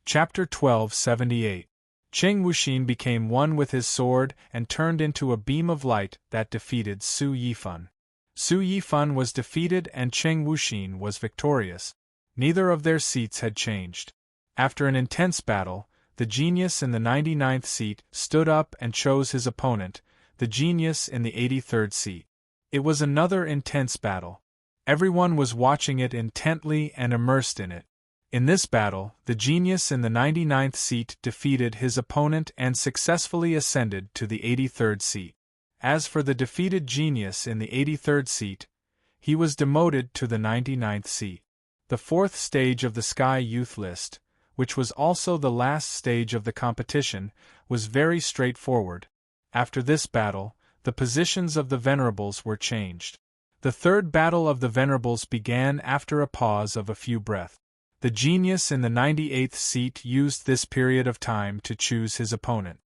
Chapter 1278. Qing Wuxin became one with his sword and turned into a beam of light that defeated Su Yifan. Su Yifan was defeated and Qing Wuxin was victorious. Neither of their seats had changed. After an intense battle, the genius in the 99th seat stood up and chose his opponent, the genius in the 83rd seat. It was another intense battle. Everyone was watching it intently and immersed in it. In this battle, the genius in the 99th seat defeated his opponent and successfully ascended to the 83rd seat. As for the defeated genius in the 83rd seat, he was demoted to the 99th seat. The fourth stage of the Sky Youth List, which was also the last stage of the competition, was very straightforward. After this battle, the positions of the Venerables were changed. The third battle of the Venerables began after a pause of a few breaths. The genius in the 98th seat used this period of time to choose his opponent.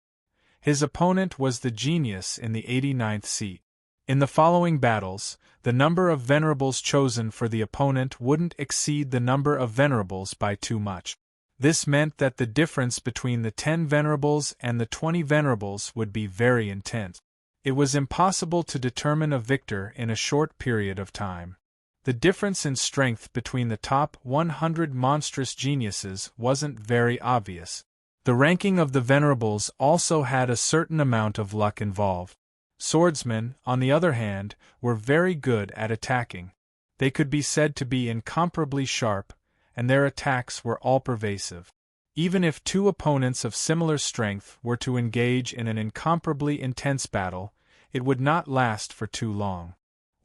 His opponent was the genius in the 89th seat. In the following battles, the number of Venerables chosen for the opponent wouldn't exceed the number of Venerables by too much. This meant that the difference between the 10 Venerables and the 20 Venerables would be very intense. It was impossible to determine a victor in a short period of time. The difference in strength between the top 100 monstrous geniuses wasn't very obvious. The ranking of the Venerables also had a certain amount of luck involved. Swordsmen, on the other hand, were very good at attacking. They could be said to be incomparably sharp, and their attacks were all-pervasive. Even if two opponents of similar strength were to engage in an incomparably intense battle, it would not last for too long.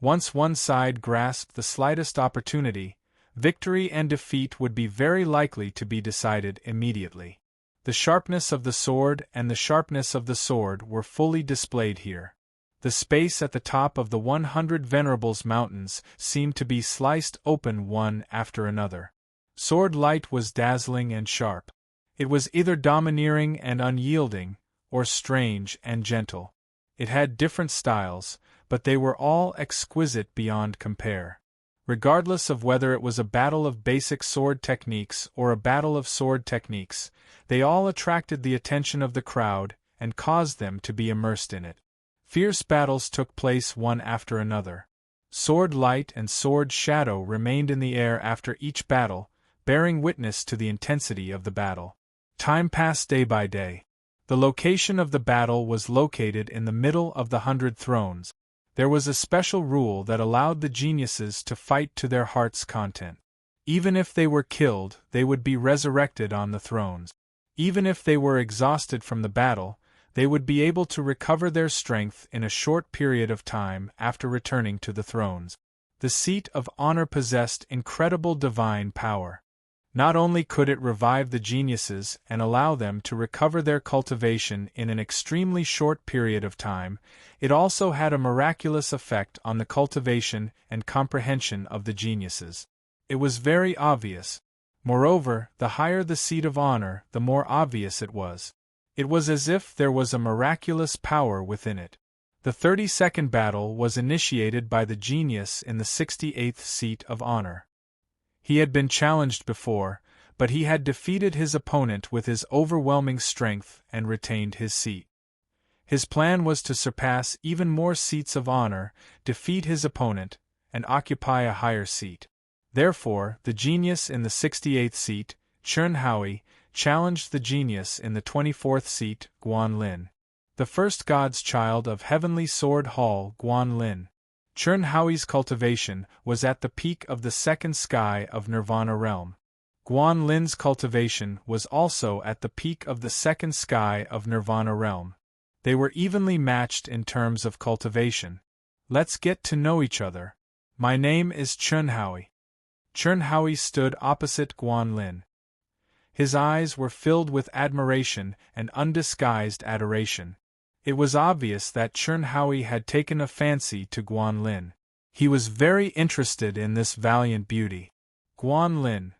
Once one side grasped the slightest opportunity, victory and defeat would be very likely to be decided immediately. The sharpness of the sword and the sharpness of the sword were fully displayed here. The space at the top of the 100 Venerables Mountains seemed to be sliced open one after another. Sword light was dazzling and sharp. It was either domineering and unyielding, or strange and gentle. It had different styles, but they were all exquisite beyond compare. Regardless of whether it was a battle of basic sword techniques or a battle of sword techniques, they all attracted the attention of the crowd and caused them to be immersed in it. Fierce battles took place one after another. Sword light and sword shadow remained in the air after each battle, bearing witness to the intensity of the battle. Time passed day by day. The location of the battle was located in the middle of the 100 thrones. There was a special rule that allowed the geniuses to fight to their heart's content. Even if they were killed, they would be resurrected on the thrones. Even if they were exhausted from the battle, they would be able to recover their strength in a short period of time after returning to the thrones. The seat of honor possessed incredible divine power. Not only could it revive the geniuses and allow them to recover their cultivation in an extremely short period of time, it also had a miraculous effect on the cultivation and comprehension of the geniuses. It was very obvious. Moreover, the higher the seat of honor, the more obvious it was. It was as if there was a miraculous power within it. The 32nd battle was initiated by the genius in the 68th seat of honor. He had been challenged before, but he had defeated his opponent with his overwhelming strength and retained his seat. His plan was to surpass even more seats of honor, defeat his opponent, and occupy a higher seat. Therefore, the genius in the 68th seat, Chen Houi, challenged the genius in the 24th seat, Guan Lin. The first god's child of Heavenly Sword Hall, Guan Lin. Chen Houi's cultivation was at the peak of the second sky of Nirvana realm. Guan Lin's cultivation was also at the peak of the second sky of Nirvana realm. They were evenly matched in terms of cultivation. Let's get to know each other. My name is Chen Houi. Chen Houi stood opposite Guan Lin. His eyes were filled with admiration and undisguised adoration. It was obvious that Chen Houi had taken a fancy to Guan Lin. He was very interested in this valiant beauty. Guan Lin.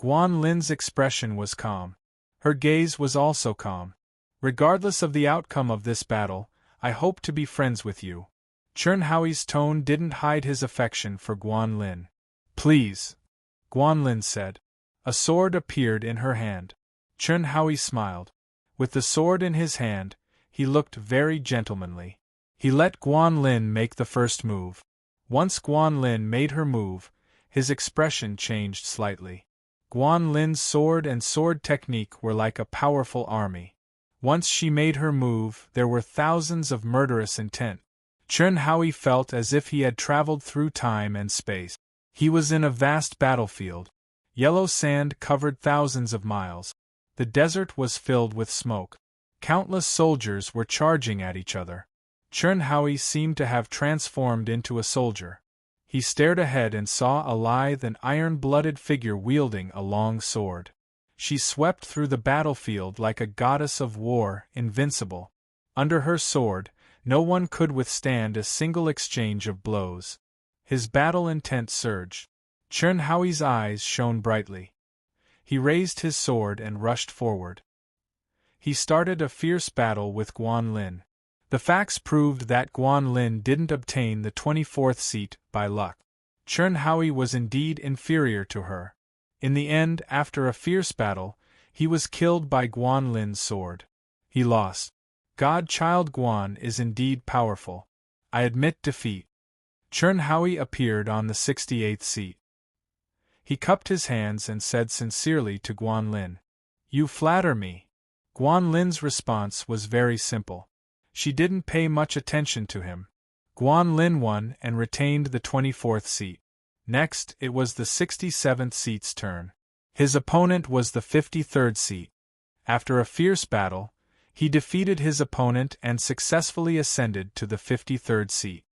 Guan Lin's expression was calm. Her gaze was also calm. Regardless of the outcome of this battle, I hope to be friends with you. Chern Haoi's tone didn't hide his affection for Guan Lin. Please, Guan Lin said. A sword appeared in her hand. Chern Haoi smiled. With the sword in his hand, he looked very gentlemanly. He let Guan Lin make the first move. Once Guan Lin made her move, his expression changed slightly. Guan Lin's sword and sword technique were like a powerful army. Once she made her move, there were thousands of murderous intent. Chern Haoi felt as if he had traveled through time and space. He was in a vast battlefield. Yellow sand covered thousands of miles. The desert was filled with smoke. Countless soldiers were charging at each other. Chern Haoi seemed to have transformed into a soldier. He stared ahead and saw a lithe and iron-blooded figure wielding a long sword. She swept through the battlefield like a goddess of war, invincible. Under her sword, no one could withstand a single exchange of blows. His battle intent surged. Chern Haoi's eyes shone brightly. He raised his sword and rushed forward. He started a fierce battle with Guan Lin. The facts proved that Guan Lin didn't obtain the 24th seat by luck. Chern Haoi was indeed inferior to her. In the end, after a fierce battle, he was killed by Guan Lin's sword. He lost. Godchild Guan is indeed powerful. I admit defeat. Chern Haoi appeared on the 68th seat. He cupped his hands and said sincerely to Guan Lin, "You flatter me." Guan Lin's response was very simple. She didn't pay much attention to him. Guan Lin won and retained the 24th seat. Next, it was the 67th seat's turn. His opponent was the 53rd seat. After a fierce battle, he defeated his opponent and successfully ascended to the 53rd seat.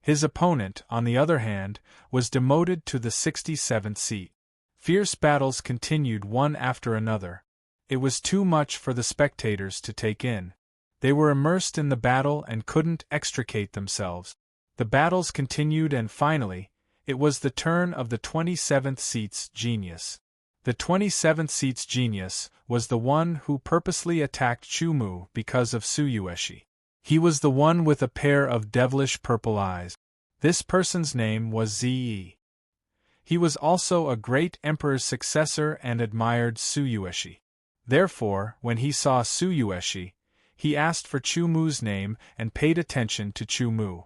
His opponent, on the other hand, was demoted to the 67th seat. Fierce battles continued one after another. It was too much for the spectators to take in. They were immersed in the battle and couldn't extricate themselves. The battles continued and finally, it was the turn of the 27th seat's genius. The 27th seat's genius was the one who purposely attacked Chu Mu because of Su Yueshi. He was the one with a pair of devilish purple eyes. This person's name was Ziyi. He was also a great emperor's successor and admired Su Yueshi. Therefore, when he saw Su Yueshi, he asked for Chu Mu's name and paid attention to Chu Mu.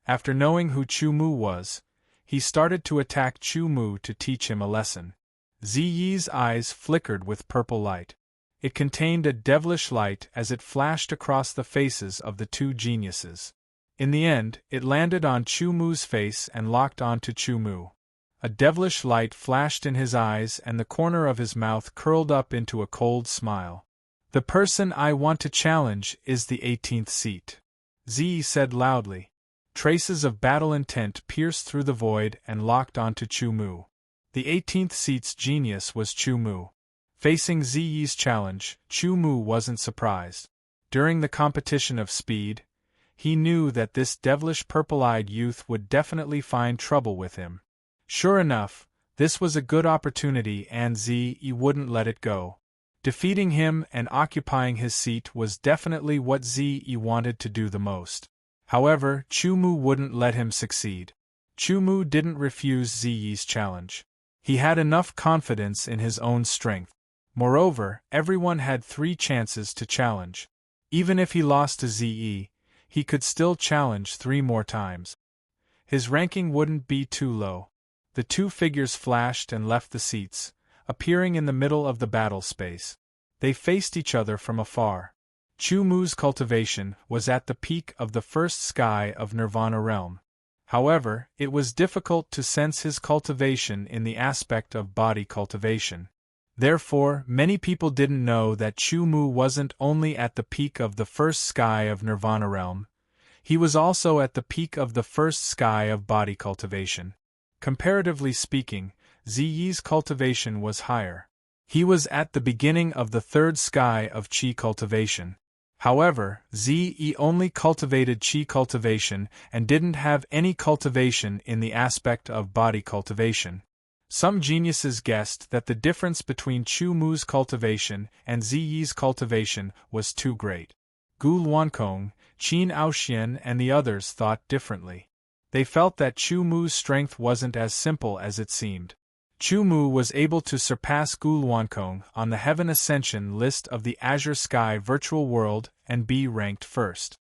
After knowing who Chu Mu was, he started to attack Chu Mu to teach him a lesson. Ziyi's eyes flickered with purple light. It contained a devilish light as it flashed across the faces of the two geniuses. In the end, it landed on Chu Mu's face and locked onto Chu Mu. A devilish light flashed in his eyes and the corner of his mouth curled up into a cold smile. "The person I want to challenge is the 18th seat," Ziyi said loudly. Traces of battle intent pierced through the void and locked onto Chu Mu. The 18th seat's genius was Chu Mu. Facing Ziyi's challenge, Chu Mu wasn't surprised. During the competition of speed, he knew that this devilish purple-eyed youth would definitely find trouble with him. Sure enough, this was a good opportunity and Ziyi wouldn't let it go. Defeating him and occupying his seat was definitely what Ziyi wanted to do the most. However, Chu Mu wouldn't let him succeed. Chu Mu didn't refuse Ziyi's challenge. He had enough confidence in his own strength. Moreover, everyone had 3 chances to challenge. Even if he lost to Ziyi, he could still challenge 3 more times. His ranking wouldn't be too low. The two figures flashed and left the seats, appearing in the middle of the battle space. They faced each other from afar. Chu Mu's cultivation was at the peak of the first sky of Nirvana realm. However, it was difficult to sense his cultivation in the aspect of body cultivation. Therefore, many people didn't know that Chu Mu wasn't only at the peak of the first sky of Nirvana realm, he was also at the peak of the first sky of body cultivation. Comparatively speaking, Ziyi's cultivation was higher. He was at the beginning of the 3rd sky of Qi cultivation. However, Ziyi only cultivated Qi cultivation and didn't have any cultivation in the aspect of body cultivation. Some geniuses guessed that the difference between Chu Mu's cultivation and Ziyi's cultivation was too great. Gu Luankong, Qin Aoxian and the others thought differently. They felt that Chu Mu's strength wasn't as simple as it seemed. Chu Mu was able to surpass Gu Luankong on the Heaven Ascension list of the Azure Sky virtual world and be ranked first.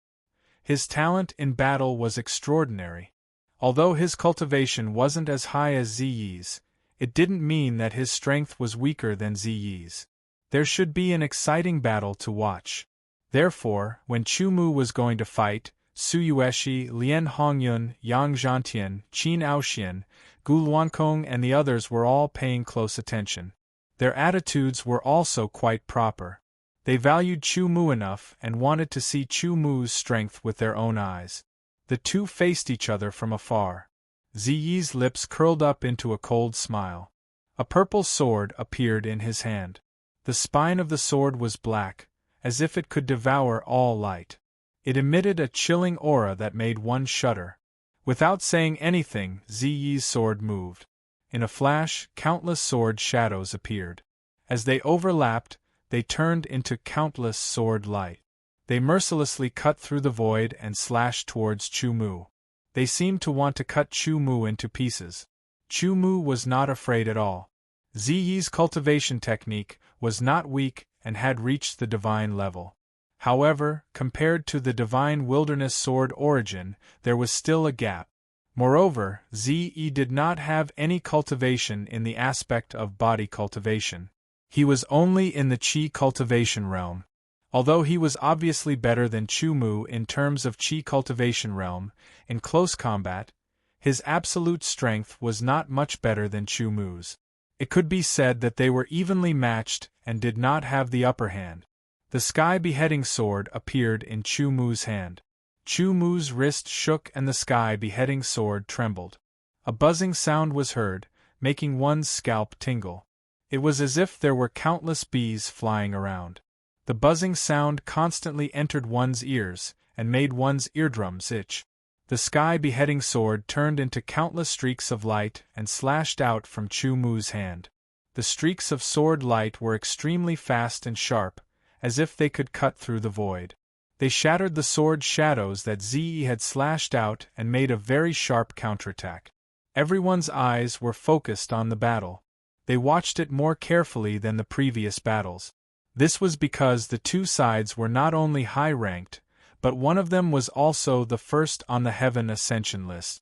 His talent in battle was extraordinary. Although his cultivation wasn't as high as Ziyi's, it didn't mean that his strength was weaker than Ziyi's. There should be an exciting battle to watch. Therefore, when Chu Mu was going to fight, Su Yueshi, Lian Hongyun, Yang Zhantian, Qin Aoxian, Gu Luankong and the others were all paying close attention. Their attitudes were also quite proper. They valued Chu Mu enough and wanted to see Chu Mu's strength with their own eyes. The two faced each other from afar. Ziyi's lips curled up into a cold smile. A purple sword appeared in his hand. The spine of the sword was black, as if it could devour all light. It emitted a chilling aura that made one shudder. Without saying anything, Ziyi's sword moved. In a flash, countless sword shadows appeared. As they overlapped, they turned into countless sword light. They mercilessly cut through the void and slashed towards Chu Mu. They seemed to want to cut Chu Mu into pieces. Chu Mu was not afraid at all. Ziyi's cultivation technique was not weak and had reached the divine level. However, compared to the divine wilderness sword origin, there was still a gap. Moreover, Ziyi did not have any cultivation in the aspect of body cultivation. He was only in the qi cultivation realm. Although he was obviously better than Chu Mu in terms of qi cultivation realm, in close combat, his absolute strength was not much better than Chu Mu's. It could be said that they were evenly matched and did not have the upper hand. The sky-beheading sword appeared in Chu Mu's hand. Chu Mu's wrist shook and the sky-beheading sword trembled. A buzzing sound was heard, making one's scalp tingle. It was as if there were countless bees flying around. The buzzing sound constantly entered one's ears and made one's eardrums itch. The sky-beheading sword turned into countless streaks of light and slashed out from Chu Mu's hand. The streaks of sword light were extremely fast and sharp, as if they could cut through the void. They shattered the sword shadows that Ziyi had slashed out and made a very sharp counterattack. Everyone's eyes were focused on the battle. They watched it more carefully than the previous battles. This was because the two sides were not only high-ranked, but one of them was also the first on the Heaven Ascension list.